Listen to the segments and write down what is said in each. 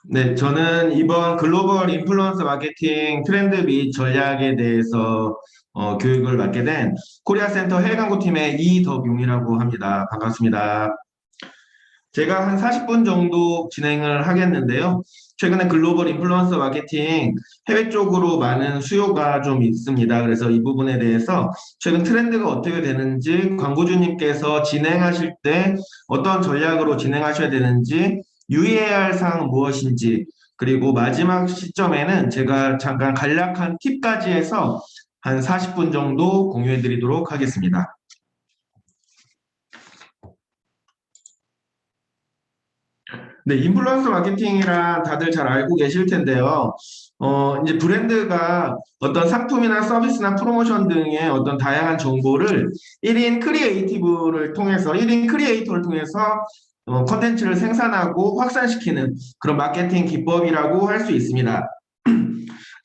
네, 저는 이번 글로벌 인플루언서 마케팅 트렌드 및 전략에 대해서 교육을 맡게 된 코리아 센터 해외광고팀의 이덕용이라고 합니다. 반갑습니다. 제가 한 40분 정도 진행을 하겠는데요. 최근에 글로벌 인플루언서 마케팅 해외 쪽으로 많은 수요가 좀 있습니다. 그래서 이 부분에 대해서 최근 트렌드가 어떻게 되는지, 광고주님께서 진행하실 때 어떤 전략으로 진행하셔야 되는지, 유의해야 할 사항은 무엇인지, 그리고 마지막 시점에는 제가 잠깐 간략한 팁까지 해서 한 40분 정도 공유해 드리도록 하겠습니다. 네, 인플루언서 마케팅이란 다들 잘 알고 계실 텐데요. 이제 브랜드가 어떤 상품이나 서비스나 프로모션 등의 어떤 다양한 정보를 1인 크리에이티브를 통해서, 1인 크리에이터를 통해서 컨텐츠를 생산하고 확산시키는 그런 마케팅 기법이라고 할 수 있습니다.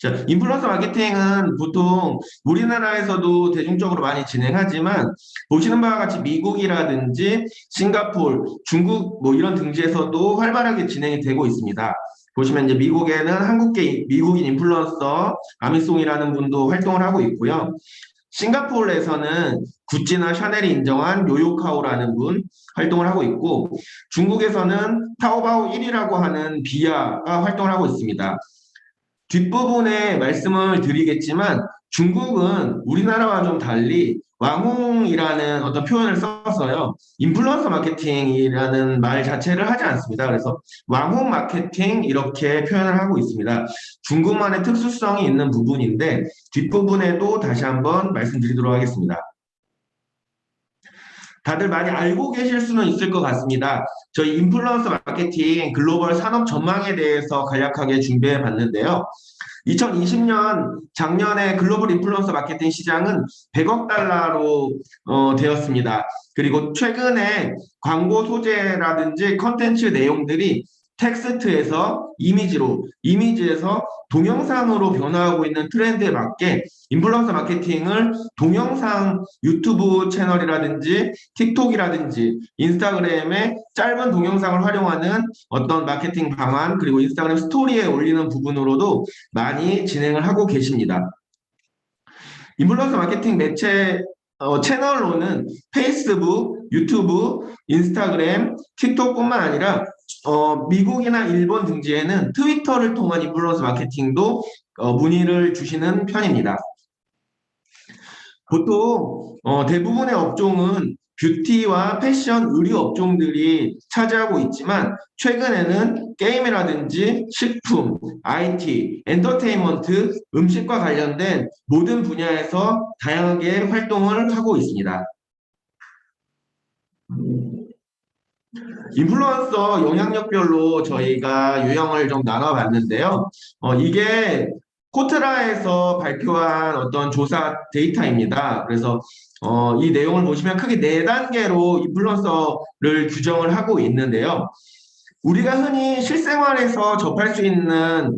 자, 인플루언서 마케팅은 보통 우리나라에서도 대중적으로 많이 진행하지만 보시는 바와 같이 미국이라든지 싱가포르, 중국 뭐 이런 등지에서도 활발하게 진행이 되고 있습니다. 보시면 이제 미국에는 미국인 인플루언서 아미송이라는 분도 활동을 하고 있고요. 싱가포르에서는 구찌나 샤넬이 인정한 요요카오라는 분 활동을 하고 있고, 중국에서는 타오바오 1위라고 하는 비아가 활동을 하고 있습니다. 뒷부분에 말씀을 드리겠지만 중국은 우리나라와 좀 달리 왕홍이라는 어떤 표현을 써서요. 인플루언서 마케팅이라는 말 자체를 하지 않습니다. 그래서 왕홍 마케팅 이렇게 표현을 하고 있습니다. 중국만의 특수성이 있는 부분인데 뒷부분에도 다시 한번 말씀드리도록 하겠습니다. 다들 많이 알고 계실 수는 있을 것 같습니다. 저희 인플루언서 마케팅 글로벌 산업 전망에 대해서 간략하게 준비해 봤는데요. 2020년 작년에 글로벌 인플루언서 마케팅 시장은 100억 달러로 되었습니다. 그리고 최근에 광고 소재라든지 컨텐츠 내용들이 텍스트에서 이미지로, 이미지에서 동영상으로 변화하고 있는 트렌드에 맞게 인플루언서 마케팅을 동영상 유튜브 채널이라든지 틱톡이라든지 인스타그램의 짧은 동영상을 활용하는 어떤 마케팅 방안, 그리고 인스타그램 스토리에 올리는 부분으로도 많이 진행을 하고 계십니다. 인플루언서 마케팅 매체 채널로는 페이스북, 유튜브, 인스타그램, 틱톡뿐만 아니라 미국이나 일본 등지에는 트위터를 통한 인플루언서 마케팅도 문의를 주시는 편입니다. 보통 대부분의 업종은 뷰티와 패션, 의류 업종들이 차지하고 있지만 최근에는 게임이라든지 식품, IT, 엔터테인먼트, 음식과 관련된 모든 분야에서 다양하게 활동을 하고 있습니다. 인플루언서 영향력별로 저희가 유형을 좀 나눠봤는데요. 이게 코트라에서 발표한 어떤 조사 데이터입니다. 그래서 이 내용을 보시면 크게 네 단계로 인플루언서를 규정을 하고 있는데요. 우리가 흔히 실생활에서 접할 수 있는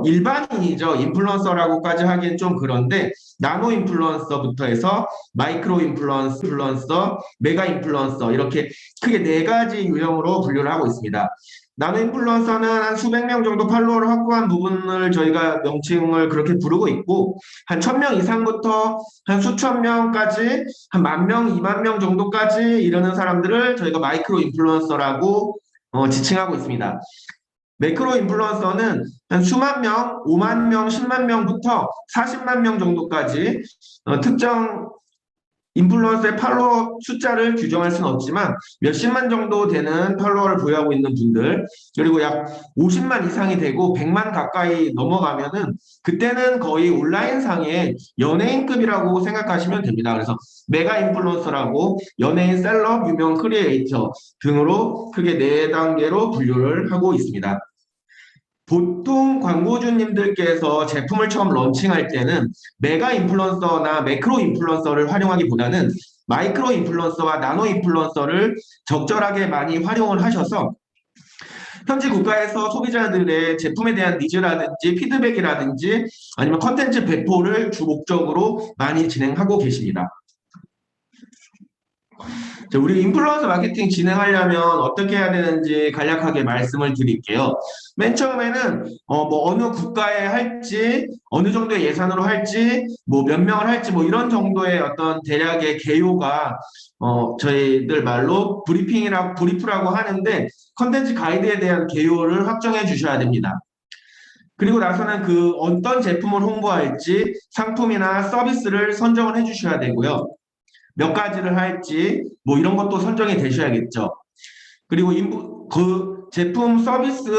일반인이죠. 인플루언서라고까지 하기엔 좀 그런데 나노 인플루언서부터 해서 마이크로 인플루언서, 메가 인플루언서 이렇게 크게 네 가지 유형으로 분류를 하고 있습니다. 나노 인플루언서는 한 수백 명 정도 팔로워를 확보한 부분을 저희가 명칭을 그렇게 부르고 있고 한 1000명 이상부터 한 수천 명까지 한 10,000명, 20,000명 정도까지 이르는 사람들을 저희가 마이크로 인플루언서라고 지칭하고 있습니다. 매크로 인플루언서는 한 수만 명, 5만 명, 10만 명부터 40만 명 정도까지 특정 인플루언서의 팔로워 숫자를 규정할 수는 없지만 몇십만 정도 되는 팔로워를 보유하고 있는 분들, 그리고 약 50만 이상이 되고 100만 가까이 넘어가면은 그때는 거의 온라인상의 연예인급이라고 생각하시면 됩니다. 그래서 메가 인플루언서라고 연예인, 셀럽, 유명 크리에이터 등으로 크게 네 단계로 분류를 하고 있습니다. 보통 광고주님들께서 제품을 처음 런칭할 때는 메가 인플루언서나 매크로 인플루언서를 활용하기보다는 마이크로 인플루언서와 나노 인플루언서를 적절하게 많이 활용을 하셔서 현지 국가에서 소비자들의 제품에 대한 니즈라든지 피드백이라든지 아니면 컨텐츠 배포를 주 목적으로 많이 진행하고 계십니다. 우리 인플루언서 마케팅 진행하려면 어떻게 해야 되는지 간략하게 말씀을 드릴게요. 맨 처음에는 뭐 어느 국가에 할지, 어느 정도의 예산으로 할지, 뭐 몇 명을 할지, 뭐 이런 정도의 어떤 대략의 개요가 저희들 말로 브리프라고 하는데 컨텐츠 가이드에 대한 개요를 확정해 주셔야 됩니다. 그리고 나서는 그 어떤 제품을 홍보할지 상품이나 서비스를 선정을 해 주셔야 되고요. 몇 가지를 할지 뭐 이런 것도 선정이 되셔야겠죠. 그리고 그 제품 서비스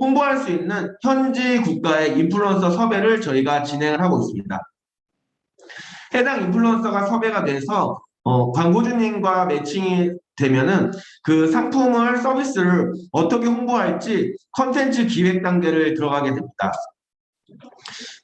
홍보할 수 있는 현지 국가의 인플루언서 섭외를 저희가 진행을 하고 있습니다. 해당 인플루언서가 섭외가 돼서 광고주님과 매칭이 되면은 그 상품을 서비스를 어떻게 홍보할지 컨텐츠 기획 단계를 들어가게 됩니다.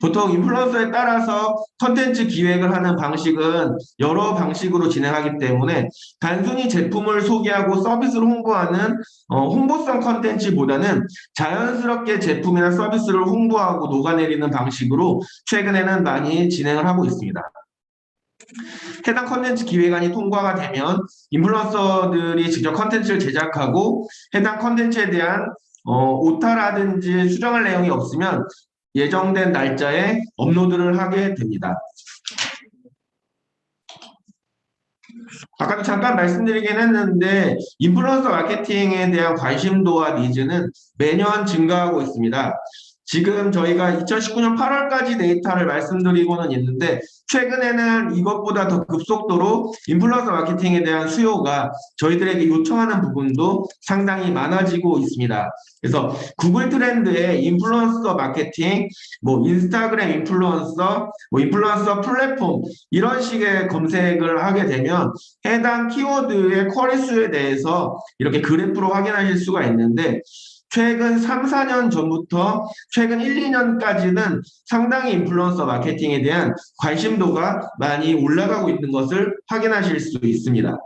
보통 인플루언서에 따라서 컨텐츠 기획을 하는 방식은 여러 방식으로 진행하기 때문에 단순히 제품을 소개하고 서비스를 홍보하는 홍보성 컨텐츠보다는 자연스럽게 제품이나 서비스를 홍보하고 녹아내리는 방식으로 최근에는 많이 진행을 하고 있습니다. 해당 컨텐츠 기획안이 통과가 되면 인플루언서들이 직접 컨텐츠를 제작하고 해당 컨텐츠에 대한 오타라든지 수정할 내용이 없으면 예정된 날짜에 업로드를 하게 됩니다. 아까도 잠깐 말씀드리긴 했는데 인플루언서 마케팅에 대한 관심도와 니즈는 매년 증가하고 있습니다. 지금 저희가 2019년 8월까지 데이터를 말씀드리고는 있는데 최근에는 이것보다 더 급속도로 인플루언서 마케팅에 대한 수요가 저희들에게 요청하는 부분도 상당히 많아지고 있습니다. 그래서 구글 트렌드에 인플루언서 마케팅, 뭐 인스타그램 인플루언서, 뭐 인플루언서 플랫폼 이런 식의 검색을 하게 되면 해당 키워드의 쿼리 수에 대해서 이렇게 그래프로 확인하실 수가 있는데 최근 3, 4년 전부터 최근 1, 2년까지는 상당히 인플루언서 마케팅에 대한 관심도가 많이 올라가고 있는 것을 확인하실 수 있습니다.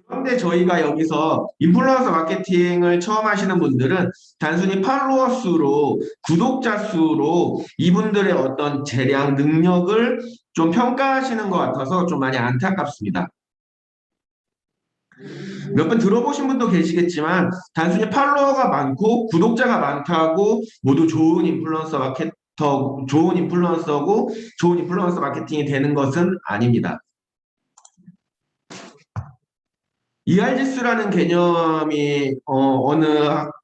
그런데 저희가 여기서 인플루언서 마케팅을 처음 하시는 분들은 단순히 팔로워 수로, 구독자 수로 이분들의 어떤 재량, 능력을 좀 평가하시는 것 같아서 좀 많이 안타깝습니다. 몇 번 들어보신 분도 계시겠지만 단순히 팔로워가 많고 구독자가 많다고 모두 좋은 좋은 인플루언서고 좋은 인플루언서 마케팅이 되는 것은 아닙니다. ER지수라는 개념이 어느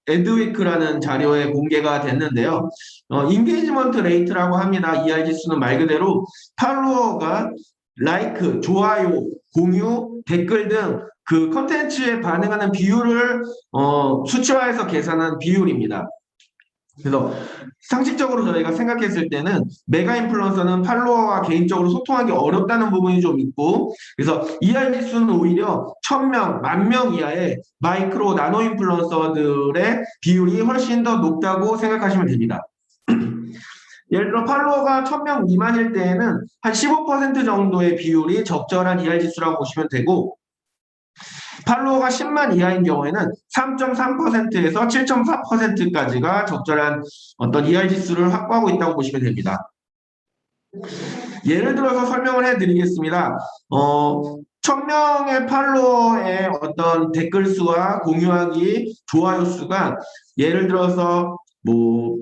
에드위크라는 자료에 공개가 됐는데요. 인게이지먼트 레이트라고 합니다. ER지수는 말 그대로 팔로워가 라이크, 좋아요, 공유, 댓글 등 그 컨텐츠에 반응하는 비율을 수치화해서 계산한 비율입니다. 그래서 상식적으로 저희가 생각했을 때는 메가 인플루언서는 팔로워와 개인적으로 소통하기 어렵다는 부분이 좀 있고 그래서 ER지수는 오히려 1000명, 10,000명 이하의 마이크로 나노 인플루언서들의 비율이 훨씬 더 높다고 생각하시면 됩니다. 예를 들어 팔로워가 1000명 미만일 때에는 한 15% 정도의 비율이 적절한 ER지수라고 보시면 되고 팔로워가 10만 이하인 경우에는 3.3%에서 7.4%까지가 적절한 어떤 ER지수를 확보하고 있다고 보시면 됩니다. 예를 들어서 설명을 해드리겠습니다. 1000명의 팔로워의 어떤 댓글 수와 공유하기, 좋아요 수가 예를 들어서 뭐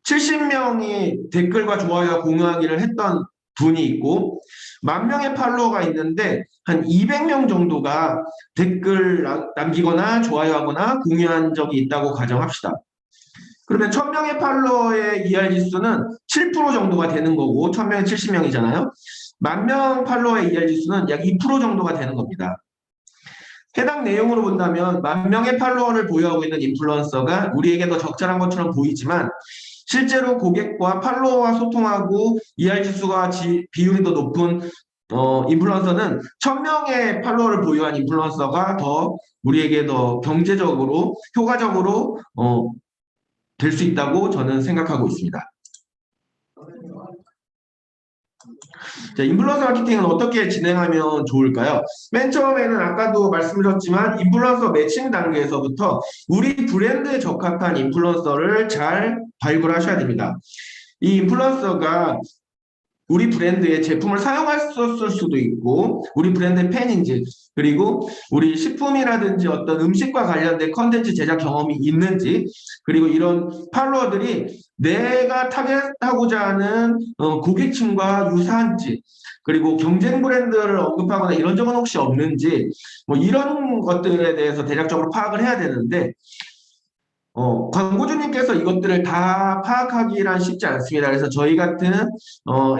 70명이 댓글과 좋아요와 공유하기를 했던 분이 있고 10,000명의 팔로워가 있는데 한 200명 정도가 댓글 남기거나 좋아요하거나 공유한 적이 있다고 가정합시다. 그러면 1000명의 팔로워의 ER지수는 7% 정도가 되는 거고 1000명에 70명이잖아요. 10,000명 팔로워의 ER지수는 약 2% 정도가 되는 겁니다. 해당 내용으로 본다면 10,000명의 팔로워를 보유하고 있는 인플루언서가 우리에게 더 적절한 것처럼 보이지만 실제로 고객과 팔로워와 소통하고 ER지수가 비율이 더 높은 인플루언서는 1000명의 팔로워를 보유한 인플루언서가 더 우리에게 더 경제적으로 효과적으로 될 수 있다고 저는 생각하고 있습니다. 자, 인플루언서 마케팅은 어떻게 진행하면 좋을까요? 맨 처음에는 아까도 말씀드렸지만 인플루언서 매칭 단계에서부터 우리 브랜드에 적합한 인플루언서를 잘 발굴하셔야 됩니다. 이 인플루언서가 우리 브랜드의 제품을 사용했었을 수도 있고 우리 브랜드의 팬인지 그리고 우리 식품이라든지 어떤 음식과 관련된 컨텐츠 제작 경험이 있는지 그리고 이런 팔로워들이 내가 타겟하고자 하는 고객층과 유사한지 그리고 경쟁 브랜드를 언급하거나 이런 적은 혹시 없는지 뭐 이런 것들에 대해서 대략적으로 파악을 해야 되는데 광고주님께서 이것들을 다 파악하기란 쉽지 않습니다. 그래서 저희 같은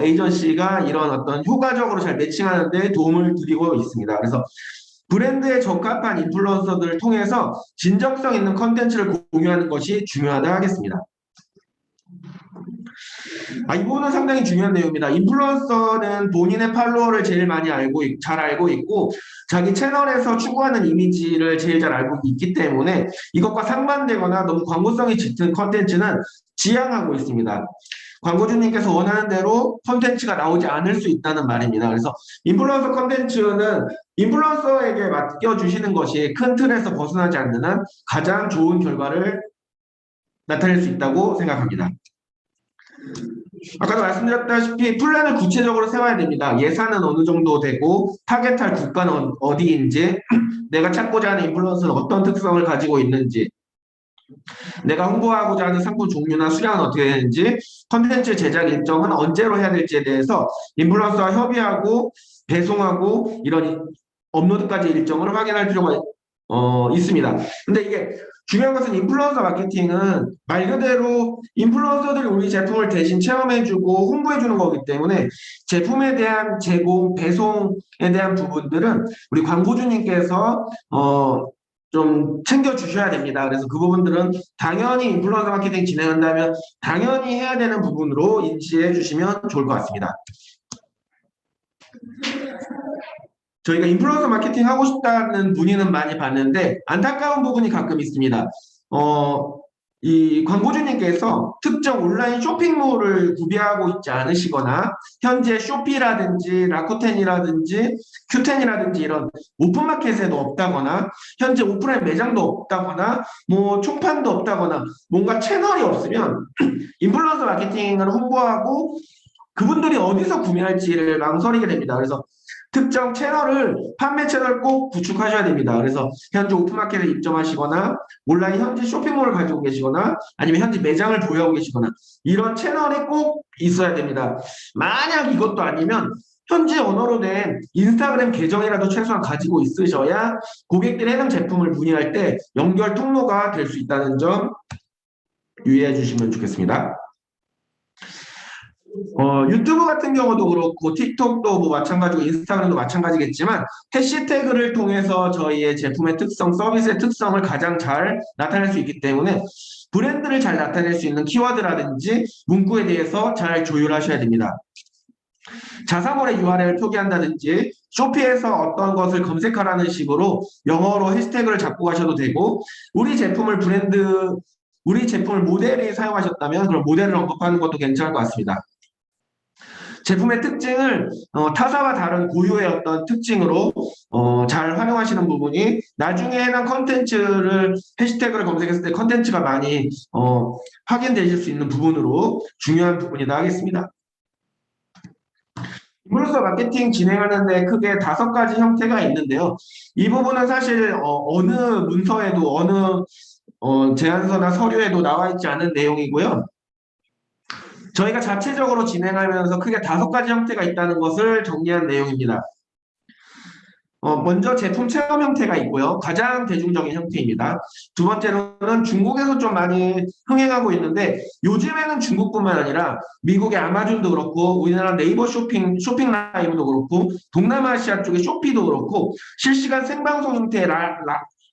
에이전시가 이런 어떤 효과적으로 잘 매칭하는 데 도움을 드리고 있습니다. 그래서 브랜드에 적합한 인플루언서들을 통해서 진정성 있는 컨텐츠를 공유하는 것이 중요하다 하겠습니다. 이 부분은 상당히 중요한 내용입니다. 인플루언서는 본인의 팔로워를 제일 많이 잘 알고 있고 자기 채널에서 추구하는 이미지를 제일 잘 알고 있기 때문에 이것과 상반되거나 너무 광고성이 짙은 컨텐츠는 지양하고 있습니다. 광고주님께서 원하는 대로 컨텐츠가 나오지 않을 수 있다는 말입니다. 그래서 인플루언서 컨텐츠는 인플루언서에게 맡겨주시는 것이 큰 틀에서 벗어나지 않는 한 가장 좋은 결과를 나타낼 수 있다고 생각합니다. 아까도 말씀드렸다시피 플랜을 구체적으로 세워야 됩니다. 예산은 어느 정도 되고 타겟할 국가는 어디인지 내가 찾고자 하는 인플루언서는 어떤 특성을 가지고 있는지 내가 홍보하고자 하는 상품 종류나 수량은 어떻게 되는지 컨텐츠 제작 일정은 언제로 해야 될지에 대해서 인플루언서와 협의하고 배송하고 이런 업로드까지 일정을 확인할 필요가 있습니다. 근데 이게 중요한 것은 인플루언서 마케팅은 말 그대로 인플루언서들이 우리 제품을 대신 체험해주고 홍보해주는 거기 때문에 제품에 대한 제공, 배송에 대한 부분들은 우리 광고주님께서 좀 챙겨주셔야 됩니다. 그래서 그 부분들은 당연히 인플루언서 마케팅 진행한다면 당연히 해야 되는 부분으로 인지해 주시면 좋을 것 같습니다. 저희가 인플루언서 마케팅 하고 싶다는 문의는 많이 받는데 안타까운 부분이 가끔 있습니다. 이 광고주님께서 특정 온라인 쇼핑몰을 구비하고 있지 않으시거나 현재 쇼피라든지 라쿠텐이라든지 큐텐이라든지 이런 오픈마켓에도 없다거나 현재 오프라인 매장도 없다거나 뭐 총판도 없다거나 뭔가 채널이 없으면 인플루언서 마케팅을 홍보하고 그분들이 어디서 구매할지를 망설이게 됩니다. 그래서 특정 채널을 판매 채널을 꼭 구축하셔야 됩니다. 그래서 현재 오픈마켓에 입점하시거나 온라인 현지 쇼핑몰을 가지고 계시거나 아니면 현지 매장을 보유하고 계시거나 이런 채널이 꼭 있어야 됩니다. 만약 이것도 아니면 현지 언어로 된 인스타그램 계정이라도 최소한 가지고 있으셔야 고객들이 해당 제품을 문의할 때 연결 통로가 될 수 있다는 점 유의해 주시면 좋겠습니다. 유튜브 같은 경우도 그렇고 틱톡도 뭐 마찬가지고 인스타그램도 마찬가지겠지만 해시태그를 통해서 저희의 제품의 특성, 서비스의 특성을 가장 잘 나타낼 수 있기 때문에 브랜드를 잘 나타낼 수 있는 키워드라든지 문구에 대해서 잘 조율하셔야 됩니다. 자사몰의 URL을 표기한다든지 쇼피에서 어떤 것을 검색하라는 식으로 영어로 해시태그를 잡고 가셔도 되고 우리 제품을 모델이 사용하셨다면 그럼 모델을 언급하는 것도 괜찮을 것 같습니다. 제품의 특징을 타사와 다른 고유의 어떤 특징으로 잘 활용하시는 부분이 나중에 해당 컨텐츠를 해시태그를 검색했을 때 컨텐츠가 많이 확인되실 수 있는 부분으로 중요한 부분이다 하겠습니다. 인플루언서 마케팅 진행하는데 크게 5가지 형태가 있는데요. 이 부분은 사실 어느 문서에도 어느 제안서나 서류에도 나와 있지 않은 내용이고요. 저희가 자체적으로 진행하면서 크게 5가지 형태가 있다는 것을 정리한 내용입니다. 먼저 제품 체험 형태가 있고요. 가장 대중적인 형태입니다. 두 번째로는 중국에서 좀 많이 흥행하고 있는데 요즘에는 중국뿐만 아니라 미국의 아마존도 그렇고 우리나라 네이버 쇼핑 라이브도 그렇고 동남아시아 쪽의 쇼피도 그렇고 실시간 생방송 형태의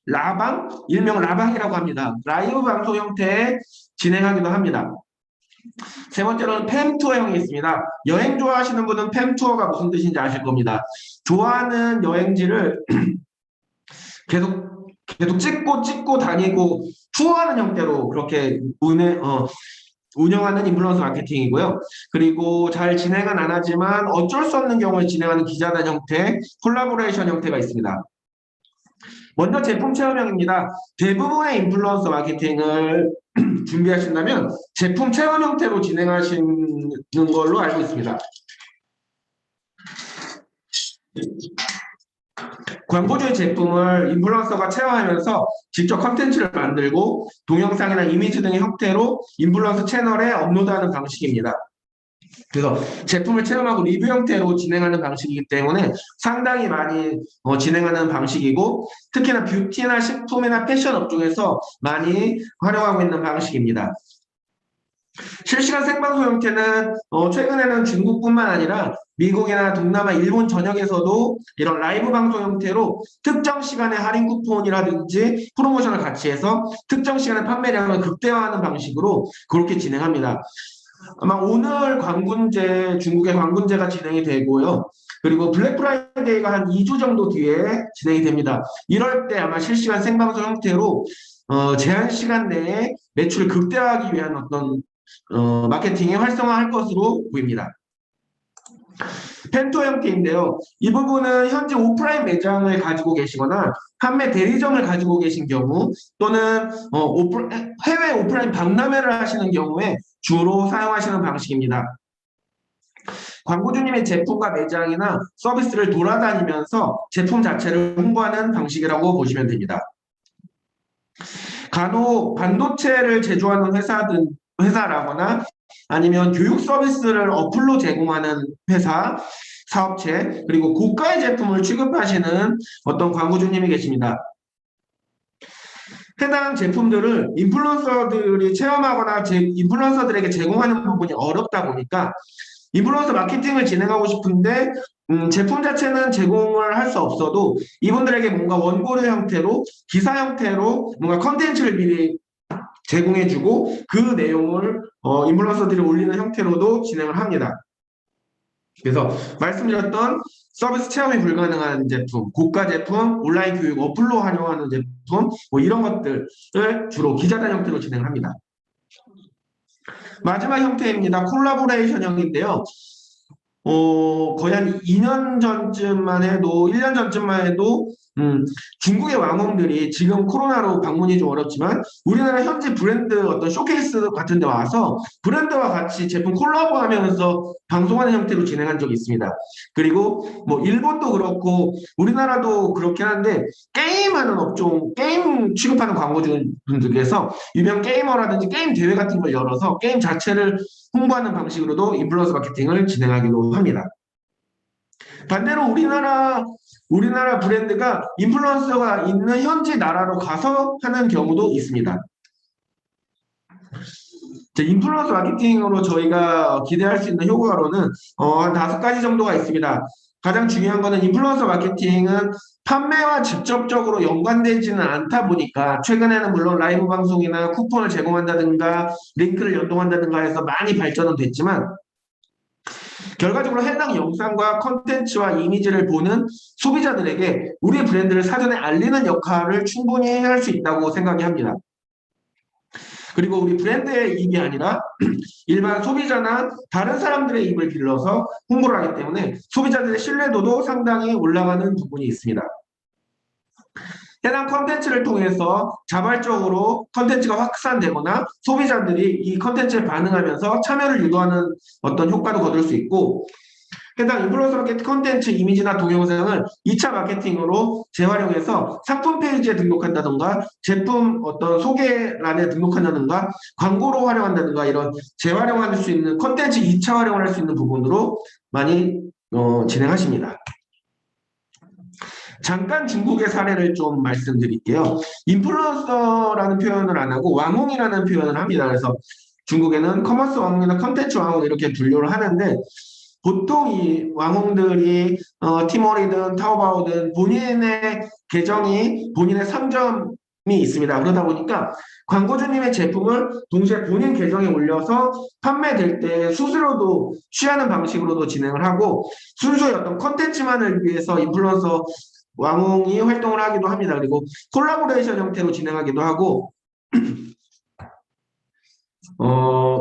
라방, 일명 라방이라고 합니다. 라이브 방송 형태에 진행하기도 합니다. 세 번째로는 팸투어형이 있습니다. 여행 좋아하시는 분은 팸투어가 무슨 뜻인지 아실 겁니다. 좋아하는 여행지를 계속 찍고 다니고 투어하는 형태로 그렇게 운영하는 인플루언서 마케팅이고요. 그리고 잘 진행은 안 하지만 어쩔 수 없는 경우에 진행하는 기자단 형태, 콜라보레이션 형태가 있습니다. 먼저 제품 체험형입니다. 대부분의 인플루언서 마케팅을 준비하신다면 제품 체험 형태로 진행하시는 걸로 알고 있습니다. 광고주의 제품을 인플루언서가 체험하면서 직접 컨텐츠를 만들고 동영상이나 이미지 등의 형태로 인플루언서 채널에 업로드하는 방식입니다. 그래서 제품을 체험하고 리뷰 형태로 진행하는 방식이기 때문에 상당히 많이 진행하는 방식이고, 특히나 뷰티나 식품이나 패션 업종에서 많이 활용하고 있는 방식입니다. 실시간 생방송 형태는 최근에는 중국뿐만 아니라 미국이나 동남아, 일본 전역에서도 이런 라이브 방송 형태로 특정 시간에 할인 쿠폰이라든지 프로모션을 같이 해서 특정 시간에 판매량을 극대화하는 방식으로 그렇게 진행합니다. 아마 오늘 관군제, 중국의 관군제가 진행이 되고요. 그리고 블랙 프라이데이가 한 2주 정도 뒤에 진행이 됩니다. 이럴 때 아마 실시간 생방송 형태로 제한 시간 내에 매출을 극대화하기 위한 어떤 마케팅이 활성화할 것으로 보입니다. 펜토 형태인데요. 이 부분은 현재 오프라인 매장을 가지고 계시거나 판매 대리점을 가지고 계신 경우, 또는 해외 오프라인 박람회를 하시는 경우에 주로 사용하시는 방식입니다. 광고주님의 제품과 매장이나 서비스를 돌아다니면서 제품 자체를 홍보하는 방식이라고 보시면 됩니다. 간혹 반도체를 제조하는 회사라거나 아니면 교육 서비스를 어플로 제공하는 회사, 사업체, 그리고 고가의 제품을 취급하시는 어떤 광고주님이 계십니다. 해당 제품들을 인플루언서들이 체험하거나 인플루언서들에게 제공하는 부분이 어렵다 보니까 인플루언서 마케팅을 진행하고 싶은데 제품 자체는 제공을 할 수 없어도 이분들에게 뭔가 원고료 형태로, 기사 형태로 뭔가 컨텐츠를 미리 제공해주고 그 내용을 인플루언서들이 올리는 형태로도 진행을 합니다. 그래서 말씀드렸던 서비스 체험이 불가능한 제품, 고가 제품, 온라인 교육 어플로 활용하는 제품, 뭐 이런 것들을 주로 기자단 형태로 진행을 합니다. 마지막 형태입니다. 콜라보레이션형인데요. 거의 한 2년 전쯤만 해도, 1년 전쯤만 해도 중국의 왕홍들이 지금 코로나로 방문이 좀 어렵지만 우리나라 현지 브랜드 어떤 쇼케이스 같은 데 와서 브랜드와 같이 제품 콜라보하면서 방송하는 형태로 진행한 적이 있습니다. 그리고 뭐 일본도 그렇고 우리나라도 그렇긴 한데, 게임하는 업종, 게임 취급하는 광고주분들께서 유명 게이머라든지 게임 대회 같은 걸 열어서 게임 자체를 홍보하는 방식으로도 인플루언서 마케팅을 진행하기도 합니다. 반대로 우리나라 브랜드가 인플루언서가 있는 현지 나라로 가서 하는 경우도 있습니다. 인플루언서 마케팅으로 저희가 기대할 수 있는 효과로는 한 5가지 정도가 있습니다. 가장 중요한 거는 인플루언서 마케팅은 판매와 직접적으로 연관되지는 않다 보니까 최근에는 물론 라이브 방송이나 쿠폰을 제공한다든가 링크를 연동한다든가 해서 많이 발전은 됐지만, 결과적으로 해당 영상과 컨텐츠와 이미지를 보는 소비자들에게 우리 브랜드를 사전에 알리는 역할을 충분히 할 수 있다고 생각이 합니다. 그리고 우리 브랜드의 입이 아니라 일반 소비자나 다른 사람들의 입을 빌려서 홍보를 하기 때문에 소비자들의 신뢰도도 상당히 올라가는 부분이 있습니다. 해당 컨텐츠를 통해서 자발적으로 컨텐츠가 확산되거나 소비자들이 이 컨텐츠에 반응하면서 참여를 유도하는 어떤 효과도 거둘 수 있고, 해당 인플루언서 마케팅 컨텐츠 이미지나 동영상을 2차 마케팅으로 재활용해서 상품 페이지에 등록한다든가 제품 어떤 소개란에 등록한다든가 광고로 활용한다든가 이런 재활용할 수 있는 컨텐츠 2차 활용을 할 수 있는 부분으로 많이 진행하십니다. 잠깐 중국의 사례를 좀 말씀드릴게요. 인플루언서라는 표현을 안 하고 왕홍이라는 표현을 합니다. 그래서 중국에는 커머스 왕홍이나 컨텐츠 왕홍 이렇게 분류를 하는데, 보통 이 왕홍들이 티머리든 타오바오든 본인의 계정이, 본인의 상점이 있습니다. 그러다 보니까 광고주님의 제품을 동시에 본인 계정에 올려서 판매될 때 수수료도 취하는 방식으로도 진행을 하고, 순수의 어떤 컨텐츠만을 위해서 인플루언서 왕홍이 활동을 하기도 합니다. 그리고 콜라보레이션 형태로 진행하기도 하고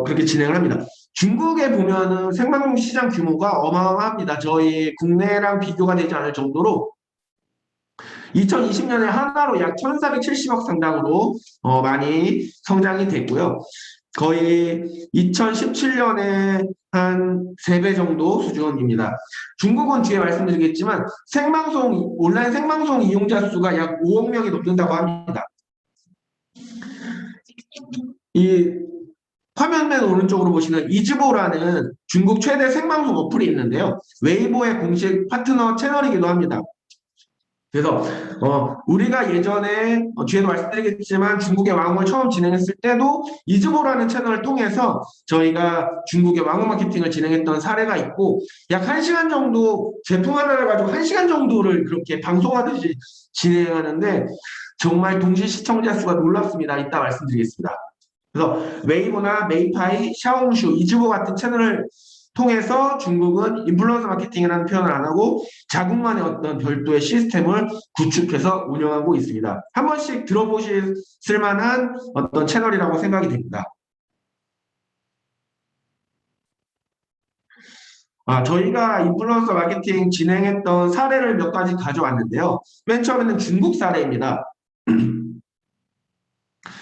그렇게 진행을 합니다. 중국에 보면은 생방송 시장 규모가 어마어마합니다. 저희 국내랑 비교가 되지 않을 정도로 2020년에 하나로 약 1,470억 상당으로 많이 성장이 됐고요. 거의 2017년에 한 3배 정도 수준입니다. 중국은 뒤에 말씀드리겠지만 온라인 생방송 이용자 수가 약 5억 명이 넘는다고 합니다. 이 화면 맨 오른쪽으로 보시는 이즈보라는 중국 최대 생방송 어플이 있는데요. 웨이보의 공식 파트너 채널이기도 합니다. 그래서 우리가 예전에 뒤에도 말씀드리겠지만 중국의 왕을 처음 진행했을 때도 이즈보라는 채널을 통해서 저희가 중국의 왕호 마케팅을 진행했던 사례가 있고 약 1시간 정도 제품 하나를 가지고 1시간 정도를 그렇게 방송하듯이 진행하는데 정말 동시 시청자 수가 놀랍습니다. 이따 말씀드리겠습니다. 그래서 웨이보나 메이파이, 샤오홍슈, 이즈보 같은 채널을 통해서 중국은 인플루언서 마케팅이라는 표현을 안 하고 자국만의 어떤 별도의 시스템을 구축해서 운영하고 있습니다. 한 번씩 들어보실 만한 어떤 채널이라고 생각이 됩니다. 저희가 인플루언서 마케팅 진행했던 사례를 몇 가지 가져왔는데요. 맨 처음에는 중국 사례입니다.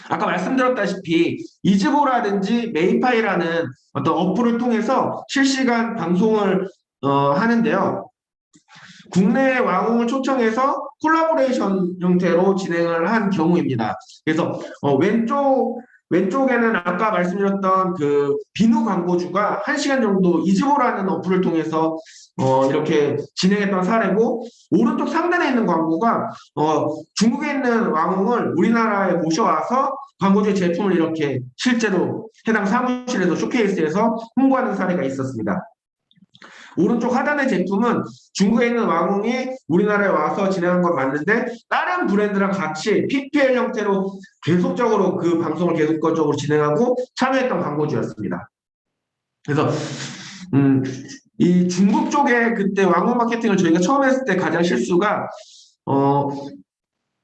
아까 말씀드렸다시피 이즈보라든지 메이파이라는 어떤 어플을 통해서 실시간 방송을 하는데요. 국내 왕홍을 초청해서 콜라보레이션 형태로 진행을 한 경우입니다. 그래서 왼쪽에는 아까 말씀드렸던 그 비누 광고주가 1시간 정도 이즈보라는 어플을 통해서 이렇게 진행했던 사례고, 오른쪽 상단에 있는 광고가 중국에 있는 왕홍을 우리나라에 모셔와서 광고주의 제품을 이렇게 실제로 해당 사무실에서 쇼케이스해서 홍보하는 사례가 있었습니다. 오른쪽 하단의 제품은 중국에 있는 왕홍이 우리나라에 와서 진행한 건 맞는데 다른 브랜드랑 같이 PPL 형태로 계속적으로 그 방송을 계속적으로 진행하고 참여했던 광고주였습니다. 그래서 이 중국 쪽에 그때 왕홍 마케팅을 저희가 처음 했을 때 가장 실수가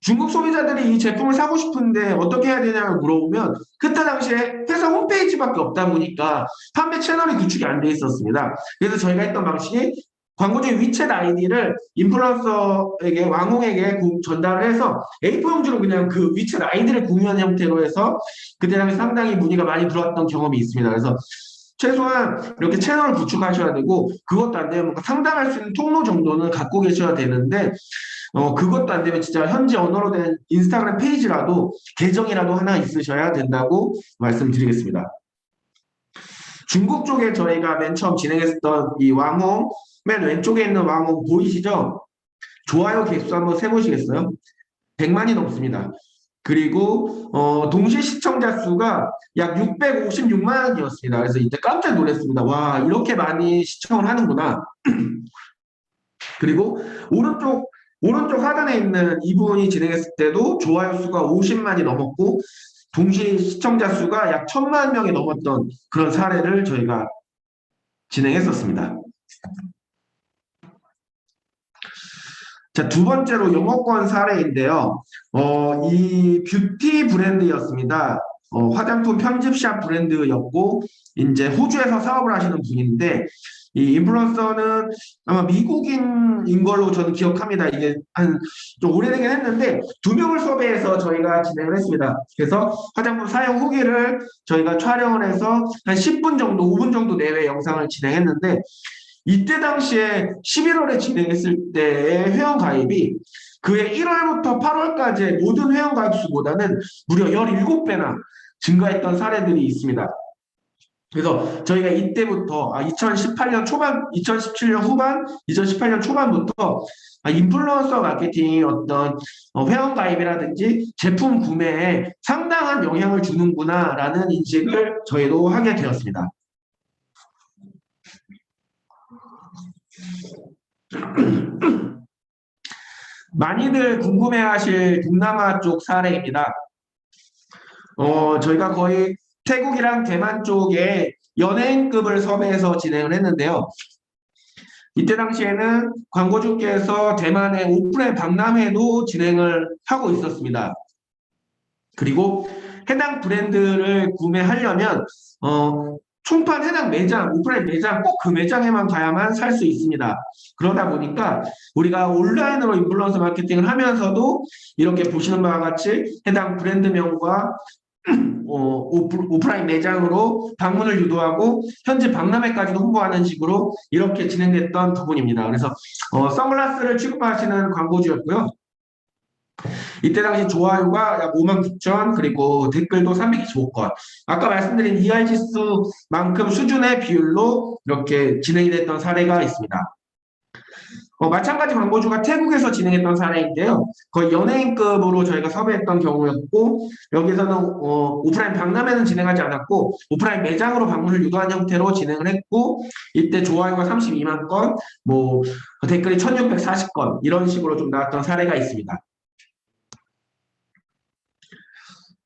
중국 소비자들이 이 제품을 사고 싶은데 어떻게 해야 되냐고 물어보면 그때 당시에 회사 홈페이지밖에 없다 보니까 판매 채널이 구축이 안 돼 있었습니다. 그래서 저희가 했던 방식이 광고주의 위챗 아이디를 인플루언서에게 왕홍에게 전달을 해서 A4 용지로 그냥 그 위챗 아이디를 공유하는 형태로 해서 그때 당시 상당히 문의가 많이 들어왔던 경험이 있습니다. 그래서 최소한 이렇게 채널을 구축하셔야 되고, 그것도 안 되면 뭔가 상담할 수 있는 통로 정도는 갖고 계셔야 되는데 그것도 안 되면 진짜 현지 언어로 된 인스타그램 페이지라도 계정이라도 하나 있으셔야 된다고 말씀드리겠습니다. 중국 쪽에 저희가 맨 처음 진행했던 이 왕홍, 맨 왼쪽에 있는 왕홍 보이시죠? 좋아요 개수 한번 세보시겠어요? 100만이 넘습니다. 그리고 동시 시청자 수가 약 656만이었습니다. 그래서 이때 깜짝 놀랐습니다. 와, 이렇게 많이 시청을 하는구나. 그리고 오른쪽 하단에 있는 이분이 진행했을 때도 좋아요 수가 50만이 넘었고 동시 시청자 수가 약 1000만 명이 넘었던 그런 사례를 저희가 진행했었습니다. 자, 두 번째로 영어권 사례인데요. 이 뷰티 브랜드였습니다. 화장품 편집샵 브랜드였고 이제 호주에서 사업을 하시는 분인데, 이 인플루언서는 아마 미국인인 걸로 저는 기억합니다. 이게 좀 오래되긴 했는데 2명을 섭외해서 저희가 진행을 했습니다. 그래서 화장품 사용 후기를 저희가 촬영을 해서 한 10분 정도, 5분 정도 내외 영상을 진행했는데, 이때 당시에 11월에 진행했을 때의 회원가입이 그해 1월부터 8월까지의 모든 회원가입 수보다는 무려 17배나 증가했던 사례들이 있습니다. 그래서 저희가 이때부터 2018년 초반, 2017년 후반, 2018년 초반부터 인플루언서 마케팅이 어떤 회원가입이라든지 제품 구매에 상당한 영향을 주는구나라는 인식을 저희도 하게 되었습니다. 많이들 궁금해하실 동남아 쪽 사례입니다. 저희가 거의 태국이랑 대만 쪽에 연예인급을 섭외해서 진행을 했는데요. 이때 당시에는 광고주께서 대만의 오프라인 박람회도 진행을 하고 있었습니다. 그리고 해당 브랜드를 구매하려면 총판 해당 매장, 오프라인 매장 꼭 그 매장에만 가야만 살 수 있습니다. 그러다 보니까 우리가 온라인으로 인플루언서 마케팅을 하면서도 이렇게 보시는 바와 같이 해당 브랜드명과 오프라인 매장으로 방문을 유도하고 현지 박람회까지도 홍보하는 식으로 이렇게 진행됐던 부분입니다. 그래서 선글라스를 취급하시는 광고주였고요. 이때 당시 좋아요가 약 5만 9천 그리고 댓글도 325건. 아까 말씀드린 ER 지수만큼 수준의 비율로 이렇게 진행이 됐던 사례가 있습니다. 마찬가지 광고주가 태국에서 진행했던 사례인데요. 거의 연예인급으로 저희가 섭외했던 경우였고 여기서는 오프라인 박람회는 진행하지 않았고 오프라인 매장으로 방문을 유도한 형태로 진행을 했고 이때 좋아요가 32만 건, 뭐 댓글이 1640건 이런 식으로 좀 나왔던 사례가 있습니다.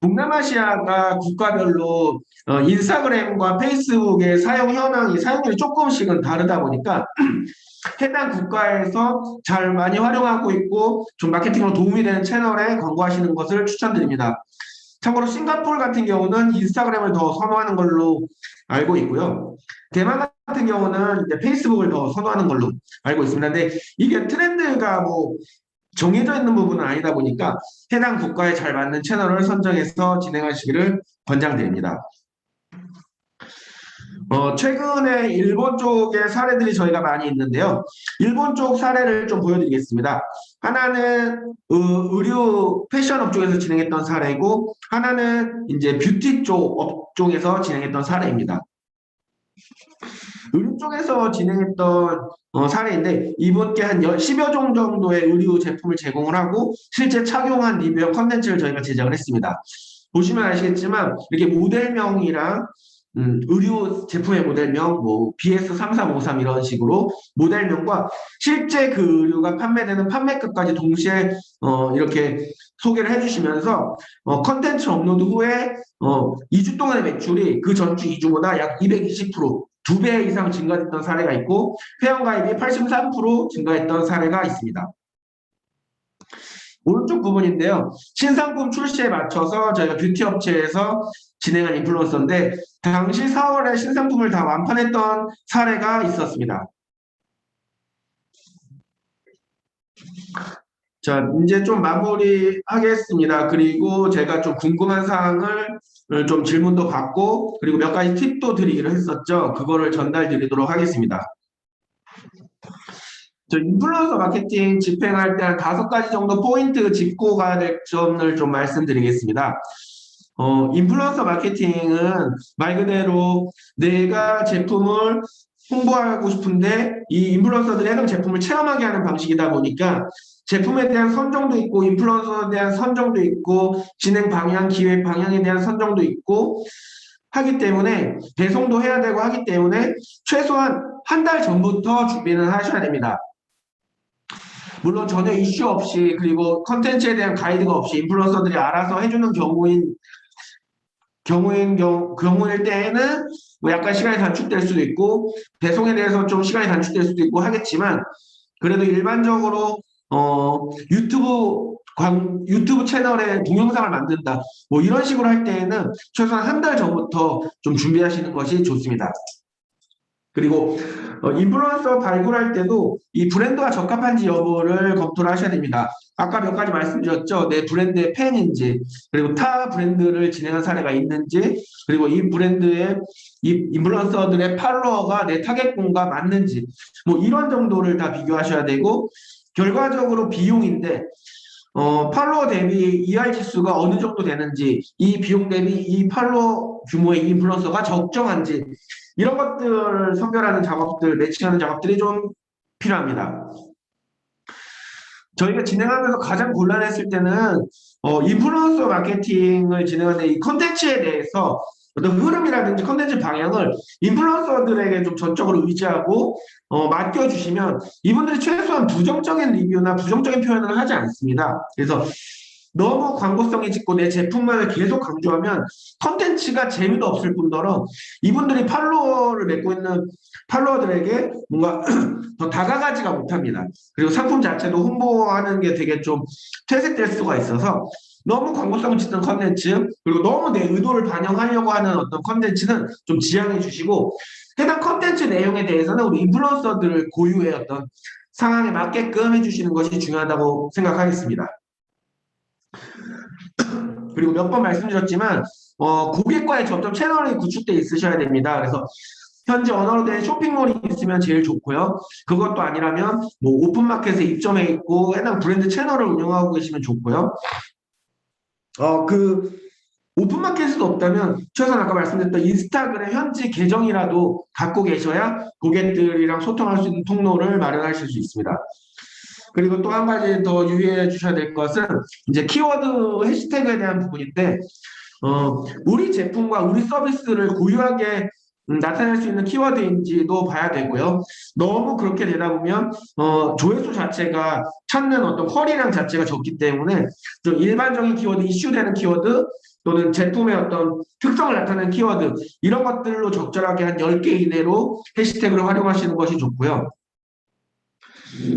동남아시아가 국가별로 인스타그램과 페이스북의 사용 현황이 사용률이 조금씩은 다르다 보니까 해당 국가에서 잘 많이 활용하고 있고 좀 마케팅으로 도움이 되는 채널에 광고하시는 것을 추천드립니다. 참고로 싱가포르 같은 경우는 인스타그램을 더 선호하는 걸로 알고 있고요. 대만 같은 경우는 이제 페이스북을 더 선호하는 걸로 알고 있습니다. 근데 이게 트렌드가 뭐 정해져 있는 부분은 아니다 보니까 해당 국가에 잘 맞는 채널을 선정해서 진행하시기를 권장드립니다. 최근에 일본 쪽의 사례들이 저희가 많이 있는데요. 일본 쪽 사례를 좀 보여드리겠습니다. 하나는 의류 패션 업종에서 진행했던 사례고 하나는 이제 뷰티 쪽 업종에서 진행했던 사례입니다. 의류 쪽에서 진행했던 사례인데 이분께 한 10여 종 정도의 의류 제품을 제공을 하고 실제 착용한 리뷰 컨텐츠를 저희가 제작을 했습니다. 보시면 아시겠지만 이렇게 모델명이랑 의류 제품의 모델명, 뭐 BS3353 이런 식으로 모델명과 실제 그 의류가 판매되는 판매급까지 동시에 이렇게 소개를 해주시면서 컨텐츠 업로드 후에 2주 동안의 매출이 그 전주 2주보다 약 220%, 2배 이상 증가했던 사례가 있고 회원가입이 83% 증가했던 사례가 있습니다. 오른쪽 부분인데요. 신상품 출시에 맞춰서 저희가 뷰티 업체에서 진행한 인플루언서인데 당시 4월에 신상품을 다 완판했던 사례가 있었습니다. 자, 이제 좀 마무리하겠습니다. 그리고 제가 좀 궁금한 사항을 좀 질문도 받고 그리고 몇 가지 팁도 드리기로 했었죠. 그거를 전달 드리도록 하겠습니다. 저 인플루언서 마케팅 집행할 때 한 5가지 정도 포인트 짚고 가야 될 점을 좀 말씀드리겠습니다. 인플루언서 마케팅은 말 그대로 내가 제품을 홍보하고 싶은데 이 인플루언서들이 해당 제품을 체험하게 하는 방식이다 보니까 제품에 대한 선정도 있고 인플루언서에 대한 선정도 있고 진행 방향, 기획 방향에 대한 선정도 있고 하기 때문에 배송도 해야 되고 하기 때문에 최소한 한 달 전부터 준비는 하셔야 됩니다. 물론 전혀 이슈 없이 그리고 컨텐츠에 대한 가이드가 없이 인플루언서들이 알아서 해주는 경우일 때에는 뭐 약간 시간이 단축될 수도 있고 배송에 대해서 좀 시간이 단축될 수도 있고 하겠지만 그래도 일반적으로 유튜브 채널에 동영상을 만든다 뭐 이런 식으로 할 때에는 최소한 한 달 전부터 좀 준비하시는 것이 좋습니다. 그리고 인플루언서 발굴할 때도 이 브랜드와 적합한지 여부를 검토를 하셔야 됩니다. 아까 몇 가지 말씀드렸죠. 내 브랜드의 팬인지, 그리고 타 브랜드를 진행한 사례가 있는지, 그리고 이 브랜드의 이 인플루언서들의 팔로워가 내 타겟군과 맞는지, 뭐 이런 정도를 다 비교하셔야 되고, 결과적으로 비용인데, 팔로워 대비 ER 지수가 어느 정도 되는지, 이 비용 대비 이 팔로워 규모의 인플루언서가 적정한지, 이런 것들을 선별하는 작업들, 매칭하는 작업들이 좀 필요합니다. 저희가 진행하면서 가장 곤란했을 때는 인플루언서 마케팅을 진행하는데 이 컨텐츠에 대해서 어떤 흐름이라든지 컨텐츠 방향을 인플루언서들에게 좀 전적으로 의지하고 맡겨주시면 이분들이 최소한 부정적인 리뷰나 부정적인 표현을 하지 않습니다. 그래서 너무 광고성이 짙고 내 제품만을 계속 강조하면 컨텐츠가 재미도 없을 뿐더러 이분들이 팔로워를 맺고 있는 팔로워들에게 뭔가 더 다가가지가 못합니다. 그리고 상품 자체도 홍보하는 게 되게 좀 퇴색될 수가 있어서 너무 광고성 짙은 컨텐츠 그리고 너무 내 의도를 반영하려고 하는 어떤 컨텐츠는 좀 지양해 주시고 해당 컨텐츠 내용에 대해서는 우리 인플루언서들 고유의 어떤 상황에 맞게끔 해주시는 것이 중요하다고 생각하겠습니다. 그리고 몇 번 말씀드렸지만 고객과의 접점 채널이 구축돼 있으셔야 됩니다. 그래서 현재 언어로 된 쇼핑몰이 있으면 제일 좋고요. 그것도 아니라면 뭐 오픈마켓에 입점해 있고 해당 브랜드 채널을 운영하고 계시면 좋고요. 그 오픈마켓에도 없다면 최소한 아까 말씀드렸던 인스타그램 현지 계정이라도 갖고 계셔야 고객들이랑 소통할 수 있는 통로를 마련하실 수 있습니다. 그리고 또 한 가지 더 유의해 주셔야 될 것은 이제 키워드 해시태그에 대한 부분인데 우리 제품과 우리 서비스를 고유하게 나타낼 수 있는 키워드인지도 봐야 되고요. 너무 그렇게 되다 보면 조회수 자체가 찾는 어떤 쿼리량 자체가 적기 때문에 좀 일반적인 키워드, 이슈되는 키워드 또는 제품의 어떤 특성을 나타내는 키워드 이런 것들로 적절하게 한 10개 이내로 해시태그를 활용하시는 것이 좋고요.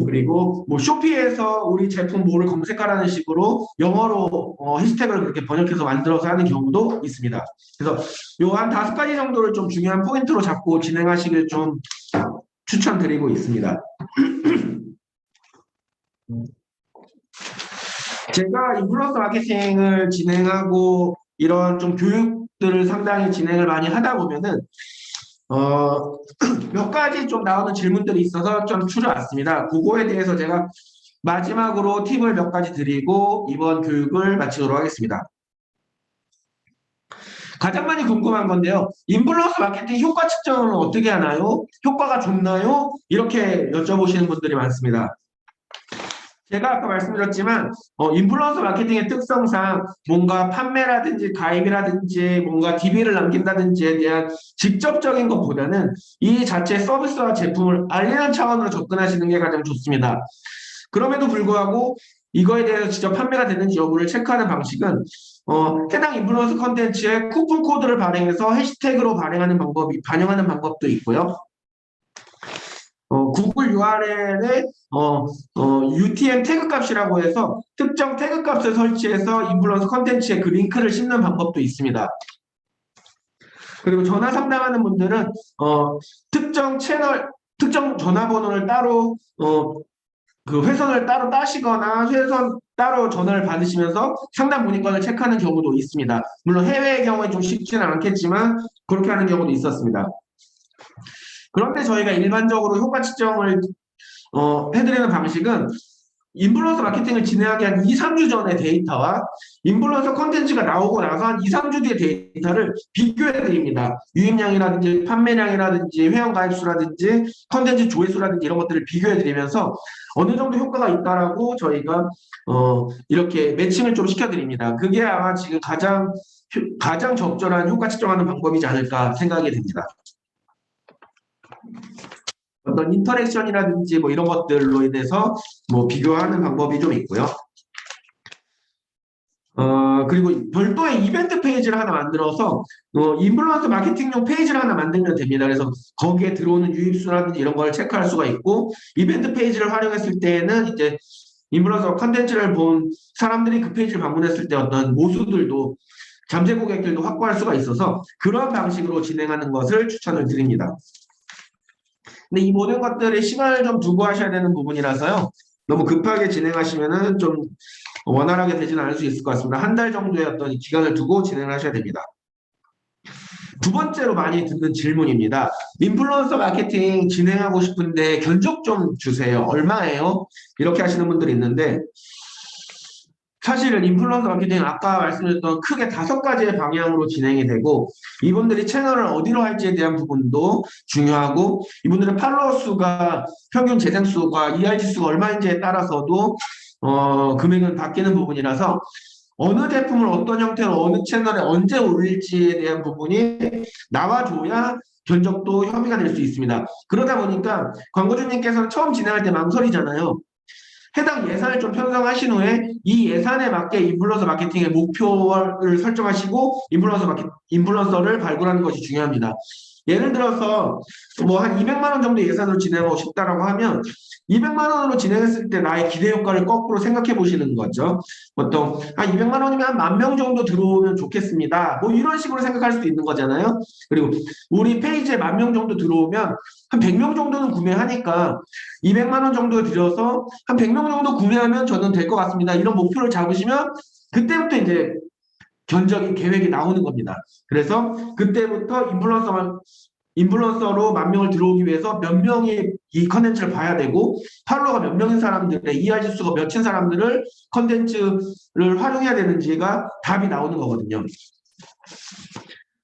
그리고 뭐 쇼피에서 우리 제품 뭐를 검색하라는 식으로 영어로 해시태그를 그렇게 번역해서 만들어서 하는 경우도 있습니다. 그래서 요 한 5가지 정도를 좀 중요한 포인트로 잡고 진행하시길 좀 추천드리고 있습니다. 제가 인플루언서 마케팅을 진행하고 이런 좀 교육들을 상당히 진행을 많이 하다 보면은 몇 가지 좀 나오는 질문들이 있어서 좀 추려왔습니다. 그거에 대해서 제가 마지막으로 팁을 몇 가지 드리고 이번 교육을 마치도록 하겠습니다. 가장 많이 궁금한 건데요. 인플루언서 마케팅 효과 측정을 어떻게 하나요? 효과가 좋나요? 이렇게 여쭤보시는 분들이 많습니다. 제가 아까 말씀드렸지만 인플루언서 마케팅의 특성상 뭔가 판매라든지 가입이라든지 뭔가 DB를 남긴다든지에 대한 직접적인 것보다는 이 자체 서비스와 제품을 알리는 차원으로 접근하시는 게 가장 좋습니다. 그럼에도 불구하고 이거에 대해서 직접 판매가 되는지 여부를 체크하는 방식은 해당 인플루언서 컨텐츠에 쿠폰 코드를 발행해서 해시태그로 반영하는 방법도 있고요. 구글 URL에 UTM 태그 값이라고 해서 특정 태그 값을 설치해서 인플루언서 컨텐츠에 그 링크를 싣는 방법도 있습니다. 그리고 전화 상담하는 분들은 특정 채널, 특정 전화번호를 따로 그 회선을 따로 따시거나 회선 따로 전화를 받으시면서 상담 문의권을 체크하는 경우도 있습니다. 물론 해외의 경우에 좀 쉽지는 않겠지만 그렇게 하는 경우도 있었습니다. 그런데 저희가 일반적으로 효과 측정을 해드리는 방식은 인플루언서 마케팅을 진행하기 한 2, 3주 전의 데이터와 인플루언서 컨텐츠가 나오고 나서 한 2, 3주 뒤의 데이터를 비교해 드립니다. 유입량이라든지 판매량이라든지 회원 가입수라든지 컨텐츠 조회수라든지 이런 것들을 비교해 드리면서 어느 정도 효과가 있다라고 저희가 이렇게 매칭을 좀 시켜드립니다. 그게 아마 지금 가장 적절한 효과 측정하는 방법이지 않을까 생각이 됩니다. 어떤 인터랙션이라든지 뭐 이런 것들로 인해서 뭐 비교하는 방법이 좀 있고요. 그리고 별도의 이벤트 페이지를 하나 만들어서 인플루언서 마케팅용 페이지를 하나 만들면 됩니다. 그래서 거기에 들어오는 유입수라든지 이런 걸 체크할 수가 있고 이벤트 페이지를 활용했을 때에는 이제 인플루언서 컨텐츠를 본 사람들이 그 페이지를 방문했을 때 어떤 모수들도 잠재 고객들도 확보할 수가 있어서 그런 방식으로 진행하는 것을 추천을 드립니다. 근데 이 모든 것들이 시간을 좀 두고 하셔야 되는 부분이라서요. 너무 급하게 진행하시면은 좀 원활하게 되지는 않을 수 있을 것 같습니다. 한 달 정도의 어떤 기간을 두고 진행을 하셔야 됩니다. 두 번째로 많이 듣는 질문입니다. 인플루언서 마케팅 진행하고 싶은데 견적 좀 주세요. 얼마예요? 이렇게 하시는 분들이 있는데 사실은 인플루언서 마케팅은 아까 말씀드렸던 크게 5가지의 방향으로 진행이 되고 이분들이 채널을 어디로 할지에 대한 부분도 중요하고 이분들의 팔로워 수가 평균 재생 수가 ERG 수가 얼마인지에 따라서도 금액은 바뀌는 부분이라서 어느 제품을 어떤 형태로 어느 채널에 언제 올릴지에 대한 부분이 나와줘야 견적도 협의가 될 수 있습니다. 그러다 보니까 광고주님께서는 처음 진행할 때 망설이잖아요. 해당 예산을 좀 편성하신 후에 이 예산에 맞게 인플루언서 마케팅의 목표를 설정하시고 인플루언서를 발굴하는 것이 중요합니다. 예를 들어서 뭐 한 200만 원 정도 예산으로 진행하고 싶다라고 하면 200만 원으로 진행했을 때 나의 기대 효과를 거꾸로 생각해 보시는 거죠. 보통 한 200만 원이면 한 10,000명 정도 들어오면 좋겠습니다. 뭐 이런 식으로 생각할 수도 있는 거잖아요. 그리고 우리 페이지에 10,000명 정도 들어오면 한 100명 정도는 구매하니까 200만 원 정도 들여서 한 100명 정도 구매하면 저는 될 것 같습니다. 이런 목표를 잡으시면 그때부터 이제 견적이 계획이 나오는 겁니다. 그래서 그때부터 인플루언서로 만 명을 들어오기 위해서 몇 명이 이 컨텐츠를 봐야 되고 팔로워가 몇 명인 사람들의 ER 지수가 몇인 사람들을 컨텐츠를 활용해야 되는지가 답이 나오는 거거든요.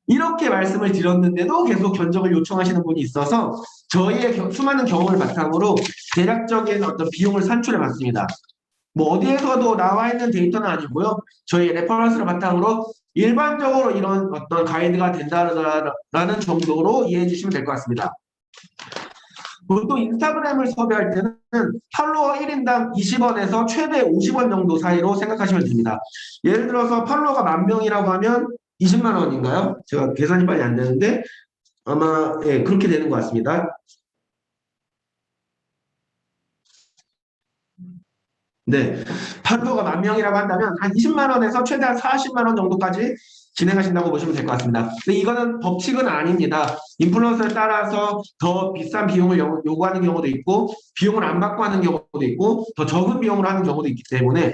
이렇게 말씀을 드렸는데도 계속 견적을 요청하시는 분이 있어서 저희의 수많은 경험을 바탕으로 대략적인 어떤 비용을 산출해 봤습니다. 뭐 어디에서도 나와 있는 데이터는 아니고요. 저희 레퍼런스를 바탕으로 일반적으로 이런 어떤 가이드가 된다라는 정도로 이해해 주시면 될 것 같습니다. 보통 인스타그램을 섭외할 때는 팔로워 1인당 20원에서 최대 50원 정도 사이로 생각하시면 됩니다. 예를 들어서 팔로워가 10,000명이라고 하면 20만 원인가요? 제가 계산이 빨리 안 되는데 아마 예, 그렇게 되는 것 같습니다. 네, 팔로워가 10,000명이라고 한다면 한 20만 원에서 최대한 40만 원 정도까지 진행하신다고 보시면 될 것 같습니다. 근데 이거는 법칙은 아닙니다. 인플루언서에 따라서 더 비싼 비용을 요구하는 경우도 있고 비용을 안 받고 하는 경우도 있고 더 적은 비용으로 하는 경우도 있기 때문에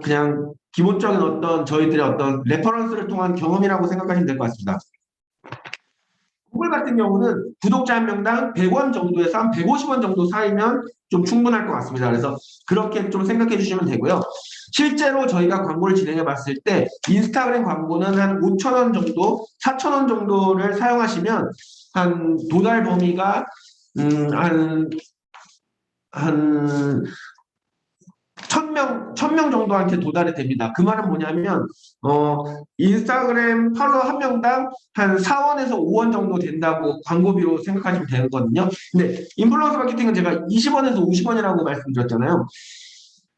그냥 기본적인 어떤 저희들의 어떤 레퍼런스를 통한 경험이라고 생각하시면 될 것 같습니다. 구글 같은 경우는 구독자 한 명당 100원 정도에서 한 150원 정도 사이면 좀 충분할 것 같습니다. 그래서 그렇게 좀 생각해 주시면 되고요. 실제로 저희가 광고를 진행해 봤을 때 인스타그램 광고는 한 5,000원 정도, 4,000원 정도를 사용하시면 한 도달 범위가 한 1,000명 정도한테 도달이 됩니다. 그 말은 뭐냐면, 인스타그램 팔로워 한 명당 한 4원에서 5원 정도 된다고 광고비로 생각하시면 되거든요. 근데 인플루언서 마케팅은 제가 20원에서 50원이라고 말씀드렸잖아요.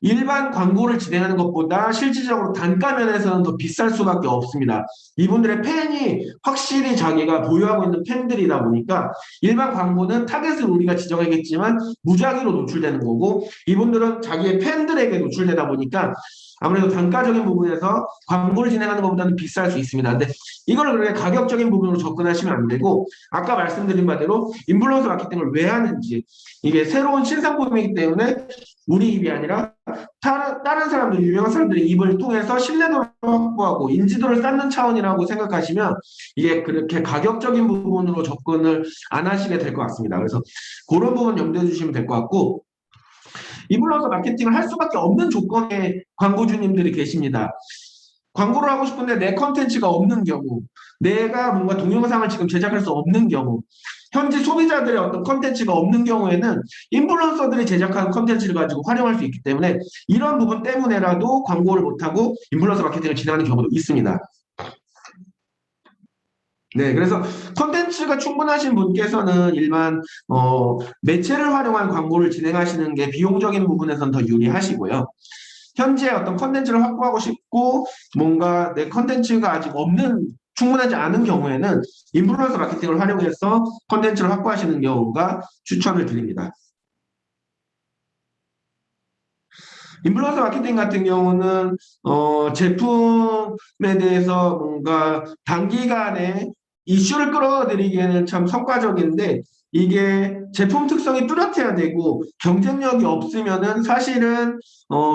일반 광고를 진행하는 것보다 실질적으로 단가 면에서는 더 비쌀 수밖에 없습니다. 이분들의 팬이 확실히 자기가 보유하고 있는 팬들이다 보니까 일반 광고는 타겟을 우리가 지정하겠지만 무작위로 노출되는 거고 이분들은 자기의 팬들에게 노출되다 보니까 아무래도 단가적인 부분에서 광고를 진행하는 것보다는 비쌀 수 있습니다. 근데 이걸 그렇게 가격적인 부분으로 접근하시면 안 되고 아까 말씀드린 바대로 인플루언서 마케팅을 왜 하는지 이게 새로운 신상품이기 때문에 우리 입이 아니라 다른 사람들, 유명한 사람들의 입을 통해서 신뢰도를 확보하고 인지도를 쌓는 차원이라고 생각하시면 이게 그렇게 가격적인 부분으로 접근을 안 하시게 될 것 같습니다. 그래서 그런 부분 염두해 주시면 될 것 같고 인플루언서 마케팅을 할 수밖에 없는 조건의 광고주님들이 계십니다. 광고를 하고 싶은데 내 컨텐츠가 없는 경우, 내가 뭔가 동영상을 지금 제작할 수 없는 경우, 현지 소비자들의 어떤 컨텐츠가 없는 경우에는 인플루언서들이 제작한 컨텐츠를 가지고 활용할 수 있기 때문에 이런 부분 때문에라도 광고를 못하고 인플루언서 마케팅을 진행하는 경우도 있습니다. 네, 그래서 컨텐츠가 충분하신 분께서는 일반 매체를 활용한 광고를 진행하시는 게 비용적인 부분에서는 더 유리하시고요. 현재 어떤 컨텐츠를 확보하고 싶고 뭔가 내 컨텐츠가 아직 없는 충분하지 않은 경우에는 인플루언서 마케팅을 활용해서 컨텐츠를 확보하시는 경우가 추천을 드립니다. 인플루언서 마케팅 같은 경우는 제품에 대해서 뭔가 단기간에 이슈를 끌어들이기에는 참 성과적인데 이게 제품 특성이 뚜렷해야 되고 경쟁력이 없으면은 사실은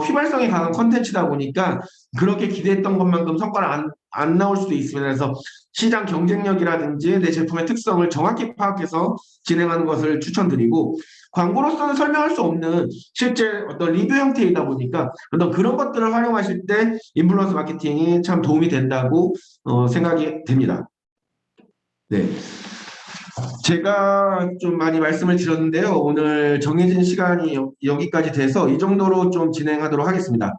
휘발성이 강한 컨텐츠다 보니까 그렇게 기대했던 것만큼 성과를 안 나올 수도 있습니다. 그래서 시장 경쟁력이라든지 내 제품의 특성을 정확히 파악해서 진행하는 것을 추천드리고 광고로서는 설명할 수 없는 실제 어떤 리뷰 형태이다 보니까 어떤 그런 것들을 활용하실 때 인플루언서 마케팅이 참 도움이 된다고 생각이 됩니다. 네. 제가 좀 많이 말씀을 드렸는데요. 오늘 정해진 시간이 여기까지 돼서 이 정도로 좀 진행하도록 하겠습니다.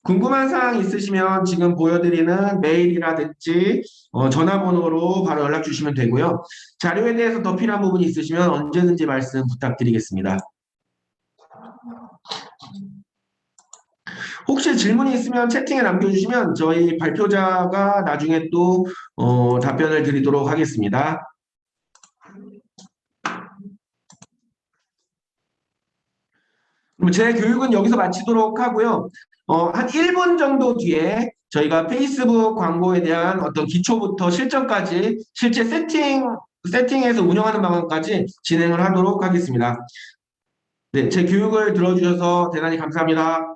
궁금한 사항 있으시면 지금 보여드리는 메일이라든지 전화번호로 바로 연락 주시면 되고요. 자료에 대해서 더 필요한 부분이 있으시면 언제든지 말씀 부탁드리겠습니다. 혹시 질문이 있으면 채팅에 남겨주시면 저희 발표자가 나중에 또 답변을 드리도록 하겠습니다. 그럼 제 교육은 여기서 마치도록 하고요. 한 1분 정도 뒤에 저희가 페이스북 광고에 대한 어떤 기초부터 실전까지 실제 세팅해서 운영하는 방안까지 진행을 하도록 하겠습니다. 네, 제 교육을 들어주셔서 대단히 감사합니다.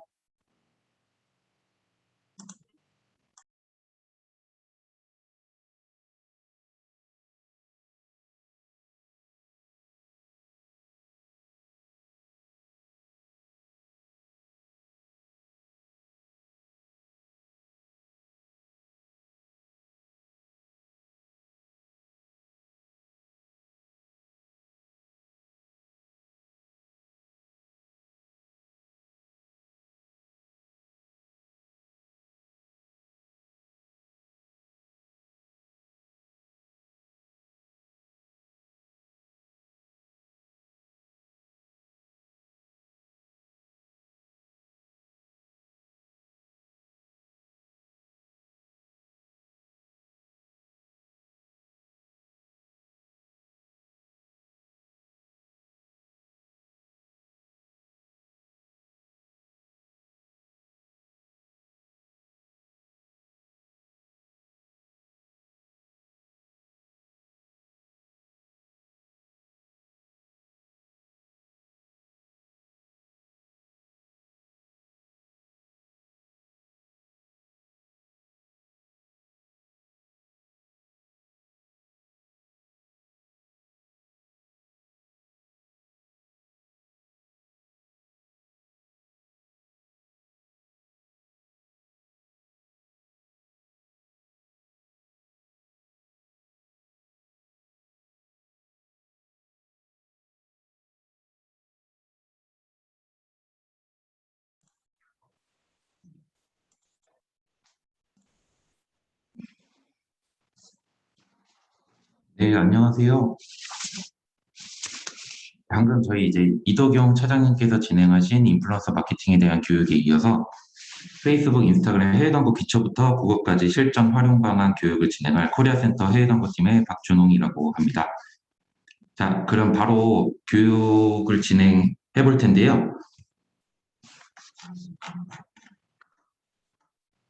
네, 안녕하세요. 방금 저희 이제 이덕용 차장님께서 진행하신 인플루언서 마케팅에 대한 교육에 이어서 페이스북, 인스타그램 해외 광고 기초부터 국어까지 실전 활용 방안 교육을 진행할 코리아 센터 해외 광고팀의 박준홍이라고 합니다. 자, 그럼 바로 교육을 진행해 볼 텐데요.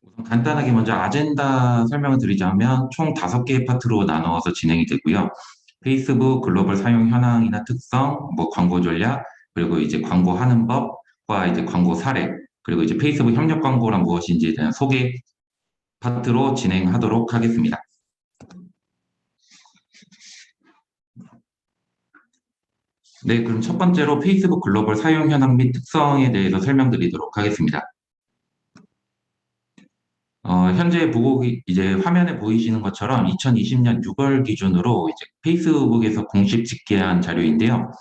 우선 간단하게 먼저 아젠다 설명을 드리자면 총 5개의 파트로 나누어서 진행이 되고요. 페이스북 글로벌 사용 현황이나 특성, 뭐 광고 전략, 그리고 이제 광고하는 법과 이제 광고 사례, 그리고 이제 페이스북 협력 광고란 무엇인지에 대한 소개 파트로 진행하도록 하겠습니다. 네, 그럼 첫 번째로 페이스북 글로벌 사용 현황 및 특성에 대해서 설명드리도록 하겠습니다. 현재 이제 화면에 보이시는 것처럼 2020년 6월 기준으로 이제 페이스북에서 공식 집계한 자료인데요.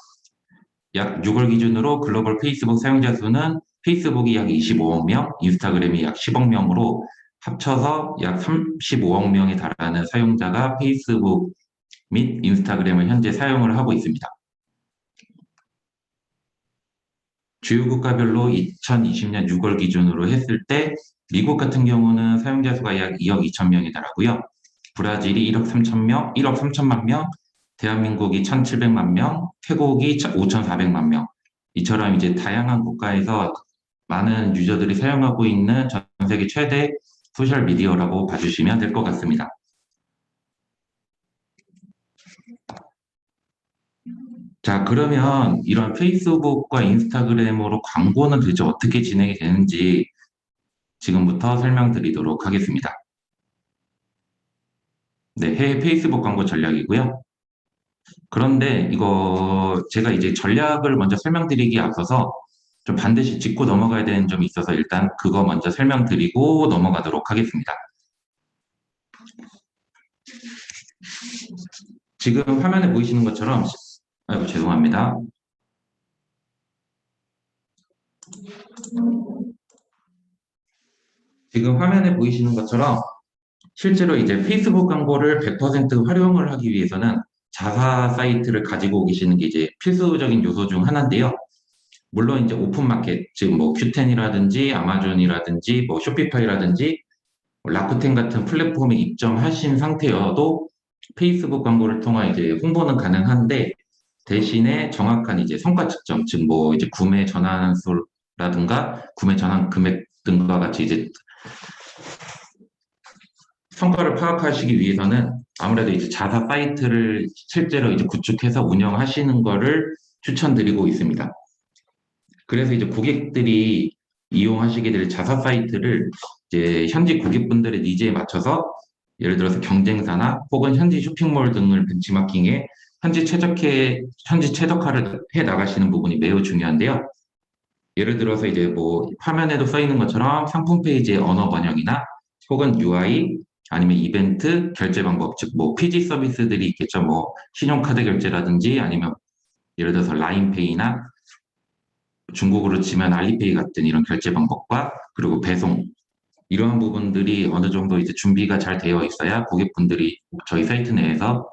약 6월 기준으로 글로벌 페이스북 사용자 수는 페이스북이 약 25억 명, 인스타그램이 약 10억 명으로 합쳐서 약 35억 명에 달하는 사용자가 페이스북 및 인스타그램을 현재 사용을 하고 있습니다. 주요 국가별로 2020년 6월 기준으로 했을 때 미국 같은 경우는 사용자 수가 약 2억 2천 명에 달하고요. 브라질이 1억 3천 명, 1억 3천만 명, 대한민국이 1,700만 명, 태국이 5,400만 명. 이처럼 이제 다양한 국가에서 많은 유저들이 사용하고 있는 전 세계 최대 소셜 미디어라고 봐주시면 될 것 같습니다. 자, 그러면 이런 페이스북과 인스타그램으로 광고는 도대체 어떻게 진행이 되는지 지금부터 설명드리도록 하겠습니다. 네, 해외 페이스북 광고 전략이고요. 그런데 이거 제가 이제 전략을 먼저 설명드리기에 앞서서 좀 반드시 짚고 넘어가야 되는 점이 있어서 일단 그거 먼저 설명드리고 넘어가도록 하겠습니다. 지금 화면에 보이시는 것처럼, 아이고, 죄송합니다. 지금 화면에 보이시는 것처럼 실제로 이제 페이스북 광고를 100% 활용을 하기 위해서는 자사 사이트를 가지고 계시는 게 이제 필수적인 요소 중 하나인데요. 물론 이제 오픈마켓, 즉 뭐 큐텐이라든지 아마존이라든지 뭐 쇼피파이라든지 라쿠텐 같은 플랫폼에 입점하신 상태여도 페이스북 광고를 통한 이제 홍보는 가능한데 대신에 정확한 이제 성과 측정, 즉 뭐 이제 구매 전환 수라든가 구매 전환 금액 등과 같이 이제 성과를 파악하시기 위해서는 아무래도 이제 자사 사이트를 실제로 이제 구축해서 운영하시는 거를 추천드리고 있습니다. 그래서 이제 고객들이 이용하시게 될 자사 사이트를 이제 현지 고객분들의 니즈에 맞춰서 예를 들어서 경쟁사나 혹은 현지 쇼핑몰 등을 벤치마킹해 현지 최적화를 해 나가시는 부분이 매우 중요한데요. 예를 들어서 이제 뭐 화면에도 써 있는 것처럼 상품 페이지의 언어 번역이나 혹은 UI 아니면 이벤트 결제 방법, 즉 뭐 PG 서비스들이 있겠죠. 뭐 신용카드 결제라든지 아니면 예를 들어서 라인페이나 중국으로 치면 알리페이 같은 이런 결제 방법과 그리고 배송 이러한 부분들이 어느 정도 이제 준비가 잘 되어 있어야 고객분들이 저희 사이트 내에서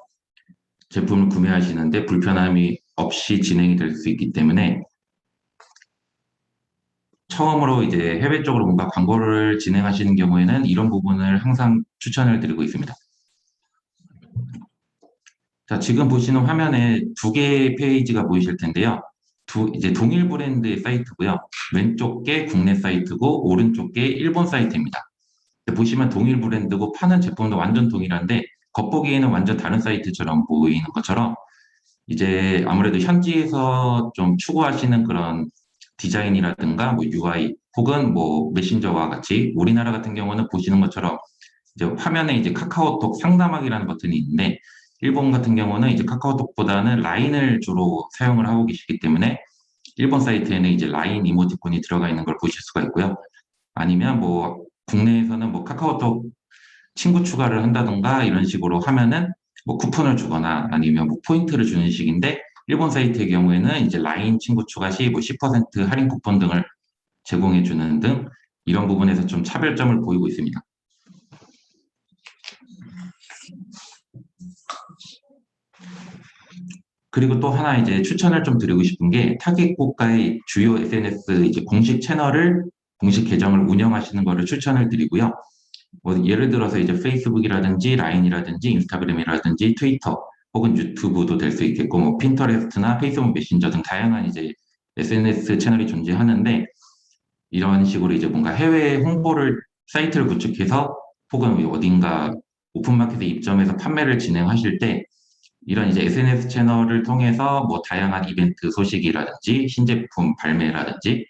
제품을 구매하시는데 불편함이 없이 진행이 될 수 있기 때문에 처음으로 이제 해외 쪽으로 뭔가 광고를 진행하시는 경우에는 이런 부분을 항상 추천을 드리고 있습니다. 자, 지금 보시는 화면에 2개의 페이지가 보이실 텐데요. 이제 동일 브랜드의 사이트고요. 왼쪽 게 국내 사이트고 오른쪽 게 일본 사이트입니다. 보시면 동일 브랜드고 파는 제품도 완전 동일한데 겉보기에는 완전 다른 사이트처럼 보이는 것처럼 이제 아무래도 현지에서 좀 추구하시는 그런 디자인이라든가 뭐 UI 혹은 뭐 메신저와 같이 우리나라 같은 경우는 보시는 것처럼 이제 화면에 이제 카카오톡 상담하기라는 버튼이 있는데 일본 같은 경우는 이제 카카오톡보다는 라인을 주로 사용을 하고 계시기 때문에 일본 사이트에는 이제 라인 이모티콘이 들어가 있는 걸 보실 수가 있고요. 아니면 뭐 국내에서는 뭐 카카오톡 친구 추가를 한다던가 이런 식으로 하면은 뭐 쿠폰을 주거나 아니면 뭐 포인트를 주는 식인데 일본 사이트의 경우에는 이제 라인 친구 추가 시 뭐 10% 할인 쿠폰 등을 제공해 주는 등 이런 부분에서 좀 차별점을 보이고 있습니다. 그리고 또 하나 이제 추천을 좀 드리고 싶은 게 타겟 국가의 주요 SNS 이제 공식 채널을 공식 계정을 운영하시는 거를 추천을 드리고요. 뭐 예를 들어서 이제 페이스북이라든지 라인이라든지 인스타그램이라든지 트위터 혹은 유튜브도 될 수 있겠고 뭐 핀터레스트나 페이스북 메신저 등 다양한 이제 SNS 채널이 존재하는데 이런 식으로 이제 뭔가 해외 홍보를 사이트를 구축해서 혹은 어딘가 오픈마켓에 입점해서 판매를 진행하실 때 이런 이제 SNS 채널을 통해서 뭐 다양한 이벤트 소식이라든지 신제품 발매라든지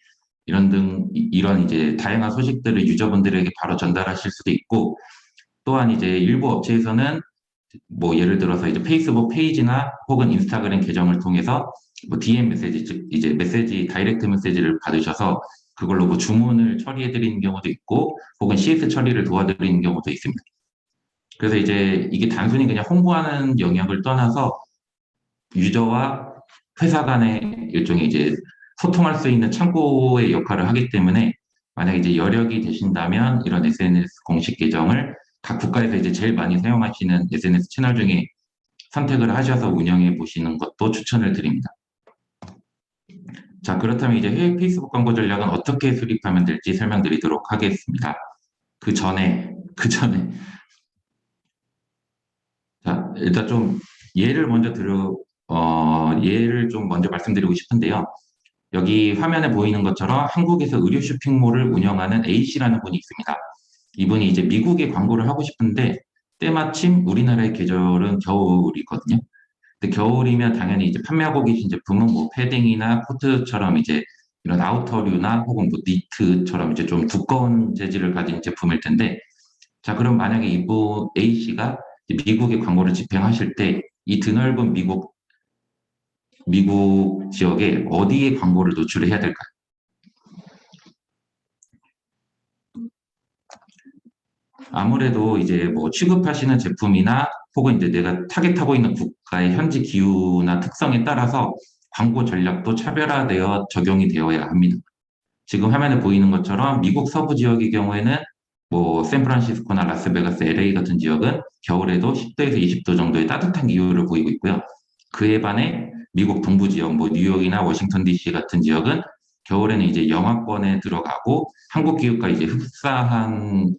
이런 이제 다양한 소식들을 유저분들에게 바로 전달하실 수도 있고 또한 이제 일부 업체에서는 뭐 예를 들어서 이제 페이스북 페이지나 혹은 인스타그램 계정을 통해서 뭐 DM 메시지 즉 이제 메시지 다이렉트 메시지를 받으셔서 그걸로 뭐 주문을 처리해 드리는 경우도 있고 혹은 CS 처리를 도와드리는 경우도 있습니다. 그래서 이제 이게 단순히 그냥 홍보하는 영역을 떠나서 유저와 회사 간의 일종의 이제 소통할 수 있는 창구의 역할을 하기 때문에 만약에 이제 여력이 되신다면 이런 SNS 공식 계정을 각 국가에서 이제 제일 많이 사용하시는 SNS 채널 중에 선택을 하셔서 운영해 보시는 것도 추천을 드립니다. 자, 그렇다면 이제 해외 페이스북 광고 전략은 어떻게 수립하면 될지 설명드리도록 하겠습니다. 그 전에 자, 일단 좀 예를 좀 먼저 말씀드리고 싶은데요. 여기 화면에 보이는 것처럼 한국에서 의류 쇼핑몰을 운영하는 A씨라는 분이 있습니다. 이분이 이제 미국에 광고를 하고 싶은데 때마침 우리나라의 계절은 겨울이거든요. 근데 겨울이면 당연히 이제 판매하고 계신 제품은 뭐 패딩이나 코트처럼 이제 이런 아우터류나 혹은 뭐 니트처럼 이제 좀 두꺼운 재질을 가진 제품일 텐데 자, 그럼 만약에 이분 A씨가 미국에 광고를 집행하실 때 이 드넓은 미국 지역에 어디에 광고를 노출을 해야 될까요? 아무래도 이제 뭐 취급하시는 제품이나 혹은 이제 내가 타겟하고 있는 국가의 현지 기후나 특성에 따라서 광고 전략도 차별화되어 적용이 되어야 합니다. 지금 화면에 보이는 것처럼 미국 서부 지역의 경우에는 뭐 샌프란시스코나 라스베가스, LA 같은 지역은 겨울에도 10도에서 20도 정도의 따뜻한 기후를 보이고 있고요. 그에 반해 미국 동부 지역, 뭐 뉴욕이나 워싱턴 DC 같은 지역은 겨울에는 이제 영하권에 들어가고 한국 기후가 이제 흡사한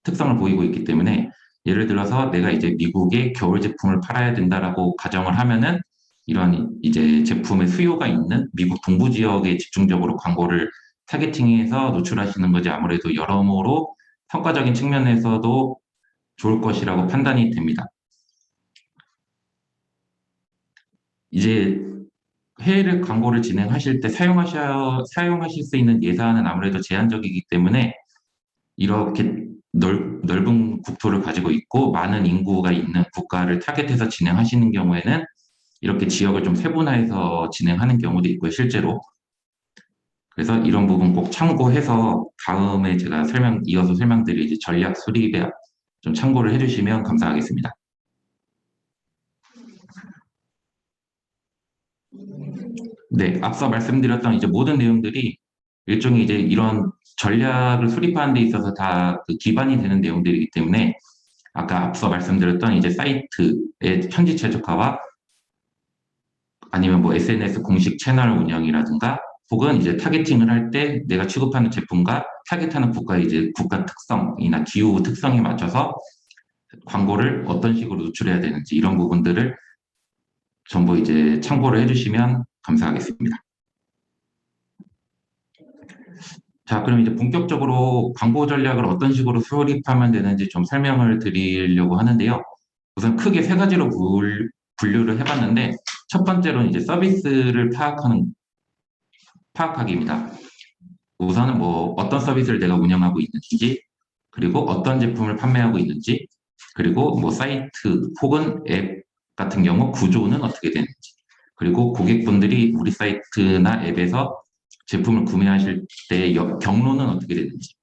특성을 보이고 있기 때문에 예를 들어서 내가 이제 미국의 겨울 제품을 팔아야 된다라고 가정을 하면은 이런 이제 제품의 수요가 있는 미국 동부 지역에 집중적으로 광고를 타겟팅해서 노출하시는 것이 아무래도 여러모로 성과적인 측면에서도 좋을 것이라고 판단이 됩니다. 이제 해외 광고를 진행하실 때 사용하실 수 있는 예산은 아무래도 제한적이기 때문에 이렇게 넓은 국토를 가지고 있고 많은 인구가 있는 국가를 타겟해서 진행하시는 경우에는 이렇게 지역을 좀 세분화해서 진행하는 경우도 있고요, 실제로. 그래서 이런 부분 꼭 참고해서 다음에 제가 이어서 설명드릴 이제 전략 수립에 좀 참고를 해주시면 감사하겠습니다. 네, 앞서 말씀드렸던 이제 모든 내용들이 일종의 이제 이런 전략을 수립하는 데 있어서 다그 기반이 되는 내용들이기 때문에 아까 앞서 말씀드렸던 이제 사이트의 현지 최적화와 아니면 뭐 SNS 공식 채널 운영이라든가 혹은 이제 타겟팅을 할 때 내가 취급하는 제품과 타겟하는 국가의 이제 국가 특성이나 기후 특성에 맞춰서 광고를 어떤 식으로 노출해야 되는지 이런 부분들을 전부 이제 참고를 해주시면 감사하겠습니다. 자, 그럼 이제 본격적으로 광고 전략을 어떤 식으로 수립하면 되는지 좀 설명을 드리려고 하는데요. 우선 크게 세 가지로 분류를 해봤는데 첫 번째로는 이제 서비스를 파악하기입니다. 우선은 뭐 어떤 서비스를 내가 운영하고 있는지, 그리고 어떤 제품을 판매하고 있는지, 그리고 뭐 사이트 혹은 앱 같은 경우 구조는 어떻게 되는지, 그리고 고객분들이 우리 사이트나 앱에서 제품을 구매하실 때 경로는 어떻게 되는지,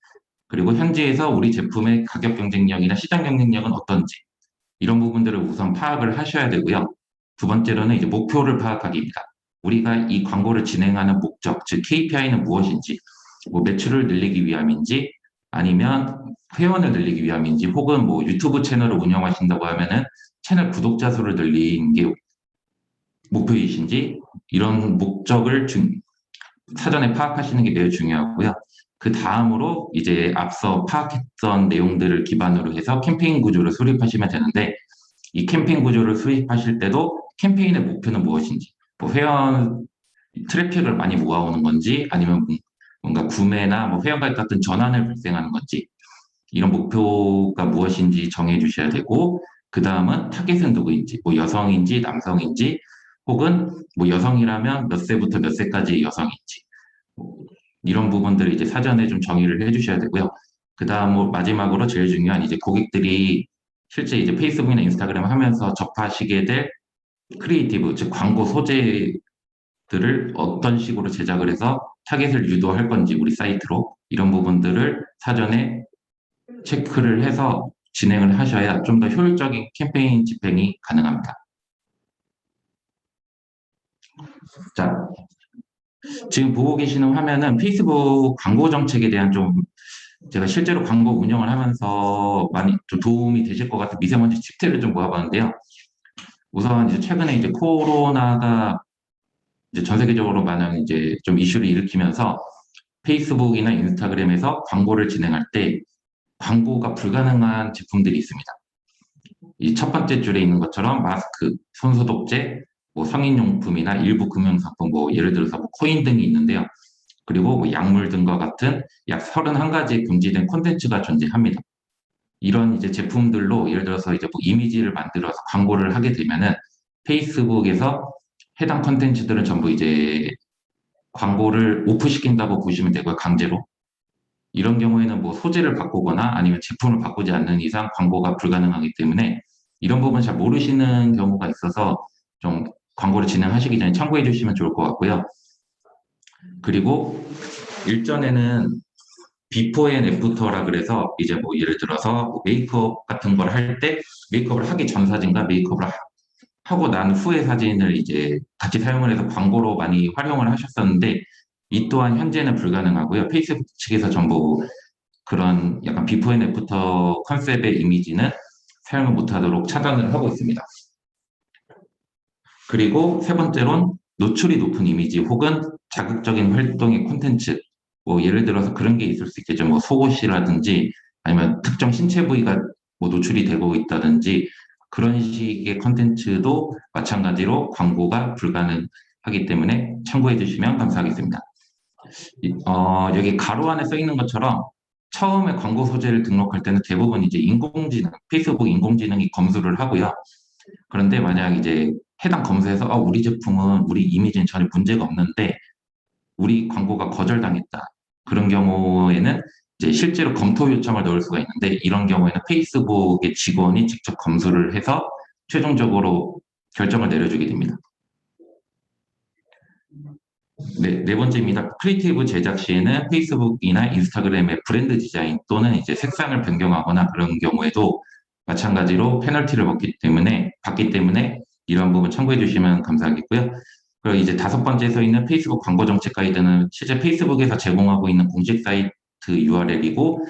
그리고 현지에서 우리 제품의 가격 경쟁력이나 시장 경쟁력은 어떤지, 이런 부분들을 우선 파악을 하셔야 되고요. 두 번째로는 이제 목표를 파악하기입니다. 우리가 이 광고를 진행하는 목적, 즉 KPI는 무엇인지, 뭐 매출을 늘리기 위함인지, 아니면 회원을 늘리기 위함인지, 혹은 뭐 유튜브 채널을 운영하신다고 하면은 채널 구독자 수를 늘리는 게 목표이신지 이런 목적을 사전에 파악하시는 게 매우 중요하고요. 그 다음으로 이제 앞서 파악했던 내용들을 기반으로 해서 캠페인 구조를 수립하시면 되는데 이 캠페인 구조를 수립하실 때도 캠페인의 목표는 무엇인지 뭐 회원 트래픽을 많이 모아오는 건지 아니면 뭔가 구매나 뭐 회원가입 같은 전환을 발생하는 건지 이런 목표가 무엇인지 정해 주셔야 되고 그 다음은 타겟은 누구인지 뭐 여성인지 남성인지 혹은 뭐 여성이라면 몇 세부터 몇 세까지의 여성인지 뭐 이런 부분들을 이제 사전에 좀 정의를 해주셔야 되고요. 그 다음 뭐 마지막으로 제일 중요한 이제 고객들이 실제 이제 페이스북이나 인스타그램 하면서 접하시게 될 크리에이티브 즉 광고 소재들을 어떤 식으로 제작을 해서 타겟을 유도할 건지 우리 사이트로 이런 부분들을 사전에 체크를 해서 진행을 하셔야 좀 더 효율적인 캠페인 집행이 가능합니다. 자, 지금 보고 계시는 화면은 페이스북 광고 정책에 대한 좀 제가 실제로 광고 운영을 하면서 많이 좀 도움이 되실 것 같은 미세먼지 팁들을 좀 모아봤는데요. 우선 이제 최근에 이제 코로나가 이제 전 세계적으로 많은 이제 좀 이슈를 일으키면서 페이스북이나 인스타그램에서 광고를 진행할 때 광고가 불가능한 제품들이 있습니다. 이 첫 번째 줄에 있는 것처럼 마스크, 손소독제, 뭐 성인용품이나 일부 금융상품, 뭐 예를 들어서 뭐 코인 등이 있는데요. 그리고 뭐 약물 등과 같은 약 31가지 금지된 콘텐츠가 존재합니다. 이런 이제 제품들로 예를 들어서 이제 뭐 이미지를 만들어서 광고를 하게 되면은 페이스북에서 해당 콘텐츠들은 전부 이제 광고를 오프시킨다고 보시면 되고요, 강제로. 이런 경우에는 뭐 소재를 바꾸거나 아니면 제품을 바꾸지 않는 이상 광고가 불가능하기 때문에 이런 부분 잘 모르시는 경우가 있어서 좀 광고를 진행하시기 전에 참고해 주시면 좋을 것 같고요. 그리고 일전에는 비포 앤 애프터라 그래서 이제 뭐 예를 들어서 뭐 메이크업 같은 걸 할 때 메이크업을 하기 전 사진과 메이크업을 하고 난 후의 사진을 이제 같이 사용을 해서 광고로 많이 활용을 하셨었는데 이 또한 현재는 불가능하고요. 페이스북 측에서 전부 그런 약간 비포 앤 애프터 컨셉의 이미지는 사용을 못하도록 차단을 하고 있습니다. 그리고 세 번째로는 노출이 높은 이미지 혹은 자극적인 활동의 콘텐츠 뭐 예를 들어서 그런 게 있을 수 있겠죠. 뭐 속옷이라든지 아니면 특정 신체 부위가 뭐 노출이 되고 있다든지 그런 식의 콘텐츠도 마찬가지로 광고가 불가능하기 때문에 참고해 주시면 감사하겠습니다. 여기 가로 안에 써 있는 것처럼 처음에 광고 소재를 등록할 때는 대부분 이제 인공지능, 페이스북 인공지능이 검수를 하고요. 그런데 만약 이제 해당 검사에서 우리 제품은 우리 이미지는 전혀 문제가 없는데 우리 광고가 거절당했다. 그런 경우에는 이제 실제로 검토 요청을 넣을 수가 있는데 이런 경우에는 페이스북의 직원이 직접 검수를 해서 최종적으로 결정을 내려주게 됩니다. 네 번째입니다. 크리에이티브 제작 시에는 페이스북이나 인스타그램의 브랜드 디자인 또는 이제 색상을 변경하거나 그런 경우에도 마찬가지로 페널티를 받기 때문에 이런 부분 참고해 주시면 감사하겠고요. 그리고 이제 다섯 번째에 서 있는 페이스북 광고 정책 가이드는 실제 페이스북에서 제공하고 있는 공식 사이트 URL이고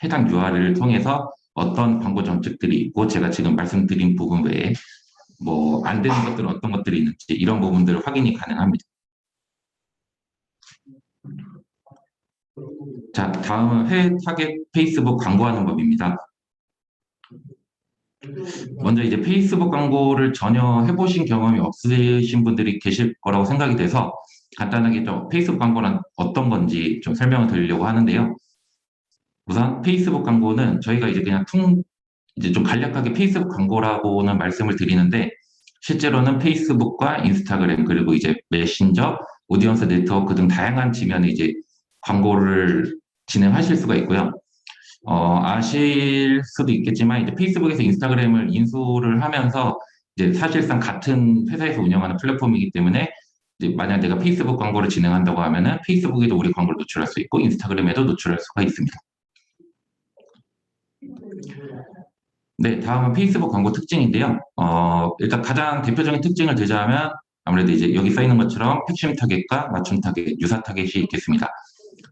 해당 URL을 통해서 어떤 광고 정책들이 있고 제가 지금 말씀드린 부분 외에 뭐 안 되는 것들은 어떤 것들이 있는지 이런 부분들을 확인이 가능합니다. 자, 다음은 해외 타겟 페이스북 광고하는 법입니다. 먼저 이제 페이스북 광고를 전혀 해보신 경험이 없으신 분들이 계실 거라고 생각이 돼서 간단하게 좀 페이스북 광고는 어떤 건지 좀 설명을 드리려고 하는데요. 우선 페이스북 광고는 저희가 이제 그냥 이제 좀 간략하게 페이스북 광고라고는 말씀을 드리는데 실제로는 페이스북과 인스타그램 그리고 이제 메신저, 오디언스 네트워크 등 다양한 지면에 이제 광고를 진행하실 수가 있고요. 아실 수도 있겠지만 이제 페이스북에서 인스타그램을 인수를 하면서 이제 사실상 같은 회사에서 운영하는 플랫폼이기 때문에 이제 만약 내가 페이스북 광고를 진행한다고 하면은 페이스북에도 우리 광고를 노출할 수 있고 인스타그램에도 노출할 수가 있습니다. 네, 다음은 페이스북 광고 특징인데요. 일단 가장 대표적인 특징을 대자하면 아무래도 이제 여기 써 있는 것처럼 핵심 타겟과 맞춤 타겟, 유사 타겟이 있겠습니다.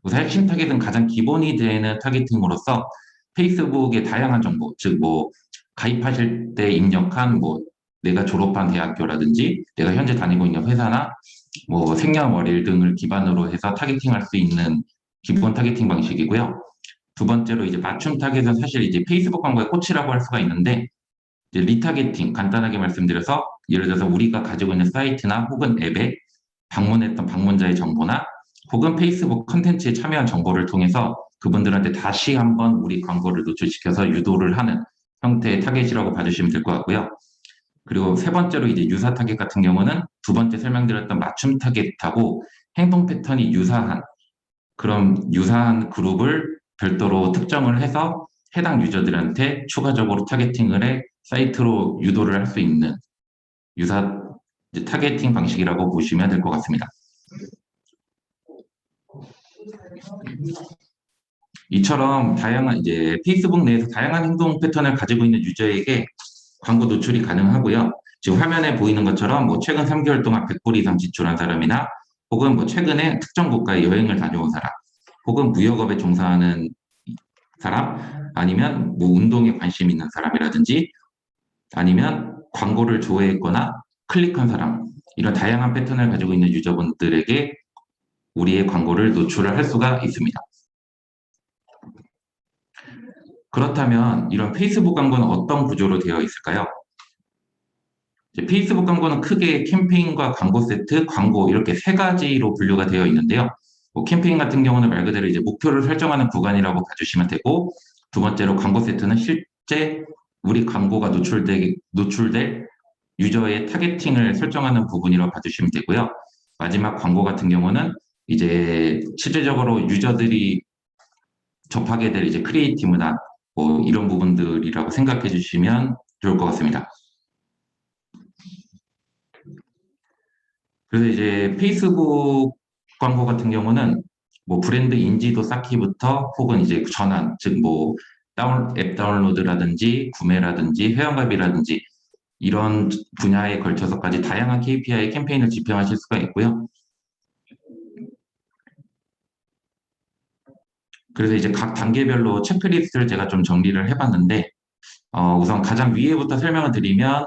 우선 핵심 타겟은 가장 기본이 되는 타겟팅으로서 페이스북의 다양한 정보, 즉 뭐 가입하실 때 입력한 뭐 내가 졸업한 대학교라든지 내가 현재 다니고 있는 회사나 뭐 생년월일 등을 기반으로 해서 타겟팅할 수 있는 기본 타겟팅 방식이고요. 두 번째로 이제 맞춤 타겟은 사실 이제 페이스북 광고의 꽃이라고 할 수가 있는데 이제 리타겟팅 간단하게 말씀드려서 예를 들어서 우리가 가지고 있는 사이트나 혹은 앱에 방문했던 방문자의 정보나 혹은 페이스북 컨텐츠에 참여한 정보를 통해서 그분들한테 다시 한번 우리 광고를 노출시켜서 유도를 하는 형태의 타겟이라고 봐주시면 될 것 같고요. 그리고 세 번째로 이제 유사 타겟 같은 경우는 두 번째 설명드렸던 맞춤 타겟하고 행동 패턴이 유사한 그런 유사한 그룹을 별도로 특정을 해서 해당 유저들한테 추가적으로 타겟팅을 해 사이트로 유도를 할 수 있는 유사 이제 타겟팅 방식이라고 보시면 될 것 같습니다. 이처럼 다양한 이제 페이스북 내에서 다양한 행동 패턴을 가지고 있는 유저에게 광고 노출이 가능하고요. 지금 화면에 보이는 것처럼 뭐 최근 3개월 동안 100불 이상 지출한 사람이나 혹은 뭐 최근에 특정 국가에 여행을 다녀온 사람 혹은 무역업에 종사하는 사람 아니면 뭐 운동에 관심 있는 사람이라든지 아니면 광고를 좋아했거나 클릭한 사람 이런 다양한 패턴을 가지고 있는 유저분들에게 우리의 광고를 노출을 할 수가 있습니다. 그렇다면 이런 페이스북 광고는 어떤 구조로 되어 있을까요? 페이스북 광고는 크게 캠페인과 광고 세트, 광고 이렇게 세 가지로 분류가 되어 있는데요. 뭐 캠페인 같은 경우는 말 그대로 이제 목표를 설정하는 구간이라고 봐주시면 되고, 두 번째로 광고 세트는 실제 우리 광고가 노출될 유저의 타겟팅을 설정하는 부분이라고 봐주시면 되고요. 마지막 광고 같은 경우는 이제 실제적으로 유저들이 접하게 될 이제 크리에이티브나 뭐 이런 부분들이라고 생각해 주시면 좋을 것 같습니다. 그래서 이제 페이스북 광고 같은 경우는 뭐 브랜드 인지도 쌓기부터 혹은 이제 전환, 즉 뭐 앱 다운로드라든지 구매라든지 회원가입이라든지 이런 분야에 걸쳐서까지 다양한 KPI 캠페인을 집행하실 수가 있고요. 그래서 이제 각 단계별로 체크리스트를 제가 좀 정리를 해봤는데 우선 가장 위에부터 설명을 드리면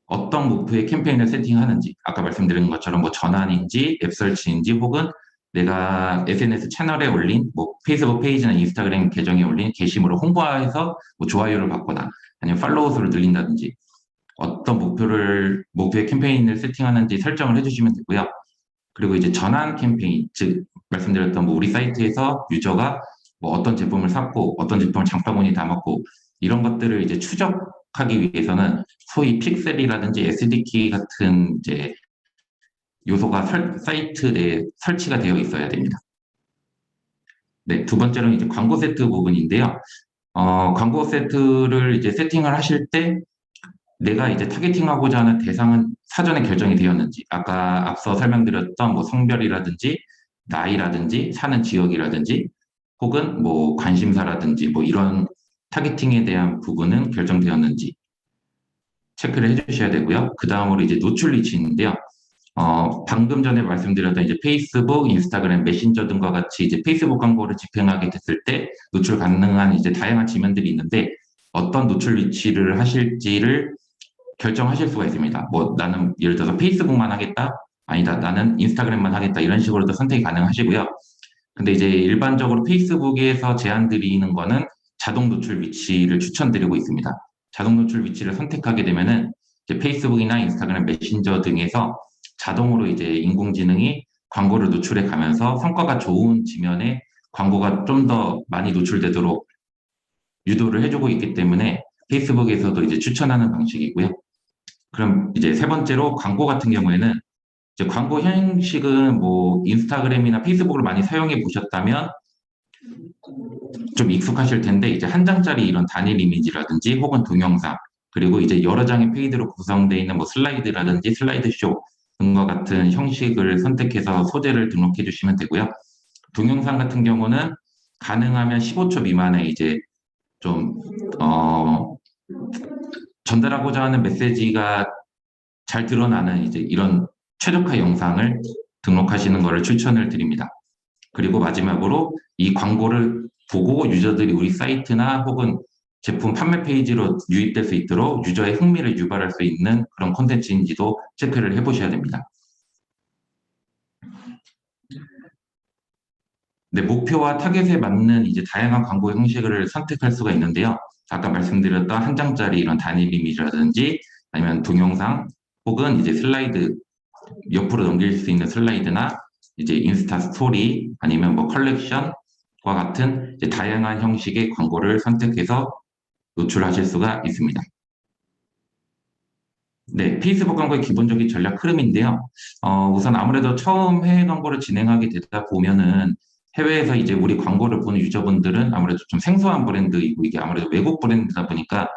어떤 목표의 캠페인을 세팅하는지 아까 말씀드린 것처럼 뭐 전환인지 앱 설치인지 혹은 내가 SNS 채널에 올린 뭐 페이스북 페이지나 인스타그램 계정에 올린 게시물을 홍보해서 뭐 좋아요를 받거나 아니면 팔로워 수를 늘린다든지 어떤 목표의 캠페인을 세팅하는지 설정을 해주시면 되고요. 그리고 이제 전환 캠페인, 즉 말씀드렸던 뭐 우리 사이트에서 유저가 뭐 어떤 제품을 샀고 어떤 제품을 장바구니에 담았고 이런 것들을 이제 추적하기 위해서는 소위 픽셀이라든지 SDK 같은 이제 요소가 사이트 내에 설치가 되어 있어야 됩니다. 네, 두 번째로는 이제 광고 세트 부분인데요. 광고 세트를 이제 세팅을 하실 때 내가 이제 타겟팅하고자 하는 대상은 사전에 결정이 되었는지, 아까 앞서 설명드렸던 뭐 성별이라든지, 나이라든지, 사는 지역이라든지, 혹은 뭐 관심사라든지, 뭐 이런 타겟팅에 대한 부분은 결정되었는지 체크를 해주셔야 되고요. 그 다음으로 이제 노출 리치인데요. 방금 전에 말씀드렸던 이제 페이스북, 인스타그램, 메신저 등과 같이 이제 페이스북 광고를 집행하게 됐을 때 노출 가능한 이제 다양한 지면들이 있는데 어떤 노출 리치를 하실지를 결정하실 수가 있습니다. 뭐 나는 예를 들어서 페이스북만 하겠다? 아니다. 나는 인스타그램만 하겠다. 이런 식으로도 선택이 가능하시고요. 근데 이제 일반적으로 페이스북에서 제한드리는 거는 자동 노출 위치를 추천드리고 있습니다. 자동 노출 위치를 선택하게 되면은 이제 페이스북이나 인스타그램 메신저 등에서 자동으로 이제 인공지능이 광고를 노출해 가면서 성과가 좋은 지면에 광고가 좀 더 많이 노출되도록 유도를 해주고 있기 때문에 페이스북에서도 이제 추천하는 방식이고요. 그럼 이제 세 번째로 광고 같은 경우에는 이제 광고 형식은 뭐 인스타그램이나 페이스북을 많이 사용해 보셨다면 좀 익숙하실 텐데 이제 한 장짜리 이런 단일 이미지라든지 혹은 동영상 그리고 이제 여러 장의 페이지로 구성되어 있는 뭐 슬라이드라든지 슬라이드쇼 등과 같은 형식을 선택해서 소재를 등록해 주시면 되고요. 동영상 같은 경우는 가능하면 15초 미만에 이제 좀 전달하고자 하는 메시지가 잘 드러나는 이제 이런 최적화 영상을 등록하시는 것을 추천을 드립니다. 그리고 마지막으로 이 광고를 보고 유저들이 우리 사이트나 혹은 제품 판매 페이지로 유입될 수 있도록 유저의 흥미를 유발할 수 있는 그런 콘텐츠인지도 체크를 해보셔야 됩니다. 네, 목표와 타겟에 맞는 이제 다양한 광고 형식을 선택할 수가 있는데요. 아까 말씀드렸던 한 장짜리 이런 단일 이미지라든지 아니면 동영상 혹은 이제 슬라이드 옆으로 넘길 수 있는 슬라이드나 이제 인스타 스토리 아니면 뭐 컬렉션과 같은 이제 다양한 형식의 광고를 선택해서 노출하실 수가 있습니다. 네, 페이스북 광고의 기본적인 전략 흐름인데요. 우선 아무래도 처음 해외 광고를 진행하게 되다 보면은 해외에서 이제 우리 광고를 보는 유저분들은 아무래도 좀 생소한 브랜드이고 이게 아무래도 외국 브랜드다 보니까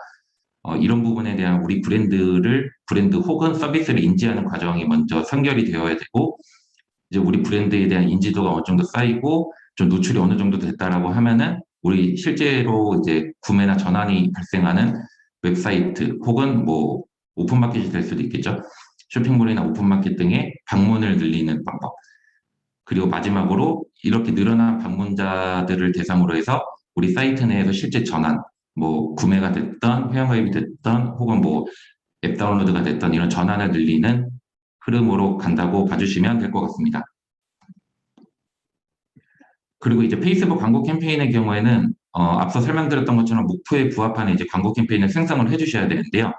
이런 부분에 대한 우리 브랜드 혹은 서비스를 인지하는 과정이 먼저 선결이 되어야 되고 이제 우리 브랜드에 대한 인지도가 어느 정도 쌓이고 좀 노출이 어느 정도 됐다라고 하면은 우리 실제로 이제 구매나 전환이 발생하는 웹사이트 혹은 뭐 오픈마켓이 될 수도 있겠죠. 쇼핑몰이나 오픈마켓 등의 방문을 늘리는 방법. 그리고 마지막으로 이렇게 늘어난 방문자들을 대상으로 해서 우리 사이트 내에서 실제 전환, 뭐 구매가 됐던, 회원가입이 됐던, 혹은 뭐 앱 다운로드가 됐던 이런 전환을 늘리는 흐름으로 간다고 봐주시면 될 것 같습니다. 그리고 이제 페이스북 광고 캠페인의 경우에는 앞서 설명드렸던 것처럼 목표에 부합하는 이제 광고 캠페인을 생성을 해주셔야 되는데요.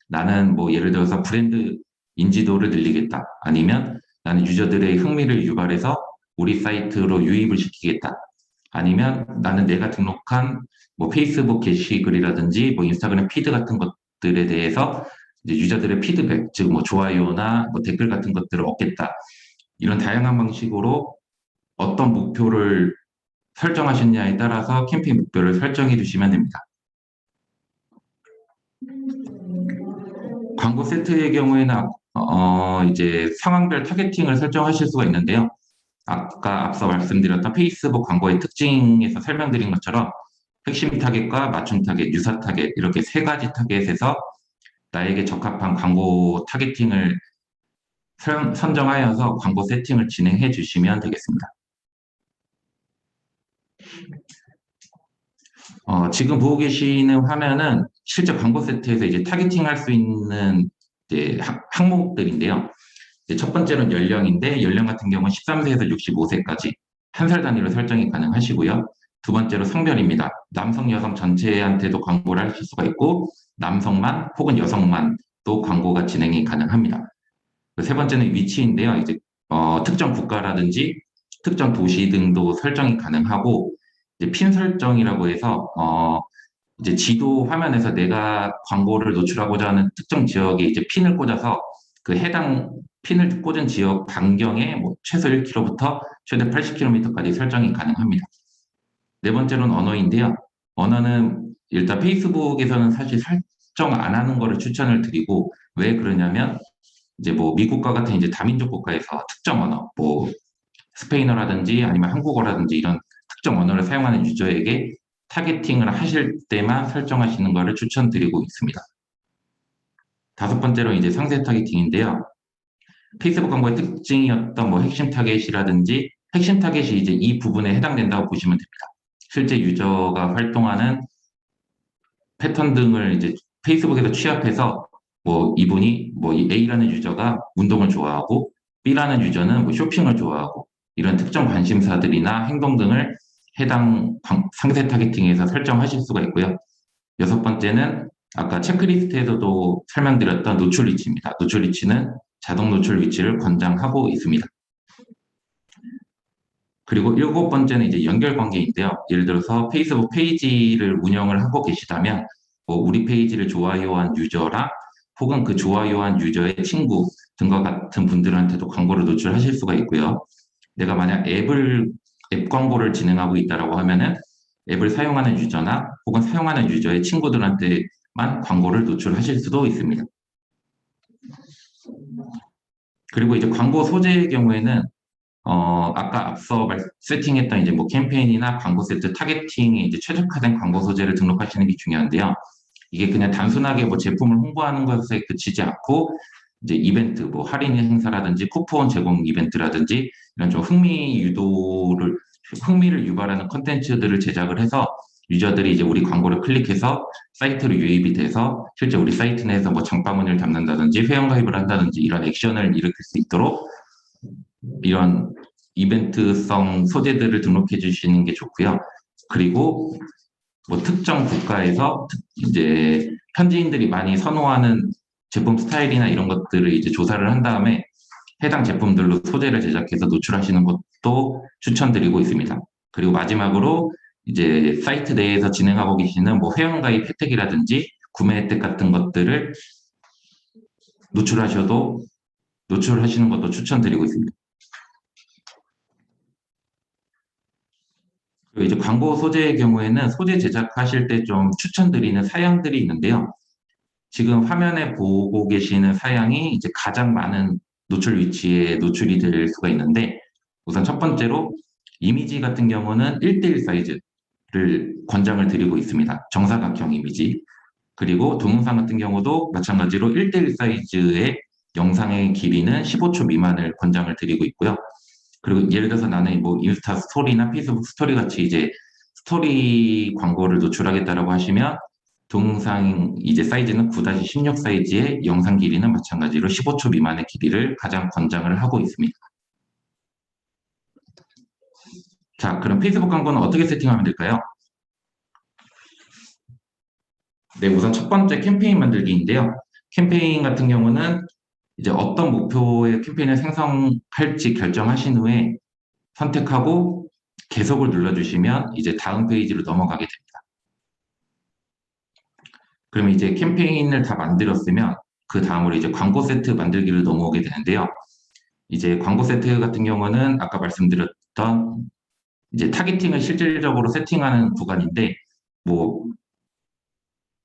나는 뭐 예를 들어서 브랜드 인지도를 늘리겠다. 아니면 나는 유저들의 흥미를 유발해서 우리 사이트로 유입을 시키겠다. 아니면 나는 내가 등록한 뭐 페이스북 게시글이라든지 뭐 인스타그램 피드 같은 것들에 대해서 이제 유저들의 피드백, 즉 뭐 좋아요나 뭐 댓글 같은 것들을 얻겠다. 이런 다양한 방식으로 어떤 목표를 설정하셨냐에 따라서 캠페인 목표를 설정해 주시면 됩니다. 광고 세트의 경우에는 이제 상황별 타겟팅을 설정하실 수가 있는데요. 아까 앞서 말씀드렸던 페이스북 광고의 특징에서 설명드린 것처럼 핵심 타겟과 맞춤 타겟, 유사 타겟 이렇게 세 가지 타겟에서 나에게 적합한 광고 타겟팅을 선정하여서 광고 세팅을 진행해 주시면 되겠습니다. 지금 보고 계시는 화면은 실제 광고 세트에서 이제 타겟팅할 수 있는 이제 항목들인데요. 첫 번째는 연령인데 연령 같은 경우는 13세에서 65세까지 한 살 단위로 설정이 가능하시고요. 두 번째로 성별입니다. 남성, 여성 전체한테도 광고를 하실 수가 있고 남성만 혹은 여성만 또 광고가 진행이 가능합니다. 세 번째는 위치인데요. 이제 특정 국가라든지 특정 도시 등도 설정이 가능하고 이제 핀 설정이라고 해서 이제 지도 화면에서 내가 광고를 노출하고자 하는 특정 지역에 이제 핀을 꽂아서 그 해당 핀을 꽂은 지역 반경에 뭐 최소 1km부터 최대 80km까지 설정이 가능합니다. 네 번째로는 언어인데요. 언어는 일단 페이스북에서는 사실 설정 안 하는 거를 추천을 드리고 왜 그러냐면 이제 뭐 미국과 같은 이제 다민족 국가에서 특정 언어, 뭐 스페인어라든지 아니면 한국어라든지 이런 특정 언어를 사용하는 유저에게 타겟팅을 하실 때만 설정하시는 것을 추천드리고 있습니다. 다섯 번째로 이제 상세 타겟팅인데요. 페이스북 광고의 특징이었던 뭐 핵심 타겟이라든지 핵심 타겟이 이제 이 부분에 해당된다고 보시면 됩니다. 실제 유저가 활동하는 패턴 등을 이제 페이스북에서 취합해서 뭐 이분이 뭐 A라는 유저가 운동을 좋아하고 B라는 유저는 뭐 쇼핑을 좋아하고 이런 특정 관심사들이나 행동 등을 해당 상세 타겟팅에서 설정하실 수가 있고요. 여섯 번째는 아까 체크리스트에서도 설명드렸던 노출 위치입니다. 노출 위치는 자동 노출 위치를 권장하고 있습니다. 그리고 일곱 번째는 이제 연결 관계인데요. 예를 들어서 페이스북 페이지를 운영을 하고 계시다면 뭐 우리 페이지를 좋아요한 유저랑 혹은 그 좋아요한 유저의 친구 등과 같은 분들한테도 광고를 노출하실 수가 있고요. 내가 만약 앱 광고를 진행하고 있다라고 하면은 앱을 사용하는 유저나 혹은 사용하는 유저의 친구들한테만 광고를 노출하실 수도 있습니다. 그리고 이제 광고 소재의 경우에는 아까 앞서 세팅했던 이제 뭐 캠페인이나 광고 세트 타겟팅에 이제 최적화된 광고 소재를 등록하시는 게 중요한데요. 이게 그냥 단순하게 뭐 제품을 홍보하는 것에 그치지 않고 이제 이벤트, 뭐 할인 행사라든지 쿠폰 제공 이벤트라든지 이런 좀 흥미를 유발하는 컨텐츠들을 제작을 해서 유저들이 이제 우리 광고를 클릭해서 사이트로 유입이 돼서 실제 우리 사이트 내에서 뭐 장바구니를 담는다든지 회원가입을 한다든지 이런 액션을 일으킬 수 있도록 이런 이벤트성 소재들을 등록해 주시는 게 좋고요. 그리고 뭐 특정 국가에서 이제 현지인들이 많이 선호하는 제품 스타일이나 이런 것들을 이제 조사를 한 다음에 해당 제품들로 소재를 제작해서 노출하시는 것도 추천드리고 있습니다. 그리고 마지막으로 이제 사이트 내에서 진행하고 계시는 뭐 회원가입 혜택이라든지 구매 혜택 같은 것들을 노출하시는 것도 추천드리고 있습니다. 그리고 이제 광고 소재의 경우에는 소재 제작하실 때 좀 추천드리는 사양들이 있는데요. 지금 화면에 보고 계시는 사양이 이제 가장 많은 노출 위치에 노출이 될 수가 있는데, 우선 첫 번째로 이미지 같은 경우는 1:1 사이즈를 권장을 드리고 있습니다. 정사각형 이미지. 그리고 동영상 같은 경우도 마찬가지로 1:1 사이즈의 영상의 길이는 15초 미만을 권장을 드리고 있고요. 그리고 예를 들어서 나는 뭐 인스타 스토리나 페이스북 스토리 같이 이제 스토리 광고를 노출하겠다라고 하시면 동영상 이제 사이즈는 9-16 사이즈의 영상 길이는 마찬가지로 15초 미만의 길이를 가장 권장을 하고 있습니다. 자, 그럼 페이스북 광고는 어떻게 세팅하면 될까요? 네, 우선 첫 번째 캠페인 만들기인데요. 캠페인 같은 경우는 이제 어떤 목표의 캠페인을 생성할지 결정하신 후에 선택하고 계속을 눌러주시면 이제 다음 페이지로 넘어가게 됩니다. 그러면 이제 캠페인을 다 만들었으면 그 다음으로 이제 광고 세트 만들기를 넘어오게 되는데요. 이제 광고 세트 같은 경우는 아까 말씀드렸던 이제 타겟팅을 실질적으로 세팅하는 구간인데, 뭐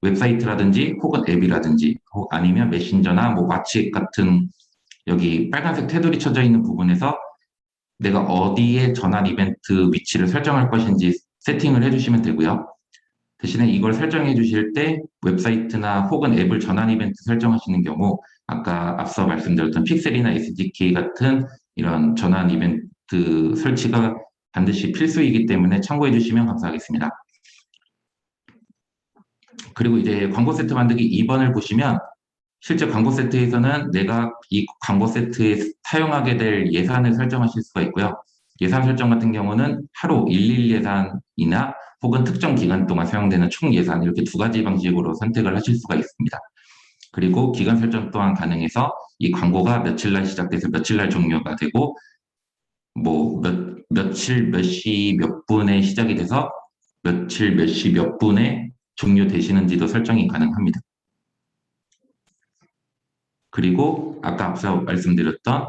웹사이트라든지 혹은 앱이라든지 아니면 메신저나 뭐 마치 앱 같은 여기 빨간색 테두리 쳐져 있는 부분에서 내가 어디에 전환 이벤트 위치를 설정할 것인지 세팅을 해주시면 되고요. 대신에 이걸 설정해 주실 때 웹사이트나 혹은 앱을 전환 이벤트 설정하시는 경우 아까 앞서 말씀드렸던 픽셀이나 SDK 같은 이런 전환 이벤트 설치가 반드시 필수이기 때문에 참고해 주시면 감사하겠습니다. 그리고 이제 광고 세트 만들기 2번을 보시면 실제 광고 세트에서는 내가 이 광고 세트에 사용하게 될 예산을 설정하실 수가 있고요. 예산 설정 같은 경우는 하루 일일 예산이나 혹은 특정 기간 동안 사용되는 총 예산 이렇게 두 가지 방식으로 선택을 하실 수가 있습니다. 그리고 기간 설정 또한 가능해서 이 광고가 며칠 날 시작돼서 며칠 날 종료가 되고 뭐 며칠 몇 시 몇 분에 시작이 돼서 며칠 몇 시 몇 분에 종료되시는지도 설정이 가능합니다. 그리고 아까 앞서 말씀드렸던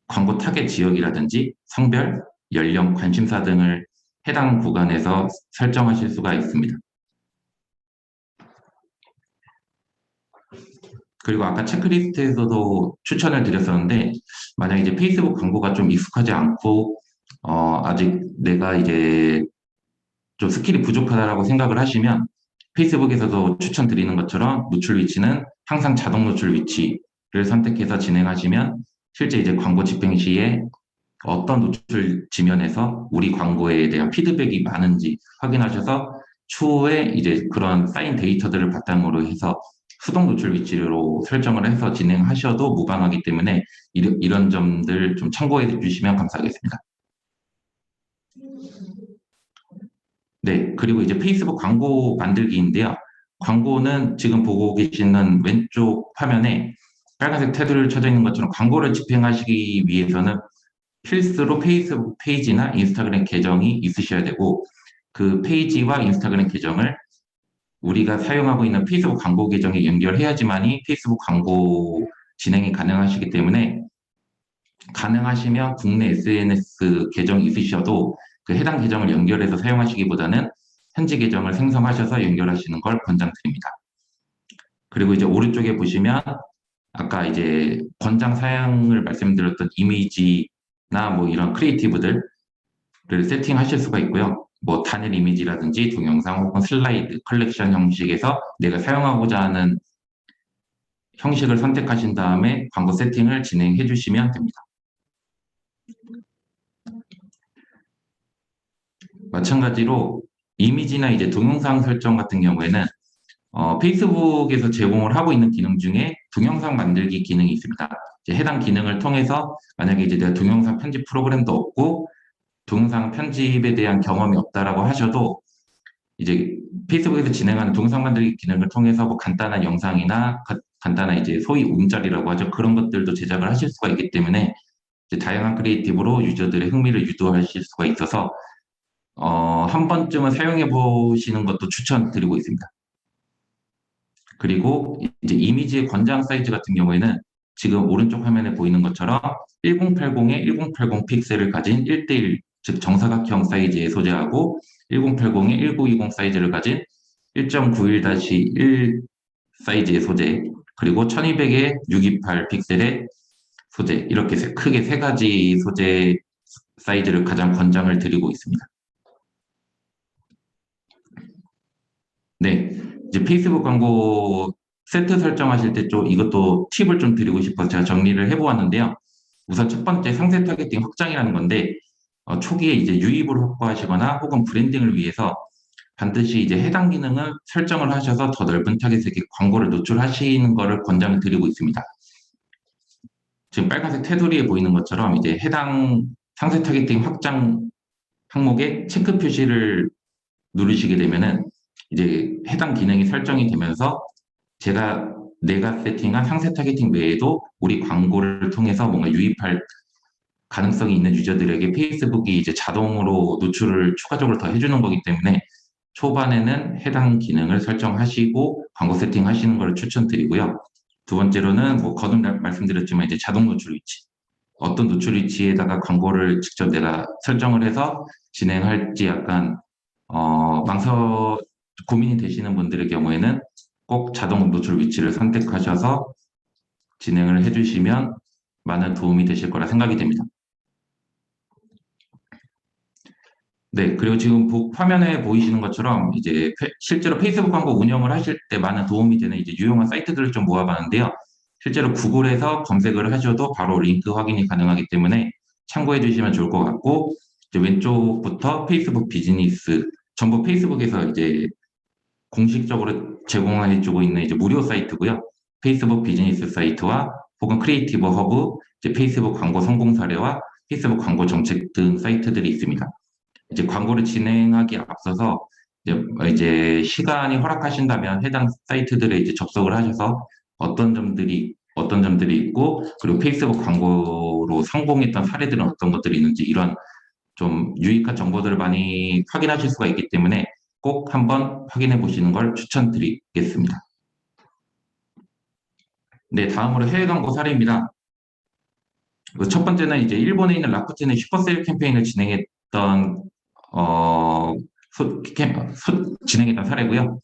광고 타겟 지역이라든지 성별, 연령, 관심사 등을 해당 구간에서 설정하실 수가 있습니다. 그리고 아까 체크리스트에서도 추천을 드렸었는데, 만약 이제 페이스북 광고가 좀 익숙하지 않고 아직 내가 이제 좀 스킬이 부족하다라고 생각을 하시면 페이스북에서도 추천드리는 것처럼 노출 위치는 항상 자동 노출 위치를 선택해서 진행하시면 실제 이제 광고 집행 시에 어떤 노출 지면에서 우리 광고에 대한 피드백이 많은지 확인하셔서 추후에 이제 그런 쌓인 데이터들을 바탕으로 해서 수동 노출 위치로 설정을 해서 진행하셔도 무방하기 때문에 이런 점들 좀 참고해 주시면 감사하겠습니다. 네, 그리고 이제 페이스북 광고 만들기인데요. 광고는 지금 보고 계시는 왼쪽 화면에 빨간색 테두리를 쳐져 있는 것처럼 광고를 집행하시기 위해서는 필수로 페이스북 페이지나 인스타그램 계정이 있으셔야 되고, 그 페이지와 인스타그램 계정을 우리가 사용하고 있는 페이스북 광고 계정에 연결해야지만이 페이스북 광고 진행이 가능하시기 때문에 가능하시면 국내 SNS 계정이 있으셔도 그 해당 계정을 연결해서 사용하시기보다는 현지 계정을 생성하셔서 연결하시는 걸 권장드립니다. 그리고 이제 오른쪽에 보시면 아까 이제 권장 사양을 말씀드렸던 이미지나 뭐 이런 크리에이티브들을 세팅하실 수가 있고요. 뭐 단일 이미지라든지 동영상 혹은 슬라이드, 컬렉션 형식에서 내가 사용하고자 하는 형식을 선택하신 다음에 광고 세팅을 진행해 주시면 됩니다. 마찬가지로 이미지나 이제 동영상 설정 같은 경우에는 페이스북에서 제공을 하고 있는 기능 중에 동영상 만들기 기능이 있습니다. 이제 해당 기능을 통해서 만약에 이제 내가 동영상 편집 프로그램도 없고 동영상 편집에 대한 경험이 없다라고 하셔도 이제 페이스북에서 진행하는 동영상 만들기 기능을 통해서 뭐 간단한 영상이나 간단한 이제 소위 움짤이라고 하죠. 그런 것들도 제작을 하실 수가 있기 때문에 이제 다양한 크리에이티브로 유저들의 흥미를 유도하실 수가 있어서 한 번쯤은 사용해 보시는 것도 추천드리고 있습니다. 그리고 이제 이미지의 권장 사이즈 같은 경우에는 지금 오른쪽 화면에 보이는 것처럼 1080에 1080 픽셀을 가진 1대1, 즉 정사각형 사이즈의 소재하고 1080에 1920 사이즈를 가진 1.91-1 사이즈의 소재, 그리고 1200에 628 픽셀의 소재, 이렇게 크게 세 가지 소재 사이즈를 가장 권장을 드리고 있습니다. 네, 이제 페이스북 광고 세트 설정하실 때 좀 이것도 팁을 좀 드리고 싶어서 제가 정리를 해보았는데요. 우선 첫 번째 상세 타겟팅 확장이라는 건데 초기에 이제 유입을 확보하시거나 혹은 브랜딩을 위해서 반드시 이제 해당 기능을 설정을 하셔서 더 넓은 타겟에게 광고를 노출하시는 것을 권장을 드리고 있습니다. 지금 빨간색 테두리에 보이는 것처럼 이제 해당 상세 타겟팅 확장 항목에 체크 표시를 누르시게 되면은 이제 해당 기능이 설정이 되면서 내가 세팅한 상세 타겟팅 외에도 우리 광고를 통해서 뭔가 유입할 가능성이 있는 유저들에게 페이스북이 이제 자동으로 노출을 추가적으로 더 해주는 거기 때문에 초반에는 해당 기능을 설정하시고 광고 세팅하시는 걸 추천드리고요. 두 번째로는 뭐 거듭 말씀드렸지만 이제 자동 노출 위치. 어떤 노출 위치에다가 광고를 직접 내가 설정을 해서 진행할지 약간 고민이 되시는 분들의 경우에는 꼭 자동 노출 위치를 선택하셔서 진행을 해주시면 많은 도움이 되실 거라 생각이 됩니다. 네, 그리고 지금 화면에 보이시는 것처럼 이제 실제로 페이스북 광고 운영을 하실 때 많은 도움이 되는 이제 유용한 사이트들을 좀 모아봤는데요. 실제로 구글에서 검색을 하셔도 바로 링크 확인이 가능하기 때문에 참고해 주시면 좋을 것 같고, 이제 왼쪽부터 페이스북 비즈니스, 전부 페이스북에서 이제 공식적으로 제공해주고 있는 이제 무료 사이트고요. 페이스북 비즈니스 사이트와 혹은 크리에이티브 허브, 이제 페이스북 광고 성공 사례와 페이스북 광고 정책 등 사이트들이 있습니다. 이제 광고를 진행하기 앞서서 이제 시간이 허락하신다면 해당 사이트들에 이제 접속을 하셔서 어떤 점들이 있고, 그리고 페이스북 광고로 성공했던 사례들은 어떤 것들이 있는지, 이런 좀 유익한 정보들을 많이 확인하실 수가 있기 때문에 꼭 한번 확인해 보시는 걸 추천드리겠습니다. 네, 다음으로 해외 광고 사례입니다. 첫 번째는 이제 일본에 있는 라쿠텐의 슈퍼세일 캠페인을 진행했던 진행했던 사례고요.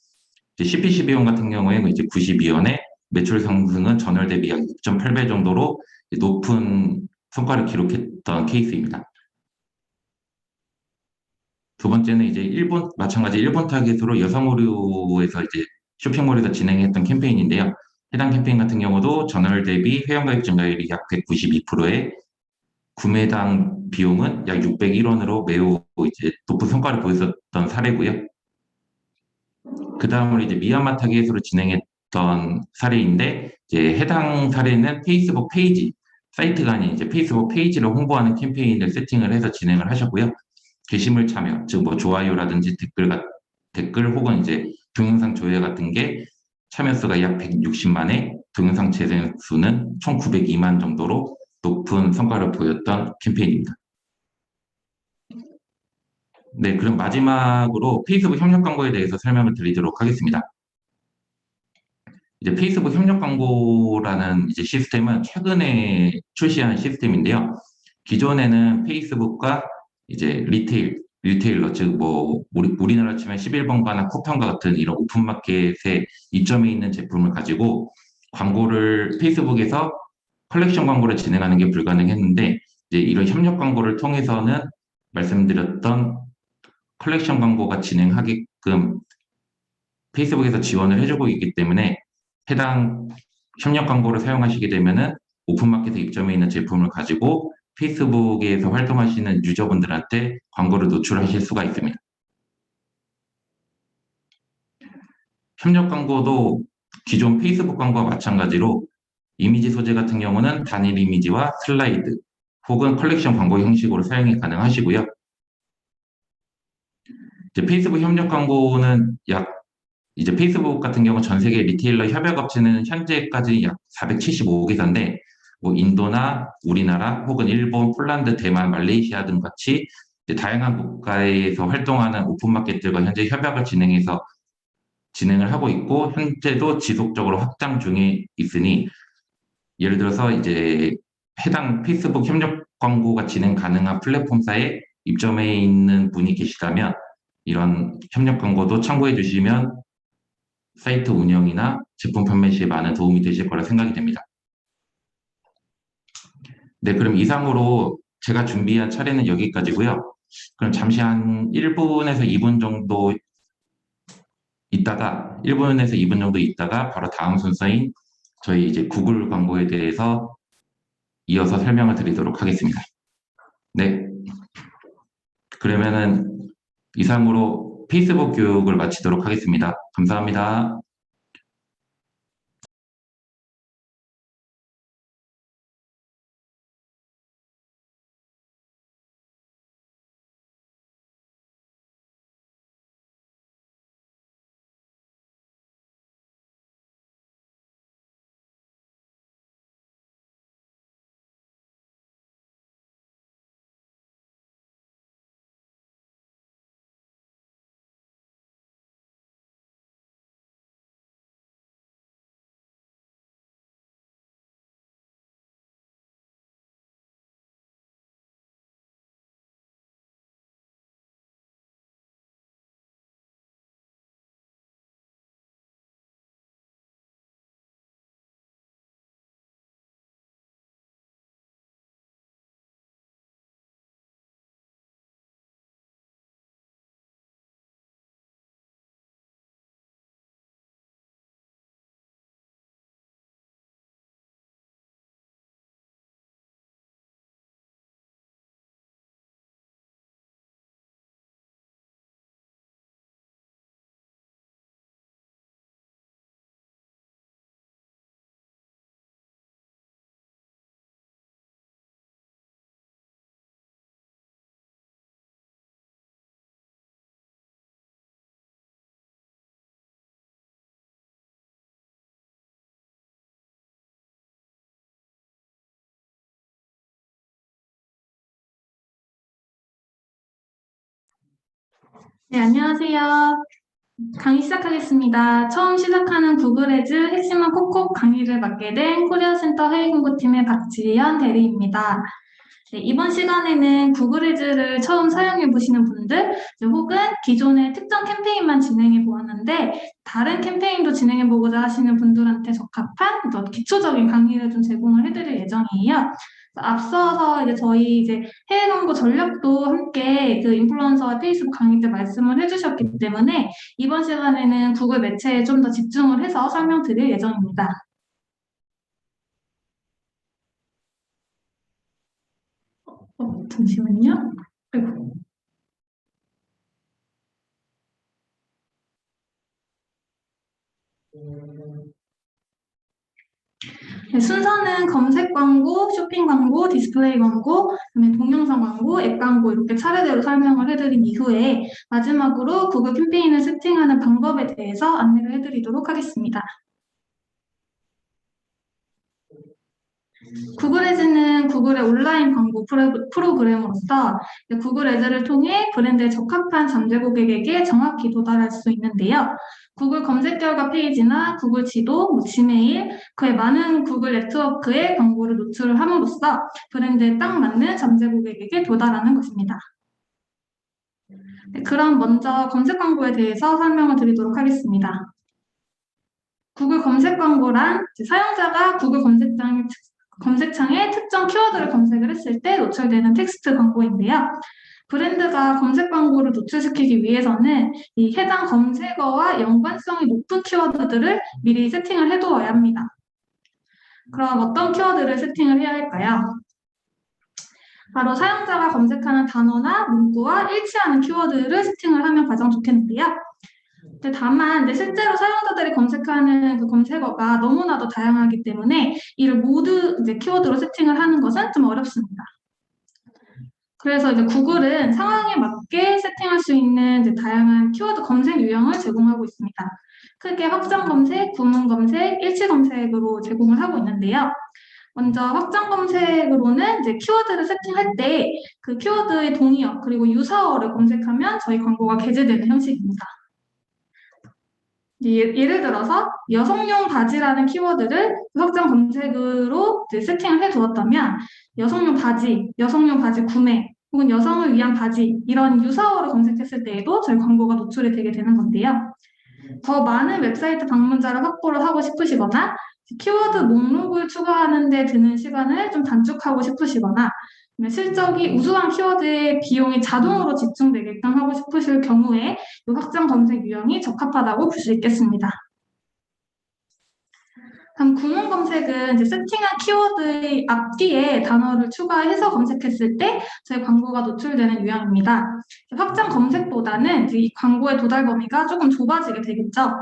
이제 CPC 비용 같은 경우에는 이제 92원에 매출 상승은 전월 대비 약 6.8배 정도로 높은 성과를 기록했던 케이스입니다. 두 번째는 이제 마찬가지 일본 타겟으로 여성 의류에서 이제 쇼핑몰에서 진행했던 캠페인인데요. 해당 캠페인 같은 경우도 전월 대비 회원가입 증가율이 약 192%에 구매당 비용은 약 601원으로 매우 이제 높은 성과를 보였었던 사례고요. 그 다음으로 이제 미얀마 타겟으로 진행했던 사례인데, 이제 해당 사례는 페이스북 페이지, 사이트가 아닌 이제 페이스북 페이지를 홍보하는 캠페인을 세팅을 해서 진행을 하셨고요. 게시물 참여, 즉 뭐 좋아요라든지 댓글 혹은 이제 동영상 조회 같은 게 참여 수가 약 160만에 동영상 재생 수는 총 902만 정도로 높은 성과를 보였던 캠페인입니다. 네, 그럼 마지막으로 페이스북 협력 광고에 대해서 설명을 드리도록 하겠습니다. 이제 페이스북 협력 광고라는 이제 시스템은 최근에 출시한 시스템인데요. 기존에는 페이스북과 이제 리테일러, 즉 뭐 우리나라 치면 11번가나 쿠팡과 같은 이런 오픈마켓에 이점에 있는 제품을 가지고 광고를 페이스북에서 컬렉션 광고를 진행하는 게 불가능했는데, 이제 이런 협력 광고를 통해서는 말씀드렸던 컬렉션 광고가 진행하게끔 페이스북에서 지원을 해주고 있기 때문에 해당 협력 광고를 사용하시게 되면은 오픈마켓에 입점해 있는 제품을 가지고 페이스북에서 활동하시는 유저분들한테 광고를 노출하실 수가 있습니다. 협력 광고도 기존 페이스북 광고와 마찬가지로 이미지 소재 같은 경우는 단일 이미지와 슬라이드 혹은 컬렉션 광고 형식으로 사용이 가능하시고요. 이제 페이스북 협력 광고는 이제 페이스북 같은 경우 전 세계 리테일러 협약 업체는 현재까지 약 475개사인데 뭐 인도나 우리나라 혹은 일본, 폴란드, 대만, 말레이시아 등 같이 이제 다양한 국가에서 활동하는 오픈마켓들과 현재 협약을 진행을 하고 있고 현재도 지속적으로 확장 중에 있으니 예를 들어서 이제 해당 페이스북 협력 광고가 진행 가능한 플랫폼사에 입점해 있는 분이 계시다면 이런 협력 광고도 참고해 주시면 사이트 운영이나 제품 판매 시에 많은 도움이 되실 거라 생각이 됩니다. 네, 그럼 이상으로 제가 준비한 차례는 여기까지고요. 그럼 잠시 한 1분에서 2분 정도 1분에서 2분 정도 있다가 바로 다음 순서인 저희 이제 구글 광고에 대해서 이어서 설명을 드리도록 하겠습니다. 네, 그러면은 이상으로 페이스북 교육을 마치도록 하겠습니다. 감사합니다. 네, 안녕하세요. 강의 시작하겠습니다. 처음 시작하는 구글 애즈 핵심은 콕콕 강의를 맡게 된 코리아센터 회의공고팀의 박지연 대리입니다. 네, 이번 시간에는 구글 애즈를 처음 사용해 보시는 분들 혹은 기존의 특정 캠페인만 진행해 보았는데 다른 캠페인도 진행해 보고자 하시는 분들한테 적합한 기초적인 강의를 좀 제공을 해드릴 예정이에요. 앞서서 저희 해외 광고 전략도 함께 그 인플루언서와 페이스북 강의 때 말씀을 해주셨기 때문에 이번 시간에는 구글 매체에 좀 더 집중을 해서 설명드릴 예정입니다. 잠시만요. 아이고. 네, 순서는 검색 광고, 쇼핑 광고, 디스플레이 광고, 그다음에 동영상 광고, 앱 광고 이렇게 차례대로 설명을 해드린 이후에 마지막으로 구글 캠페인을 세팅하는 방법에 대해서 안내를 해드리도록 하겠습니다. 구글 애즈는 구글의 온라인 광고 프로그램으로서 구글 애즈를 통해 브랜드에 적합한 잠재 고객에게 정확히 도달할 수 있는데요. 구글 검색 결과 페이지나 구글 지도, 지메일, 그에 많은 구글 네트워크에 광고를 노출을 함으로써 브랜드에 딱 맞는 잠재 고객에게 도달하는 것입니다. 네, 그럼 먼저 검색 광고에 대해서 설명을 드리도록 하겠습니다. 구글 검색 광고란 사용자가 구글 검색창에 특정 키워드를 검색을 했을 때 노출되는 텍스트 광고인데요. 브랜드가 검색 광고를 노출시키기 위해서는 이 해당 검색어와 연관성이 높은 키워드들을 미리 세팅을 해두어야 합니다. 그럼 어떤 키워드를 세팅을 해야 할까요? 바로 사용자가 검색하는 단어나 문구와 일치하는 키워드를 세팅을 하면 가장 좋겠는데요. 근데 다만 실제로 사용자들이 검색하는 그 검색어가 너무나도 다양하기 때문에 이를 모두 이제 키워드로 세팅을 하는 것은 좀 어렵습니다. 그래서 이제 구글은 상황에 맞게 세팅할 수 있는 이제 다양한 키워드 검색 유형을 제공하고 있습니다. 크게 확장 검색, 구문 검색, 일치 검색으로 제공을 하고 있는데요. 먼저 확장 검색으로는 이제 키워드를 세팅할 때 그 키워드의 동의어 그리고 유사어를 검색하면 저희 광고가 게재되는 형식입니다. 예를 들어서 여성용 바지라는 키워드를 확장 검색으로 이제 세팅을 해두었다면 여성용 바지 구매 혹은 여성을 위한 바지 이런 유사어를 검색했을 때에도 저희 광고가 노출이 되게 되는 건데요. 더 많은 웹사이트 방문자를 확보를 하고 싶으시거나 키워드 목록을 추가하는 데 드는 시간을 좀 단축하고 싶으시거나 실적이 우수한 키워드의 비용이 자동으로 집중되게끔 하고 싶으실 경우에 이 확장 검색 유형이 적합하다고 볼 수 있겠습니다. 다음 구문 검색은 이제 세팅한 키워드의 앞뒤에 단어를 추가해서 검색했을 때 저희 광고가 노출되는 유형입니다. 확장 검색보다는 이제 이 광고의 도달 범위가 조금 좁아지게 되겠죠.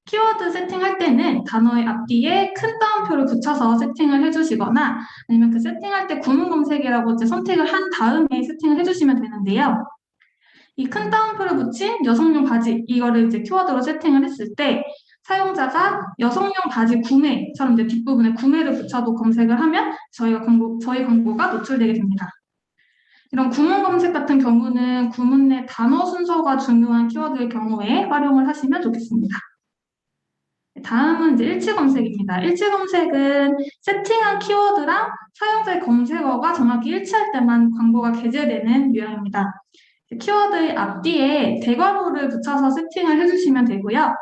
키워드 세팅할 때는 단어의 앞뒤에 큰 따옴표를 붙여서 세팅을 해주시거나 아니면 그 세팅할 때 구문 검색이라고 이제 선택을 한 다음에 세팅을 해주시면 되는데요. 이 큰 따옴표를 붙인 여성용 바지 이거를 이제 키워드로 세팅을 했을 때 사용자가 여성용 바지 구매처럼 이제 뒷부분에 구매를 붙여도 검색을 하면 저희 광고가 노출되게 됩니다. 이런 구문 검색 같은 경우는 구문 내 단어 순서가 중요한 키워드의 경우에 활용을 하시면 좋겠습니다. 다음은 이제 일치 검색입니다. 일치 검색은 세팅한 키워드랑 사용자의 검색어가 정확히 일치할 때만 광고가 게재되는 유형입니다. 키워드의 앞뒤에 대괄호를 붙여서 세팅을 해주시면 되고요.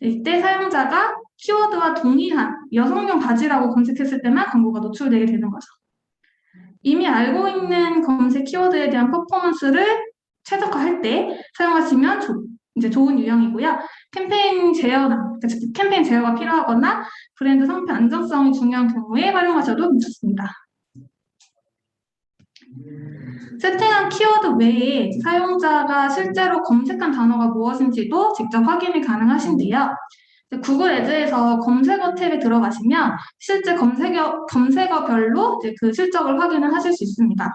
이때 사용자가 키워드와 동의한 여성용 바지라고 검색했을 때만 광고가 노출되게 되는 거죠. 이미 알고 있는 검색 키워드에 대한 퍼포먼스를 최적화할 때 사용하시면 이제 좋은 유형이고요. 캠페인 제어가 필요하거나 브랜드 상표 안정성이 중요한 경우에 활용하셔도 괜찮습니다. 세팅한 키워드 외에 사용자가 실제로 검색한 단어가 무엇인지도 직접 확인이 가능하신데요. 구글 애드에서 검색어 탭에 들어가시면 실제 검색어별로 이제 그 실적을 확인을 하실 수 있습니다.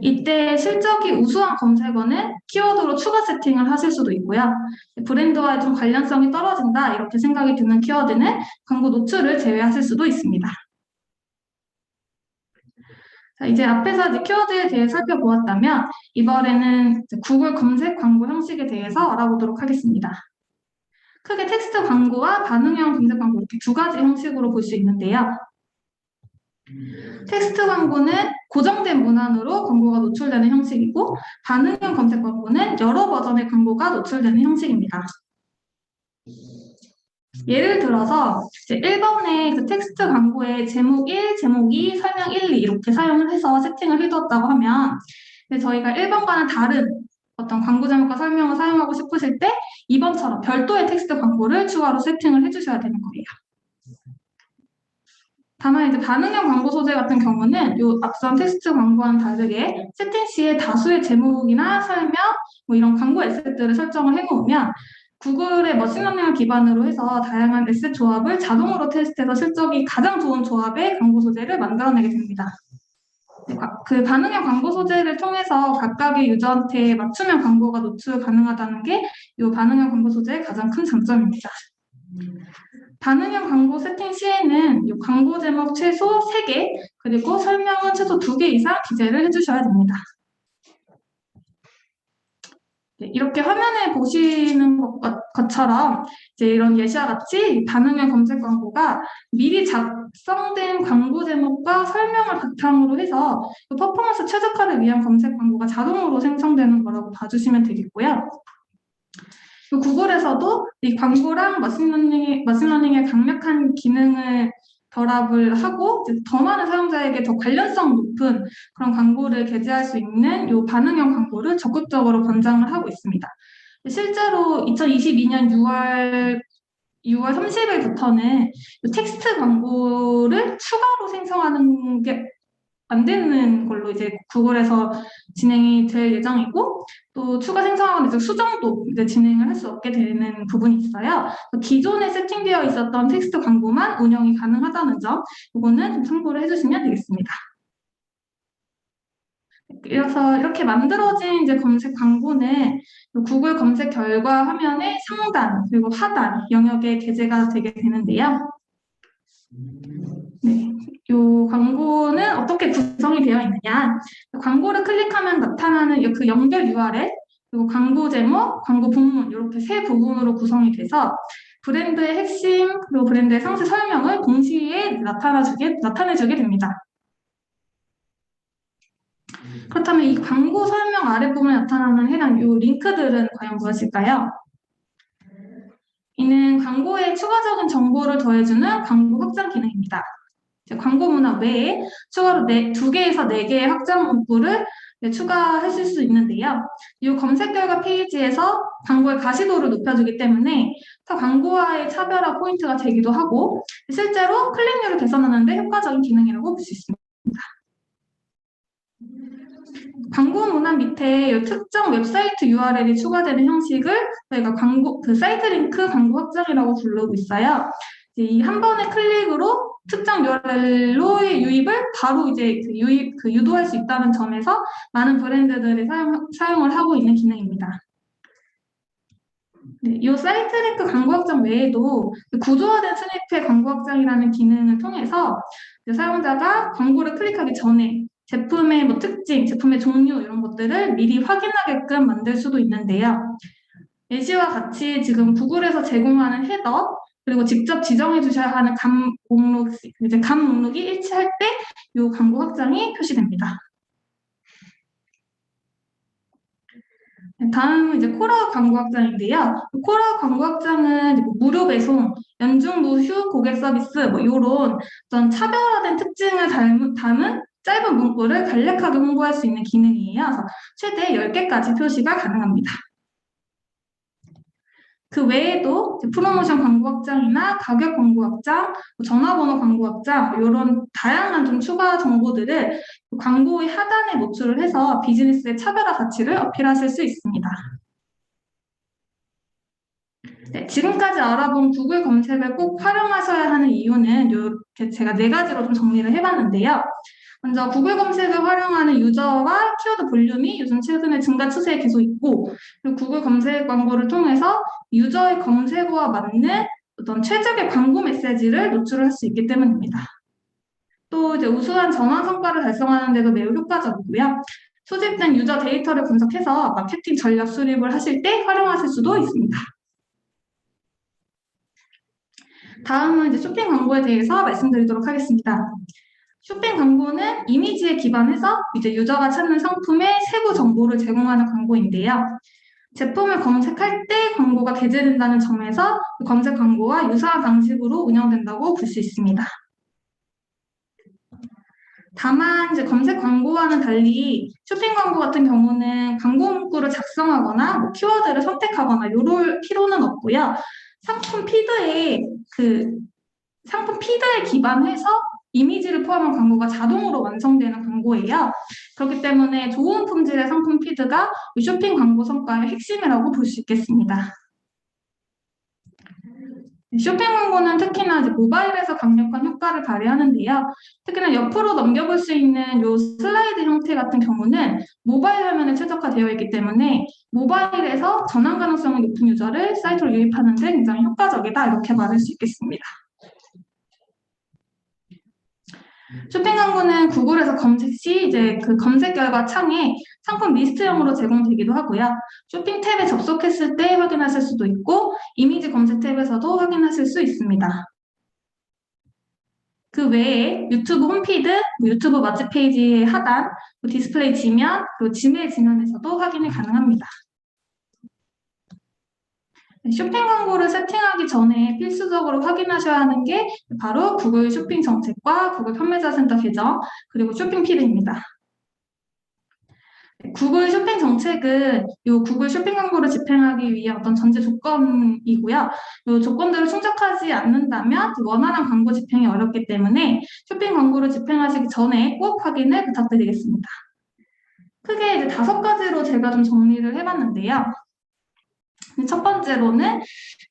이때 실적이 우수한 검색어는 키워드로 추가 세팅을 하실 수도 있고요. 브랜드와 좀 관련성이 떨어진다 이렇게 생각이 드는 키워드는 광고 노출을 제외하실 수도 있습니다. 자, 이제 앞에서 이제 키워드에 대해 살펴보았다면 이번에는 구글 검색 광고 형식에 대해서 알아보도록 하겠습니다. 크게 텍스트 광고와 반응형 검색 광고 이렇게 두 가지 형식으로 볼 수 있는데요. 텍스트 광고는 고정된 문안으로 광고가 노출되는 형식이고 반응형 검색 광고는 여러 버전의 광고가 노출되는 형식입니다. 예를 들어서 이제 1번의 그 텍스트 광고에 제목 1, 제목 2, 설명 1, 2 이렇게 사용을 해서 세팅을 해두었다고 하면 저희가 1번과는 다른 어떤 광고 제목과 설명을 사용하고 싶으실 때 2번처럼 별도의 텍스트 광고를 추가로 세팅을 해주셔야 되는 거예요. 다만 이제 반응형 광고 소재 같은 경우는 이 앞선 텍스트 광고와는 다르게 세팅 시에 다수의 제목이나 설명 뭐 이런 광고 에셋들을 설정을 해놓으면 구글의 머신러닝을 기반으로 해서 다양한 에셋 조합을 자동으로 테스트해서 실적이 가장 좋은 조합의 광고 소재를 만들어내게 됩니다. 그 반응형 광고 소재를 통해서 각각의 유저한테 맞춤형 광고가 노출 가능하다는 게 이 반응형 광고 소재의 가장 큰 장점입니다. 반응형 광고 세팅 시에는 이 광고 제목 최소 3개 그리고 설명은 최소 2개 이상 기재를 해주셔야 됩니다. 이렇게 화면에 보시는 것처럼 이제 이런 예시와 같이 반응형 검색 광고가 미리 작성된 광고 제목과 설명을 바탕으로 해서 퍼포먼스 최적화를 위한 검색 광고가 자동으로 생성되는 거라고 봐주시면 되겠고요. 구글에서도 이 광고랑 머신러닝의 강력한 기능을 결합을 하고 더 많은 사용자에게 더 관련성 높은 그런 광고를 게재할 수 있는 이 반응형 광고를 적극적으로 권장을 하고 있습니다. 실제로 2022년 6월 30일부터는 텍스트 광고를 추가로 생성하는 게 안 되는 걸로 이제 구글에서 진행이 될 예정이고 또 추가 생성하거나 이제 수정도 이제 진행을 할 수 없게 되는 부분이 있어요. 기존에 세팅되어 있었던 텍스트 광고만 운영이 가능하다는 점, 이거는 좀 참고를 해주시면 되겠습니다. 그래서 이렇게 만들어진 이제 검색 광고는 구글 검색 결과 화면의 상단 그리고 하단 영역에 게재가 되게 되는데요. 네, 이 광고는 어떻게 구성이 되어 있느냐? 광고를 클릭하면 나타나는 그 연결 URL 그리고 광고 제목, 광고 본문 이렇게 세 부분으로 구성이 돼서 브랜드의 핵심 그리고 브랜드의 상세 설명을 동시에 나타내주게 됩니다. 그렇다면 이 광고 설명 아랫부분에 나타나는 해당 이 링크들은 과연 무엇일까요? 이는 광고에 추가적인 정보를 더해주는 광고 확장 기능입니다. 광고 문화 외에 추가로 2개에서 4개의 확장 문구를 추가하실 수 있는데요. 이 검색 결과 페이지에서 광고의 가시도를 높여주기 때문에 타 광고와의 차별화 포인트가 되기도 하고 실제로 클릭률을 개선하는 데 효과적인 기능이라고 볼 수 있습니다. 광고 문화 밑에 이 특정 웹사이트 URL이 추가되는 형식을 저희가 사이트 링크 광고 확장이라고 부르고 있어요. 이 한 번의 클릭으로 특정 URL로의 유입을 바로 이제 유도할 수 있다는 점에서 많은 브랜드들이 사용을 하고 있는 기능입니다. 네, 이 사이트 링크 광고 확장 외에도 구조화된 스니펫 광고 확장이라는 기능을 통해서 사용자가 광고를 클릭하기 전에 제품의 특징, 제품의 종류 이런 것들을 미리 확인하게끔 만들 수도 있는데요. 예시와 같이 지금 구글에서 제공하는 헤더 그리고 직접 지정해 주셔야 하는 감 목록이 일치할 때 이 광고 확장이 표시됩니다. 다음은 이제 코라 광고 확장인데요. 코라 광고 확장은 무료 배송, 연중 무휴 고객 서비스 이런 어떤 차별화된 특징을 담은 짧은 문구를 간략하게 홍보할 수 있는 기능이에요. 그래서 최대 10개까지 표시가 가능합니다. 그 외에도 프로모션 광고 확장이나 가격 광고 확장, 전화번호 광고 확장 이런 다양한 좀 추가 정보들을 광고의 하단에 노출을 해서 비즈니스의 차별화 가치를 어필하실 수 있습니다. 네, 지금까지 알아본 구글 검색을 꼭 활용하셔야 하는 이유는 이렇게 제가 4가지로 좀 정리를 해봤는데요. 먼저 구글 검색을 활용하는 유저와 키워드 볼륨이 요즘 최근에 증가 추세에 계속 있고, 그리고 구글 검색 광고를 통해서 유저의 검색어와 맞는 어떤 최적의 광고 메시지를 노출을 할 수 있기 때문입니다. 또 이제 우수한 전환 성과를 달성하는 데도 매우 효과적이고요. 소집된 유저 데이터를 분석해서 마케팅 전략 수립을 하실 때 활용하실 수도 있습니다. 다음은 이제 쇼핑 광고에 대해서 말씀드리도록 하겠습니다. 쇼핑 광고는 이미지에 기반해서 이제 유저가 찾는 상품의 세부 정보를 제공하는 광고인데요. 제품을 검색할 때 광고가 게재된다는 점에서 검색 광고와 유사한 방식으로 운영된다고 볼 수 있습니다. 다만 이제 검색 광고와는 달리 쇼핑 광고 같은 경우는 광고 문구를 작성하거나 키워드를 선택하거나 이럴 필요는 없고요. 상품 피드에 기반해서 이미지를 포함한 광고가 자동으로 완성되는 광고예요. 그렇기 때문에 좋은 품질의 상품 피드가 쇼핑 광고 성과의 핵심이라고 볼 수 있겠습니다. 쇼핑 광고는 특히나 이제 모바일에서 강력한 효과를 발휘하는데요. 특히나 옆으로 넘겨볼 수 있는 이 슬라이드 형태 같은 경우는 모바일 화면에 최적화되어 있기 때문에 모바일에서 전환 가능성이 높은 유저를 사이트로 유입하는 데 굉장히 효과적이다 이렇게 말할 수 있겠습니다. 쇼핑 광고는 구글에서 검색 시 이제 그 검색 결과 창에 상품 리스트형으로 제공되기도 하고요. 쇼핑 탭에 접속했을 때 확인하실 수도 있고 이미지 검색 탭에서도 확인하실 수 있습니다. 그 외에 유튜브 홈피드, 유튜브 맛집 페이지의 하단, 디스플레이 지면, 그리고 지메일 지면에서도 확인이 가능합니다. 쇼핑 광고를 세팅하기 전에 필수적으로 확인하셔야 하는 게 바로 구글 쇼핑 정책과 구글 판매자 센터 계정, 그리고 쇼핑 피드입니다. 구글 쇼핑 정책은 이 구글 쇼핑 광고를 집행하기 위한 어떤 전제 조건이고요. 이 조건들을 충족하지 않는다면 원활한 광고 집행이 어렵기 때문에 쇼핑 광고를 집행하시기 전에 꼭 확인을 부탁드리겠습니다. 크게 이제 5가지로 제가 좀 정리를 해봤는데요. 첫 번째로는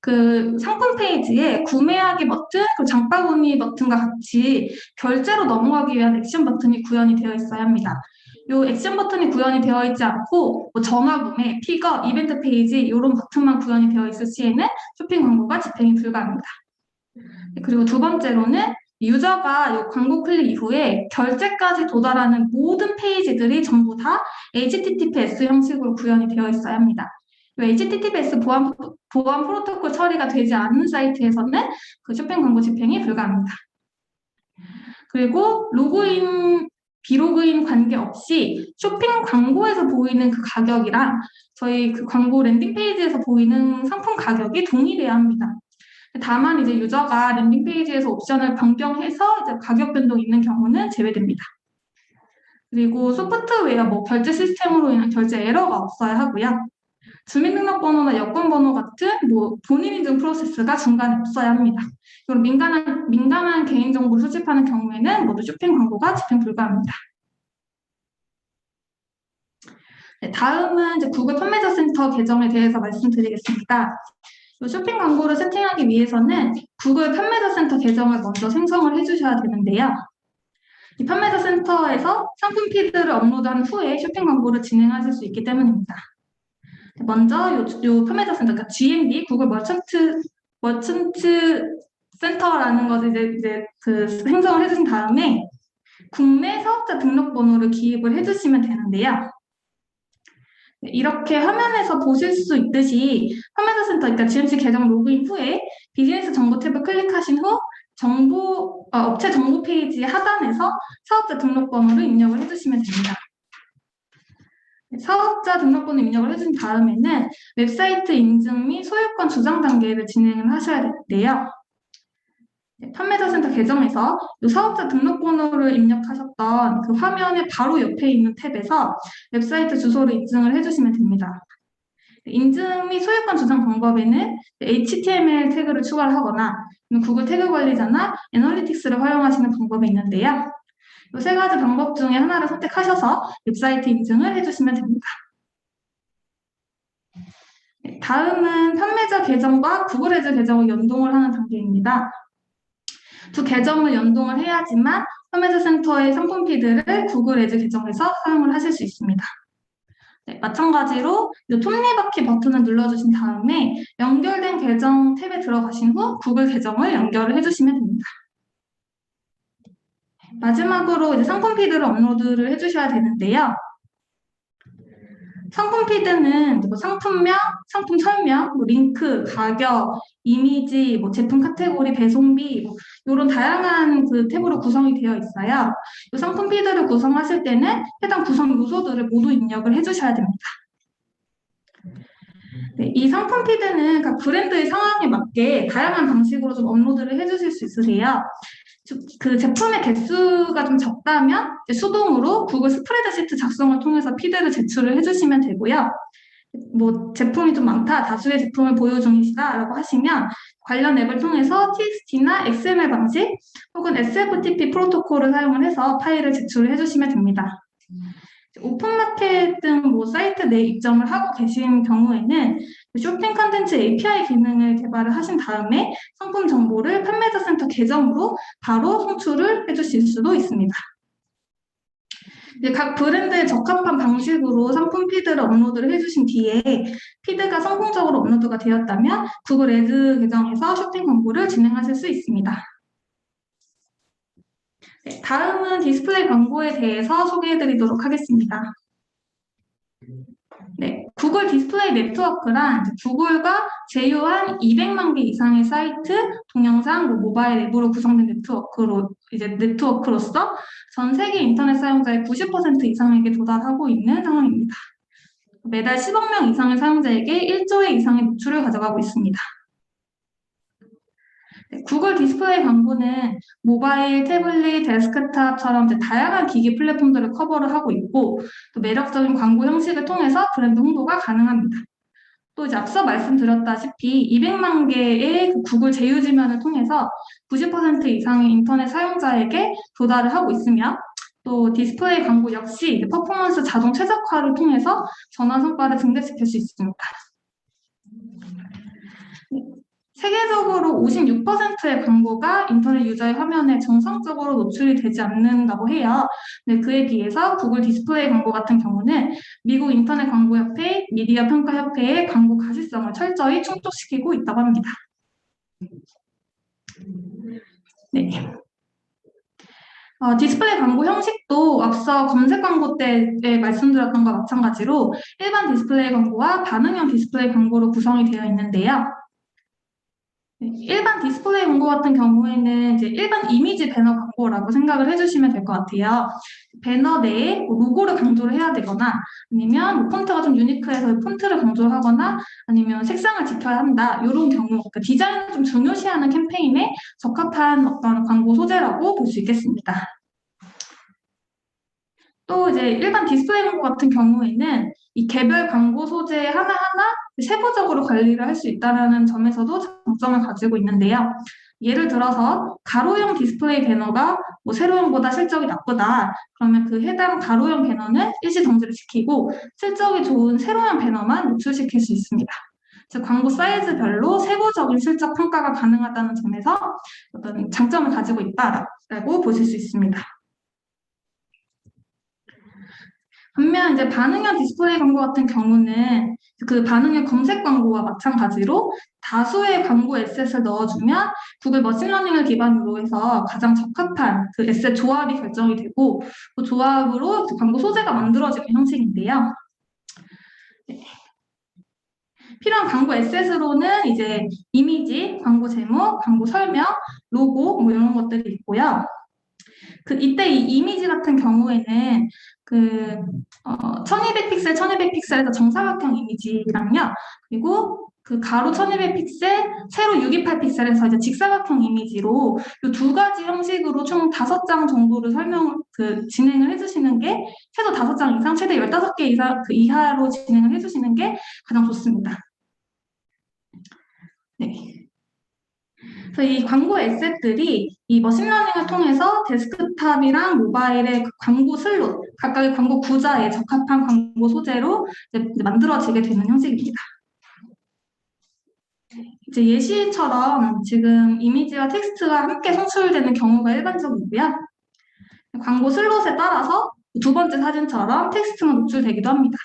그 상품 페이지에 구매하기 버튼, 그 장바구니 버튼과 같이 결제로 넘어가기 위한 액션 버튼이 구현이 되어 있어야 합니다. 이 액션 버튼이 구현이 되어 있지 않고 뭐 전화 구매, 픽업, 이벤트 페이지 이런 버튼만 구현이 되어 있을 시에는 쇼핑 광고가 집행이 불가합니다. 그리고 두 번째로는 유저가 이 광고 클릭 이후에 결제까지 도달하는 모든 페이지들이 전부 다 HTTPS 형식으로 구현이 되어 있어야 합니다. 이 HTTPS 보안 프로토콜 처리가 되지 않는 사이트에서는 그 쇼핑 광고 집행이 불가합니다. 그리고 로그인, 비로그인 관계없이 쇼핑 광고에서 보이는 그 가격이랑 저희 그 광고 랜딩 페이지에서 보이는 상품 가격이 동일해야 합니다. 다만 이제 유저가 랜딩 페이지에서 옵션을 변경해서 이제 가격 변동이 있는 경우는 제외됩니다. 그리고 소프트웨어 뭐 결제 시스템으로 인한 결제 에러가 없어야 하고요. 주민등록번호나 여권번호 같은 뭐 본인 인증 프로세스가 중간에 없어야 합니다. 그리고 민감한 개인정보를 수집하는 경우에는 모두 쇼핑 광고가 집행 불가합니다. 네, 다음은 이제 구글 판매자 센터 계정에 대해서 말씀드리겠습니다. 쇼핑 광고를 세팅하기 위해서는 구글 판매자 센터 계정을 먼저 생성을 해주셔야 되는데요. 이 판매자 센터에서 상품 피드를 업로드한 후에 쇼핑 광고를 진행하실 수 있기 때문입니다. 먼저 요 판매자 센터, 그러니까 GMB, 구글 머천트 센터라는 것을 이제 그 생성을 해주신 다음에 국내 사업자 등록번호를 기입을 해주시면 되는데요. 이렇게 화면에서 보실 수 있듯이 판매자 센터, 그러니까 GMC 계정 로그인 후에 비즈니스 정보 탭을 클릭하신 후 업체 정보 페이지 하단에서 사업자 등록번호를 입력을 해주시면 됩니다. 사업자 등록번호 입력을 해준 다음에는 웹사이트 인증 및 소유권 주장 단계를 진행을 하셔야 되는데요. 판매자 센터 계정에서 이 사업자 등록번호를 입력하셨던 그 화면의 바로 옆에 있는 탭에서 웹사이트 주소를 입증을 해주시면 됩니다. 인증 및 소유권 주장 방법에는 HTML 태그를 추가를 하거나 구글 태그 관리자나 애널리틱스를 활용하시는 방법이 있는데요. 이 3가지 방법 중에 하나를 선택하셔서 웹사이트 인증을 해주시면 됩니다. 다음은 판매자 계정과 구글 애즈 계정을 연동을 하는 단계입니다. 두 계정을 연동을 해야지만 판매자 센터의 상품 피드를 구글 애즈 계정에서 사용을 하실 수 있습니다. 네, 마찬가지로 이 톱니바퀴 버튼을 눌러주신 다음에 연결된 계정 탭에 들어가신 후 구글 계정을 연결을 해주시면 됩니다. 마지막으로 이제 상품 피드를 업로드를 해주셔야 되는데요. 상품 피드는 뭐 상품명, 상품 설명, 뭐 링크, 가격, 이미지, 뭐 제품 카테고리, 배송비 뭐 이런 다양한 그 탭으로 구성이 되어 있어요. 이 상품 피드를 구성하실 때는 해당 구성 요소들을 모두 입력을 해주셔야 됩니다. 네, 이 상품 피드는 각 브랜드의 상황에 맞게 다양한 방식으로 좀 업로드를 해주실 수 있으세요. 그 제품의 개수가 좀 적다면 수동으로 구글 스프레드시트 작성을 통해서 피드를 제출을 해주시면 되고요. 뭐 제품이 좀 많다, 다수의 제품을 보유 중이시다라고 하시면 관련 앱을 통해서 TXT나 XML 방식 혹은 SFTP 프로토콜을 사용을 해서 파일을 제출을 해주시면 됩니다. 오픈마켓 등 뭐 사이트 내 입점을 하고 계신 경우에는 쇼핑 컨텐츠 API 기능을 개발을 하신 다음에 상품 정보를 판매자 센터 계정으로 바로 송출을 해주실 수도 있습니다. 이제 각 브랜드에 적합한 방식으로 상품 피드를 업로드를 해주신 뒤에 피드가 성공적으로 업로드가 되었다면 구글 애드 계정에서 쇼핑 광고를 진행하실 수 있습니다. 네, 다음은 디스플레이 광고에 대해서 소개해드리도록 하겠습니다. 네, 구글 디스플레이 네트워크란 구글가 제휴한 200만 개 이상의 사이트, 동영상, 모바일 앱으로 구성된 네트워크로서 전 세계 인터넷 사용자의 90% 이상에게 도달하고 있는 상황입니다. 매달 10억 명 이상의 사용자에게 1조회 이상의 매출을 가져가고 있습니다. 네, 구글 디스플레이 광고는 모바일, 태블릿, 데스크탑처럼 다양한 기기 플랫폼들을 커버를 하고 있고 또 매력적인 광고 형식을 통해서 브랜드 홍보가 가능합니다. 또 이제 앞서 말씀드렸다시피 200만 개의 그 구글 제휴 지면을 통해서 90% 이상의 인터넷 사용자에게 도달을 하고 있으며 또 디스플레이 광고 역시 이제 퍼포먼스 자동 최적화를 통해서 전환 성과를 증대시킬 수 있습니다. 세계적으로 56%의 광고가 인터넷 유저의 화면에 정상적으로 노출이 되지 않는다고 해요. 네, 그에 비해서 구글 디스플레이 광고 같은 경우는 미국 인터넷 광고협회, 미디어 평가협회의 광고 가시성을 철저히 충족시키고 있다고 합니다. 네. 디스플레이 광고 형식도 앞서 검색 광고 때에 말씀드렸던 것과 마찬가지로 일반 디스플레이 광고와 반응형 디스플레이 광고로 구성이 되어 있는데요. 일반 디스플레이 광고 같은 경우에는 이제 일반 이미지 배너 광고라고 생각을 해주시면 될 것 같아요. 배너 내에 뭐 로고를 강조를 해야 되거나 아니면 뭐 폰트가 좀 유니크해서 폰트를 강조를 하거나 아니면 색상을 지켜야 한다. 이런 경우 그러니까 디자인을 좀 중요시하는 캠페인에 적합한 어떤 광고 소재라고 볼 수 있겠습니다. 또 이제 일반 디스플레이 광고 같은 경우에는 이 개별 광고 소재 하나하나 세부적으로 관리를 할 수 있다는 점에서도 장점을 가지고 있는데요. 예를 들어서 가로형 디스플레이 배너가 뭐 세로형보다 실적이 나쁘다. 그러면 그 해당 가로형 배너는 일시 정지를 시키고 실적이 좋은 세로형 배너만 노출시킬 수 있습니다. 즉 광고 사이즈별로 세부적인 실적 평가가 가능하다는 점에서 어떤 장점을 가지고 있다라고 보실 수 있습니다. 반면 이제 반응형 디스플레이 광고 같은 경우는 그 반응형 검색 광고와 마찬가지로 다수의 광고 에셋을 넣어주면 구글 머신러닝을 기반으로 해서 가장 적합한 그 에셋 조합이 결정이 되고 그 조합으로 그 광고 소재가 만들어지는 형식인데요. 네. 필요한 광고 에셋으로는 이제 이미지, 광고 제목, 광고 설명, 로고 뭐 이런 것들이 있고요. 이때 이 이미지 같은 경우에는 1200픽셀, 1200픽셀에서 정사각형 이미지랑요. 그리고 그 가로 1200픽셀, 세로 628픽셀에서 이제 직사각형 이미지로 이 두 가지 형식으로 총 5장 정도를 진행을 해주시는 게 최소 5장 이상, 최대 15개 이상 이하로 진행을 해주시는 게 가장 좋습니다. 네. 그래서 이 광고 에셋들이 이 머신러닝을 통해서 데스크탑이랑 모바일의 그 광고 슬롯, 각각의 광고 구자에 적합한 광고 소재로 이제 만들어지게 되는 형식입니다. 이제 예시처럼 지금 이미지와 텍스트가 함께 송출되는 경우가 일반적이고요. 광고 슬롯에 따라서 두 번째 사진처럼 텍스트가 노출되기도 합니다.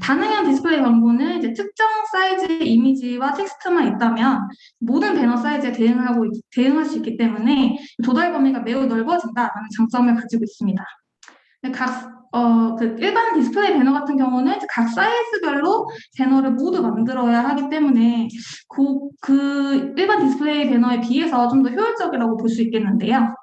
반응형 디스플레이 광고는 이제 특정 사이즈의 이미지와 텍스트만 있다면 모든 배너 사이즈에 대응할 수 있기 때문에 조달 범위가 매우 넓어진다는 장점을 가지고 있습니다. 일반 디스플레이 배너 같은 경우는 각 사이즈별로 배너를 모두 만들어야 하기 때문에 그 일반 디스플레이 배너에 비해서 좀 더 효율적이라고 볼 수 있겠는데요.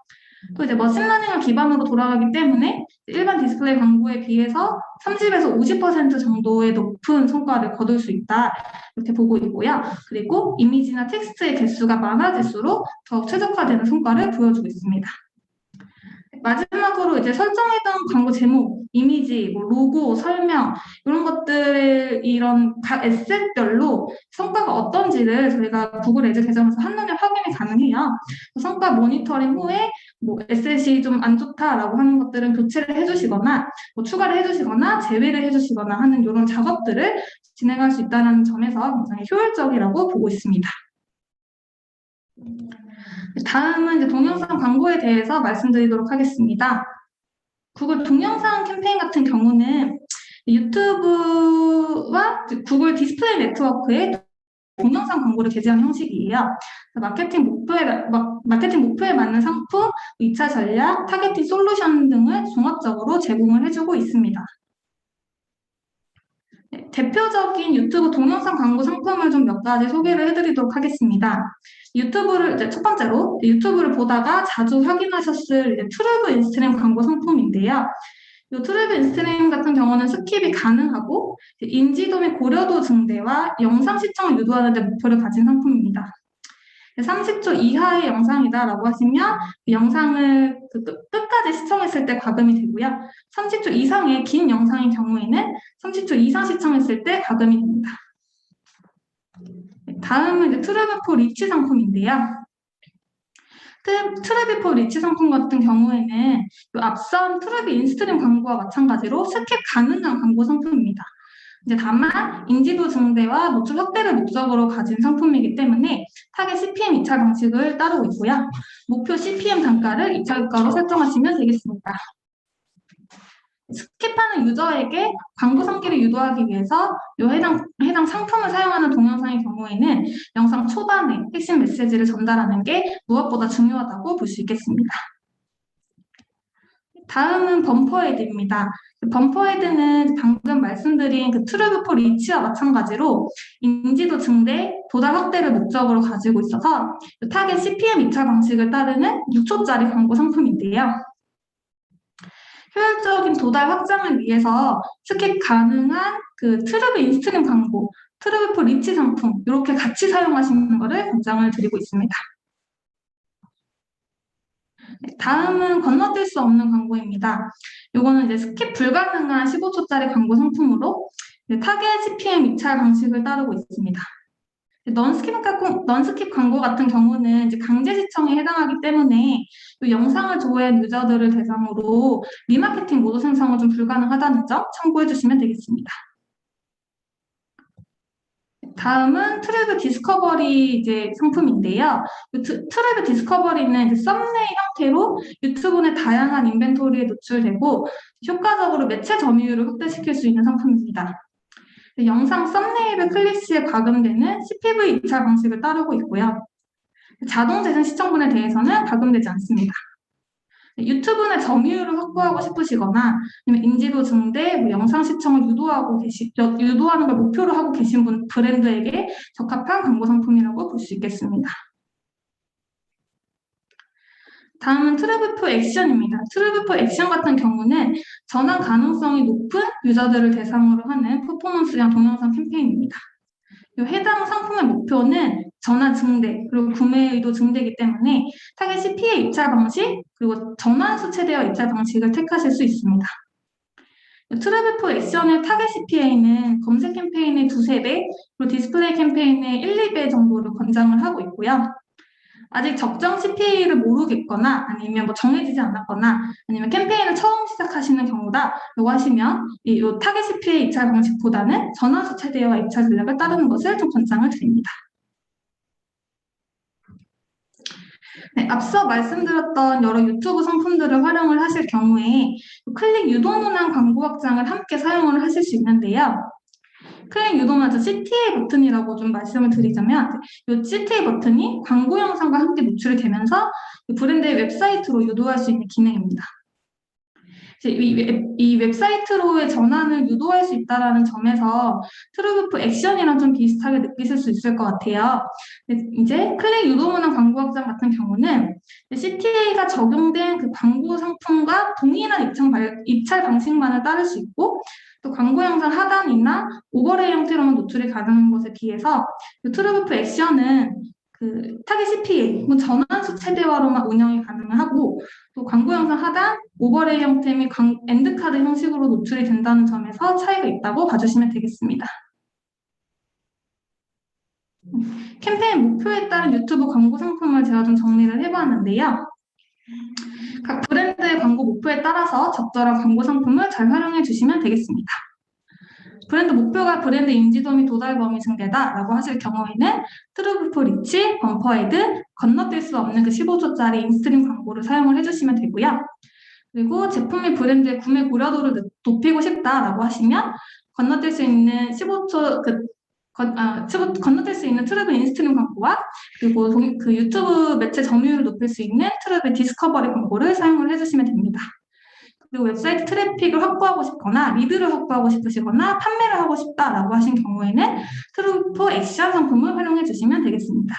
또 이제 머신러닝을 기반으로 돌아가기 때문에 일반 디스플레이 광고에 비해서 30에서 50% 정도의 높은 성과를 거둘 수 있다 이렇게 보고 있고요. 그리고 이미지나 텍스트의 개수가 많아질수록 더욱 최적화되는 성과를 보여주고 있습니다. 마지막으로 이제 설정해둔 광고 제목, 이미지, 뭐 로고, 설명 이런 것들을 이런 각 에셋별로 성과가 어떤지를 저희가 구글 애즈 계정에서 한눈에 확인이 가능해요. 성과 모니터링 후에 뭐 에셋이 좀 안 좋다라고 하는 것들은 교체를 해주시거나 뭐 추가를 해주시거나 제외를 해주시거나 하는 이런 작업들을 진행할 수 있다는 점에서 굉장히 효율적이라고 보고 있습니다. 다음은 이제 동영상 광고에 대해서 말씀드리도록 하겠습니다. 구글 동영상 캠페인 같은 경우는 유튜브와 구글 디스플레이 네트워크에 동영상 광고를 게재한 형식이에요. 마케팅 목표에 맞는 상품, 2차 전략, 타겟팅 솔루션 등을 종합적으로 제공을 해주고 있습니다. 네, 대표적인 유튜브 동영상 광고 상품을 좀 몇 가지 소개를 해드리도록 하겠습니다. 이제 첫 번째로 유튜브를 보다가 자주 확인하셨을 트루브 인스트림 광고 상품인데요. 이 트루브 인스트림 같은 경우는 스킵이 가능하고 인지도 및 고려도 증대와 영상 시청을 유도하는 데 목표를 가진 상품입니다. 30초 이하의 영상이다라고 하시면 영상을 끝까지 시청했을 때 과금이 되고요. 30초 이상의 긴 영상인 경우에는 30초 이상 시청했을 때 과금이 됩니다. 다음은 이제 트루브포 리치 상품인데요. 트래비포 리치 상품 같은 경우에는 이 앞선 트래비 인스트림 광고와 마찬가지로 스킵 가능한 광고 상품입니다. 이제 다만 인지도 증대와 노출 확대를 목적으로 가진 상품이기 때문에 타겟 CPM 입찰 방식을 따르고 있고요. 목표 CPM 단가를 입찰가로 설정하시면 되겠습니다. 스킵하는 유저에게 광고 성기를 유도하기 위해서 이 해당 상품을 사용하는 동영상의 경우에는 영상 초반에 핵심 메시지를 전달하는 게 무엇보다 중요하다고 볼 수 있겠습니다. 다음은 범퍼헤드입니다. 범퍼헤드는 방금 말씀드린 그 트루브포 리치와 마찬가지로 인지도 증대, 도달 확대를 목적으로 가지고 있어서 타겟 CPM 입찰 방식을 따르는 6초짜리 광고 상품인데요. 효율적인 도달 확장을 위해서 스킵 가능한 그 트루브 인스트림 광고, 트루브포 리치 상품 이렇게 같이 사용하시는 것을 권장을 드리고 있습니다. 다음은 건너뛸 수 없는 광고입니다. 이거는 이제 스킵 불가능한 15초짜리 광고 상품으로 타겟 CPM 입찰 방식을 따르고 있습니다. 넌스킵 광고 같은 경우는 이제 강제 시청에 해당하기 때문에 이 영상을 조회한 유저들을 대상으로 리마케팅 모드 생성은 좀 불가능하다는 점 참고해 주시면 되겠습니다. 다음은 트래블 디스커버리 이제 상품인데요. 트래블 디스커버리는 이제 썸네일 형태로 유튜브 내 다양한 인벤토리에 노출되고 효과적으로 매체 점유율을 확대시킬 수 있는 상품입니다. 영상 썸네일을 클릭 시에 과금되는 CPV 입찰 방식을 따르고 있고요. 자동 재생 시청분에 대해서는 과금되지 않습니다. 유튜브 내 점유율을 확보하고 싶으시거나 아니면 인지도 증대, 영상 시청을 유도하는 걸 목표로 하고 계신 브랜드에게 적합한 광고 상품이라고 볼 수 있겠습니다. 다음은 트루브포 액션입니다. 트루브포 액션 같은 경우는 전환 가능성이 높은 유저들을 대상으로 하는 퍼포먼스형 동영상 캠페인입니다. 해당 상품의 목표는 전환 증대, 그리고 구매 의도 증대이기 때문에 타겟 CPA 입찰 방식, 그리고 전환수 최대화 입찰 방식을 택하실 수 있습니다. 트루브포 액션의 타겟 CPA는 검색 캠페인의 2~3배, 그리고 디스플레이 캠페인의 1~2배 정도를 권장을 하고 있고요. 아직 적정 CPA를 모르겠거나 아니면 정해지지 않았거나 아니면 캠페인을 처음 시작하시는 경우다라고 하시면 이 타겟 CPA 입찰 방식보다는 전환수 최대화 입찰 전략을 따르는 것을 좀 권장을 드립니다. 네, 앞서 말씀드렸던 여러 유튜브 상품들을 활용을 하실 경우에 클릭 유도 문항 광고 확장을 함께 사용을 하실 수 있는데요. 클릭 유도문자 CTA 버튼이라고 좀 말씀을 드리자면 이 CTA 버튼이 광고 영상과 함께 노출이 되면서 브랜드의 웹사이트로 유도할 수 있는 기능입니다. 이 웹사이트로의 전환을 유도할 수 있다는 점에서 트루브포 액션이랑 좀 비슷하게 느끼실 수 있을 것 같아요. 이제 클릭 유도문항 광고 확장 같은 경우는 CTA가 적용된 그 광고 상품과 동일한 입찰 방식만을 따를 수 있고 또 광고 영상 하단이나 오버레이 형태로만 노출이 가능한 것에 비해서 트루브포 액션은 그 타겟 CPA, 전환수 최대화로만 운영이 가능하고 또 광고 영상 하단, 오버레이 형태 및 엔드카드 형식으로 노출이 된다는 점에서 차이가 있다고 봐주시면 되겠습니다. 캠페인 목표에 따른 유튜브 광고 상품을 제가 좀 정리를 해봤는데요. 각 브랜드의 광고 목표에 따라서 적절한 광고 상품을 잘 활용해 주시면 되겠습니다. 브랜드 목표가 브랜드 인지도 및 도달 범위 증대다라고 하실 경우에는 트루브포 리치, 범퍼헤드, 건너뛸 수 없는 그 15초짜리 인스트림 광고를 사용을 해주시면 되고요. 그리고 제품 및 브랜드의 구매 고려도를 높이고 싶다라고 하시면 건너뛸 수 있는 15초 건너뛸 수 있는 트루브 인스트림 광고와 그리고 그 유튜브 매체 점유율을 높일 수 있는 트루브 디스커버리 광고를 사용을 해주시면 됩니다. 그리고 웹사이트 트래픽을 확보하고 싶거나 리드를 확보하고 싶으시거나 판매를 하고 싶다라고 하신 경우에는 트루브포 액션 상품을 활용해 주시면 되겠습니다.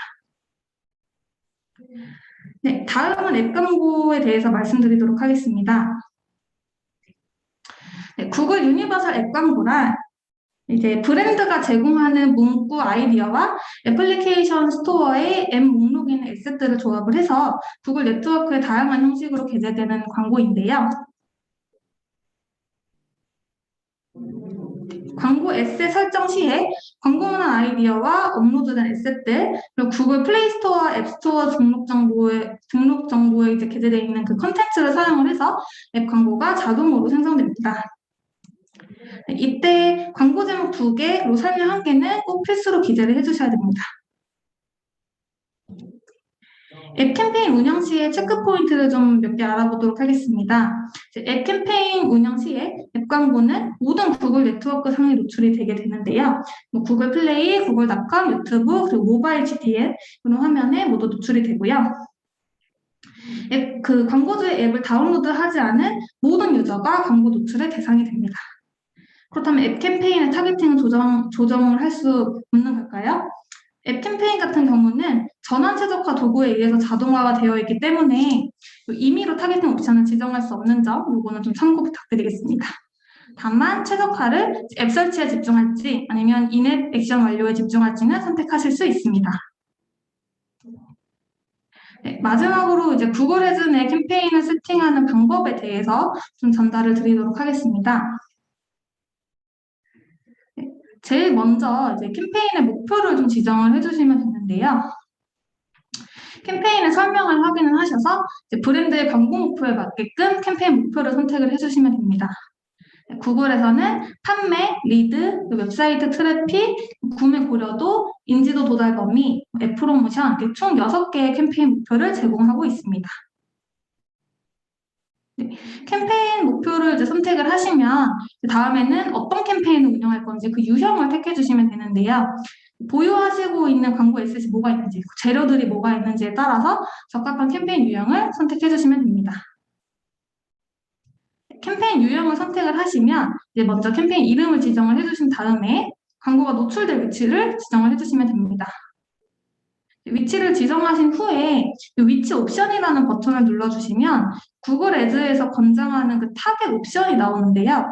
네, 다음은 앱 광고에 대해서 말씀드리도록 하겠습니다. 네, 구글 유니버설 앱 광고란 이제 브랜드가 제공하는 문구 아이디어와 애플리케이션 스토어의 앱 목록에 있는 에셋들을 조합을 해서 구글 네트워크의 다양한 형식으로 게재되는 광고인데요. 광고 에셋 설정 시에 광고문화 아이디어와 업로드된 에셋들, 그리고 구글 플레이 스토어와 앱 스토어 등록 정보에 이제 게재되어 있는 그 컨텐츠를 사용을 해서 앱 광고가 자동으로 생성됩니다. 이때 광고 제목 2개, 그리고 설명 1개는 꼭 필수로 기재를 해주셔야 됩니다. 앱 캠페인 운영 시에 체크 포인트를 좀 몇 개 알아보도록 하겠습니다. 앱 캠페인 운영 시에 앱 광고는 모든 구글 네트워크 상에 노출이 되게 되는데요. 구글 플레이, 구글닷컴, 유튜브, 그리고 모바일 GTN 이런 화면에 모두 노출이 되고요. 그 광고주의 앱을 다운로드하지 않은 모든 유저가 광고 노출의 대상이 됩니다. 그렇다면 앱 캠페인의 타겟팅을 조정을 할 수 없는 걸까요? 앱 캠페인 같은 경우는 전환 최적화 도구에 의해서 자동화가 되어 있기 때문에 임의로 타겟팅 옵션을 지정할 수 없는 점, 요거는 좀 참고 부탁드리겠습니다. 다만 최적화를 앱 설치에 집중할지 아니면 인앱 액션 완료에 집중할지는 선택하실 수 있습니다. 네, 마지막으로 이제 구글 애즈 내 캠페인을 세팅하는 방법에 대해서 좀 전달을 드리도록 하겠습니다. 제일 먼저 이제 캠페인의 목표를 좀 지정을 해주시면 되는데요. 캠페인의 설명을 확인을 하셔서 이제 브랜드의 광고 목표에 맞게끔 캠페인 목표를 선택을 해주시면 됩니다. 구글에서는 판매, 리드, 웹사이트 트래픽, 구매 고려도, 인지도 도달 범위, 앱 프로모션 이렇게 총 6개의 캠페인 목표를 제공하고 있습니다. 네, 캠페인 목표를 이제 선택을 하시면 다음에는 어떤 캠페인을 운영할 건지 그 유형을 택해 주시면 되는데요. 보유하시고 있는 광고 에셋이 뭐가 있는지, 재료들이 뭐가 있는지에 따라서 적합한 캠페인 유형을 선택해 주시면 됩니다. 캠페인 유형을 선택을 하시면 이제 먼저 캠페인 이름을 지정을 해주신 다음에 광고가 노출될 위치를 지정을 해주시면 됩니다. 위치를 지정하신 후에 위치 옵션이라는 버튼을 눌러주시면 구글 애즈에서 권장하는 그 타겟 옵션이 나오는데요.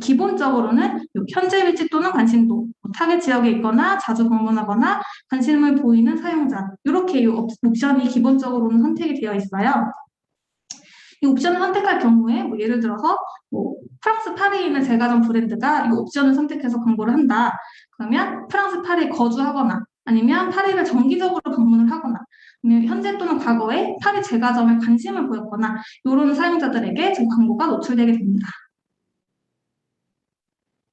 기본적으로는 현재 위치 또는 관심도, 타겟 지역에 있거나 자주 방문하거나 관심을 보이는 사용자 이렇게 이 옵션이 기본적으로는 선택이 되어 있어요. 이 옵션을 선택할 경우에 예를 들어서 프랑스 파리에 있는 제과점 브랜드가 이 옵션을 선택해서 광고를 한다. 그러면 프랑스 파리에 거주하거나 아니면 파리를 정기적으로 방문을 하거나 아니면 현재 또는 과거에 파리 제과점에 관심을 보였거나 이런 사용자들에게 저 광고가 노출되게 됩니다.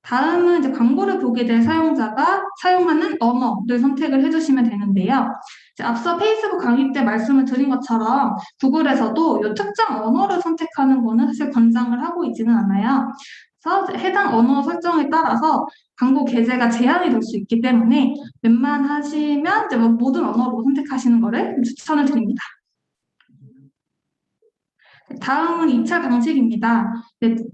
다음은 이제 광고를 보게 될 사용자가 사용하는 언어를 선택을 해주시면 되는데요. 이제 앞서 페이스북 강의 때 말씀을 드린 것처럼 구글에서도 이 특정 언어를 선택하는 거는 사실 권장을 하고 있지는 않아요. 그래서 해당 언어 설정에 따라서 광고 게재가 제한이 될 수 있기 때문에 웬만하시면 이제 모든 언어로 선택하시는 것을 추천을 드립니다. 다음은 입찰 방식입니다.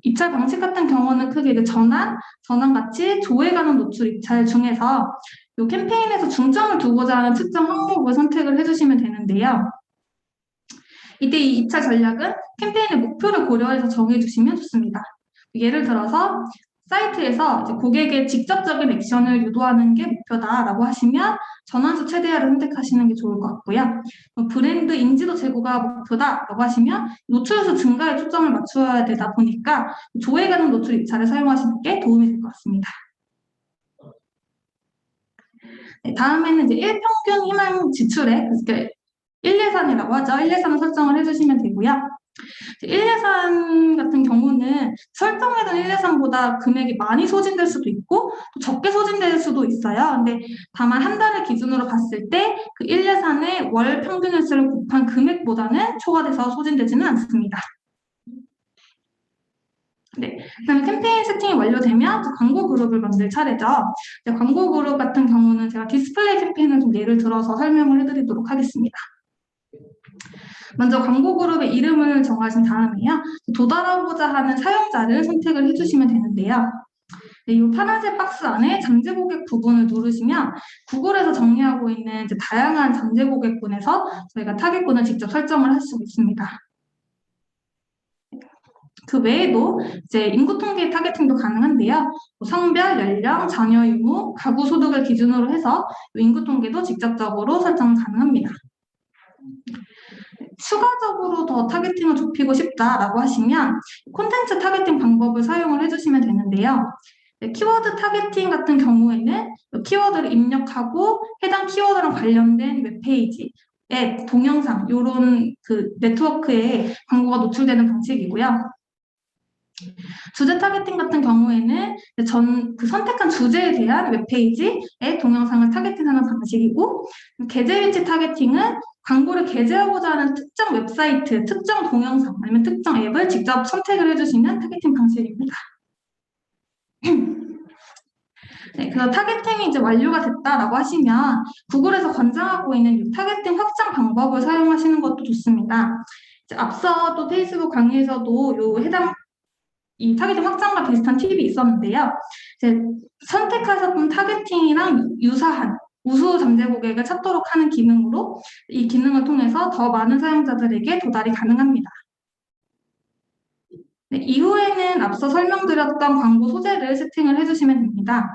입찰 방식 같은 경우는 크게 전환같이 조회가능 노출 입찰 중에서 이 캠페인에서 중점을 두고자 하는 특정 항목을 선택을 해주시면 되는데요. 이때 이 입찰 전략은 캠페인의 목표를 고려해서 정해주시면 좋습니다. 예를 들어서 사이트에서 이제 고객의 직접적인 액션을 유도하는 게 목표다라고 하시면 전환수 최대화를 선택하시는 게 좋을 것 같고요. 브랜드 인지도 제고가 목표다라고 하시면 노출수 증가에 초점을 맞춰야 되다 보니까 조회 가능 노출 입찰을 사용하시는 게 도움이 될 것 같습니다. 네, 다음에는 이제 일평균 희망 지출액, 그러니까 1예산이라고 하죠. 1예산을 설정을 해주시면 되고요. 1예산 같은 경우는 설정해둔 1예산보다 금액이 많이 소진될 수도 있고 또 적게 소진될 수도 있어요. 근데 다만 한 달을 기준으로 봤을 때 그 1예산의 월 평균 횟수를 곱한 금액보다는 초과돼서 소진되지는 않습니다. 네, 그다음에 캠페인 세팅이 완료되면 광고 그룹을 만들 차례죠. 광고 그룹 같은 경우는 제가 디스플레이 캠페인을 좀 예를 들어서 설명을 해드리도록 하겠습니다. 먼저 광고 그룹의 이름을 정하신 다음에요. 도달하고자 하는 사용자를 선택을 해주시면 되는데요. 네, 이 파란색 박스 안에 잠재 고객 부분을 누르시면 구글에서 정리하고 있는 이제 다양한 잠재 고객군에서 저희가 타겟군을 직접 설정을 할 수 있습니다. 그 외에도 이제 인구 통계 타겟팅도 가능한데요. 성별, 연령, 자녀 유무, 가구 소득을 기준으로 해서 인구 통계도 직접적으로 설정 가능합니다. 추가적으로 더 타겟팅을 좁히고 싶다라고 하시면 콘텐츠 타겟팅 방법을 사용을 해주시면 되는데요. 네, 키워드 타겟팅 같은 경우에는 키워드를 입력하고 해당 키워드랑 관련된 웹페이지, 앱, 동영상 이런 그 네트워크에 광고가 노출되는 방식이고요. 주제 타겟팅 같은 경우에는 그 선택한 주제에 대한 웹페이지, 앱, 동영상을 타겟팅하는 방식이고, 게재 위치 타겟팅은 광고를 게재하고자 하는 특정 웹사이트, 특정 동영상, 아니면 특정 앱을 직접 선택을 해주시는 타겟팅 방식입니다. 네, 그래서 타겟팅이 이제 완료가 됐다라고 하시면 구글에서 권장하고 있는 이 타겟팅 확장 방법을 사용하시는 것도 좋습니다. 이제 앞서 또 페이스북 강의에서도 해당 이 타겟팅 확장과 비슷한 팁이 있었는데요. 이제 선택하셨던 타겟팅이랑 유사한 우수 잠재 고객을 찾도록 하는 기능으로 이 기능을 통해서 더 많은 사용자들에게 도달이 가능합니다. 네, 이후에는 앞서 설명드렸던 광고 소재를 세팅을 해주시면 됩니다.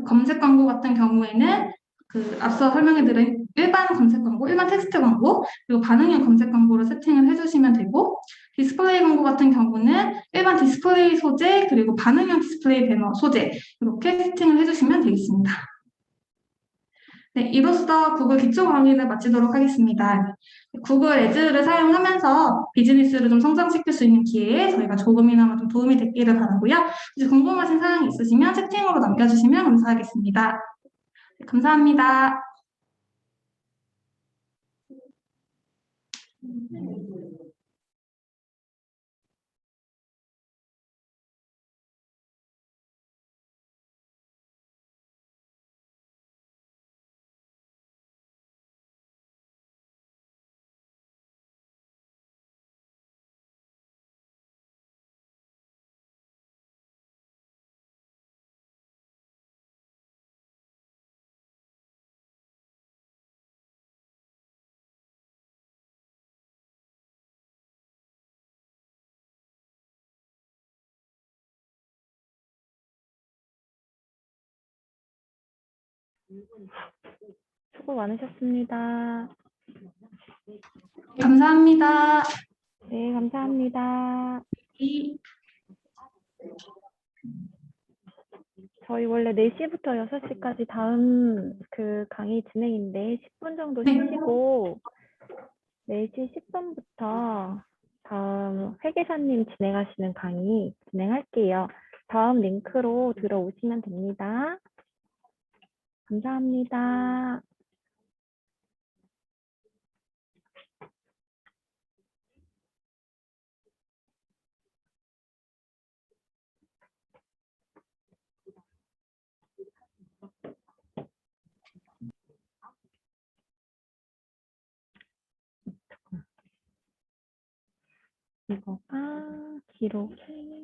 검색 광고 같은 경우에는 그 앞서 설명해드린 일반 검색 광고, 일반 텍스트 광고, 그리고 반응형 검색 광고를 세팅을 해주시면 되고, 디스플레이 광고 같은 경우는 일반 디스플레이 소재, 그리고 반응형 디스플레이 배너 소재 이렇게 세팅을 해주시면 되겠습니다. 네, 이로써 구글 기초 강의를 마치도록 하겠습니다. 구글 애드를 사용하면서 비즈니스를 좀 성장시킬 수 있는 기회에 저희가 조금이나마 좀 도움이 됐기를 바라고요. 혹시 궁금하신 사항이 있으시면 채팅으로 남겨주시면 감사하겠습니다. 네, 감사합니다. 수고 많으셨습니다. 감사합니다. 네, 감사합니다. 이- 저희 원래 4시부터 6시까지 다음 그 강의 진행인데 10분 정도 네. 쉬시고 4시 10분부터 다음 회계사님 진행하시는 강의 진행할게요. 다음 링크로 들어오시면 됩니다. 감사합니다. 이거가 기록이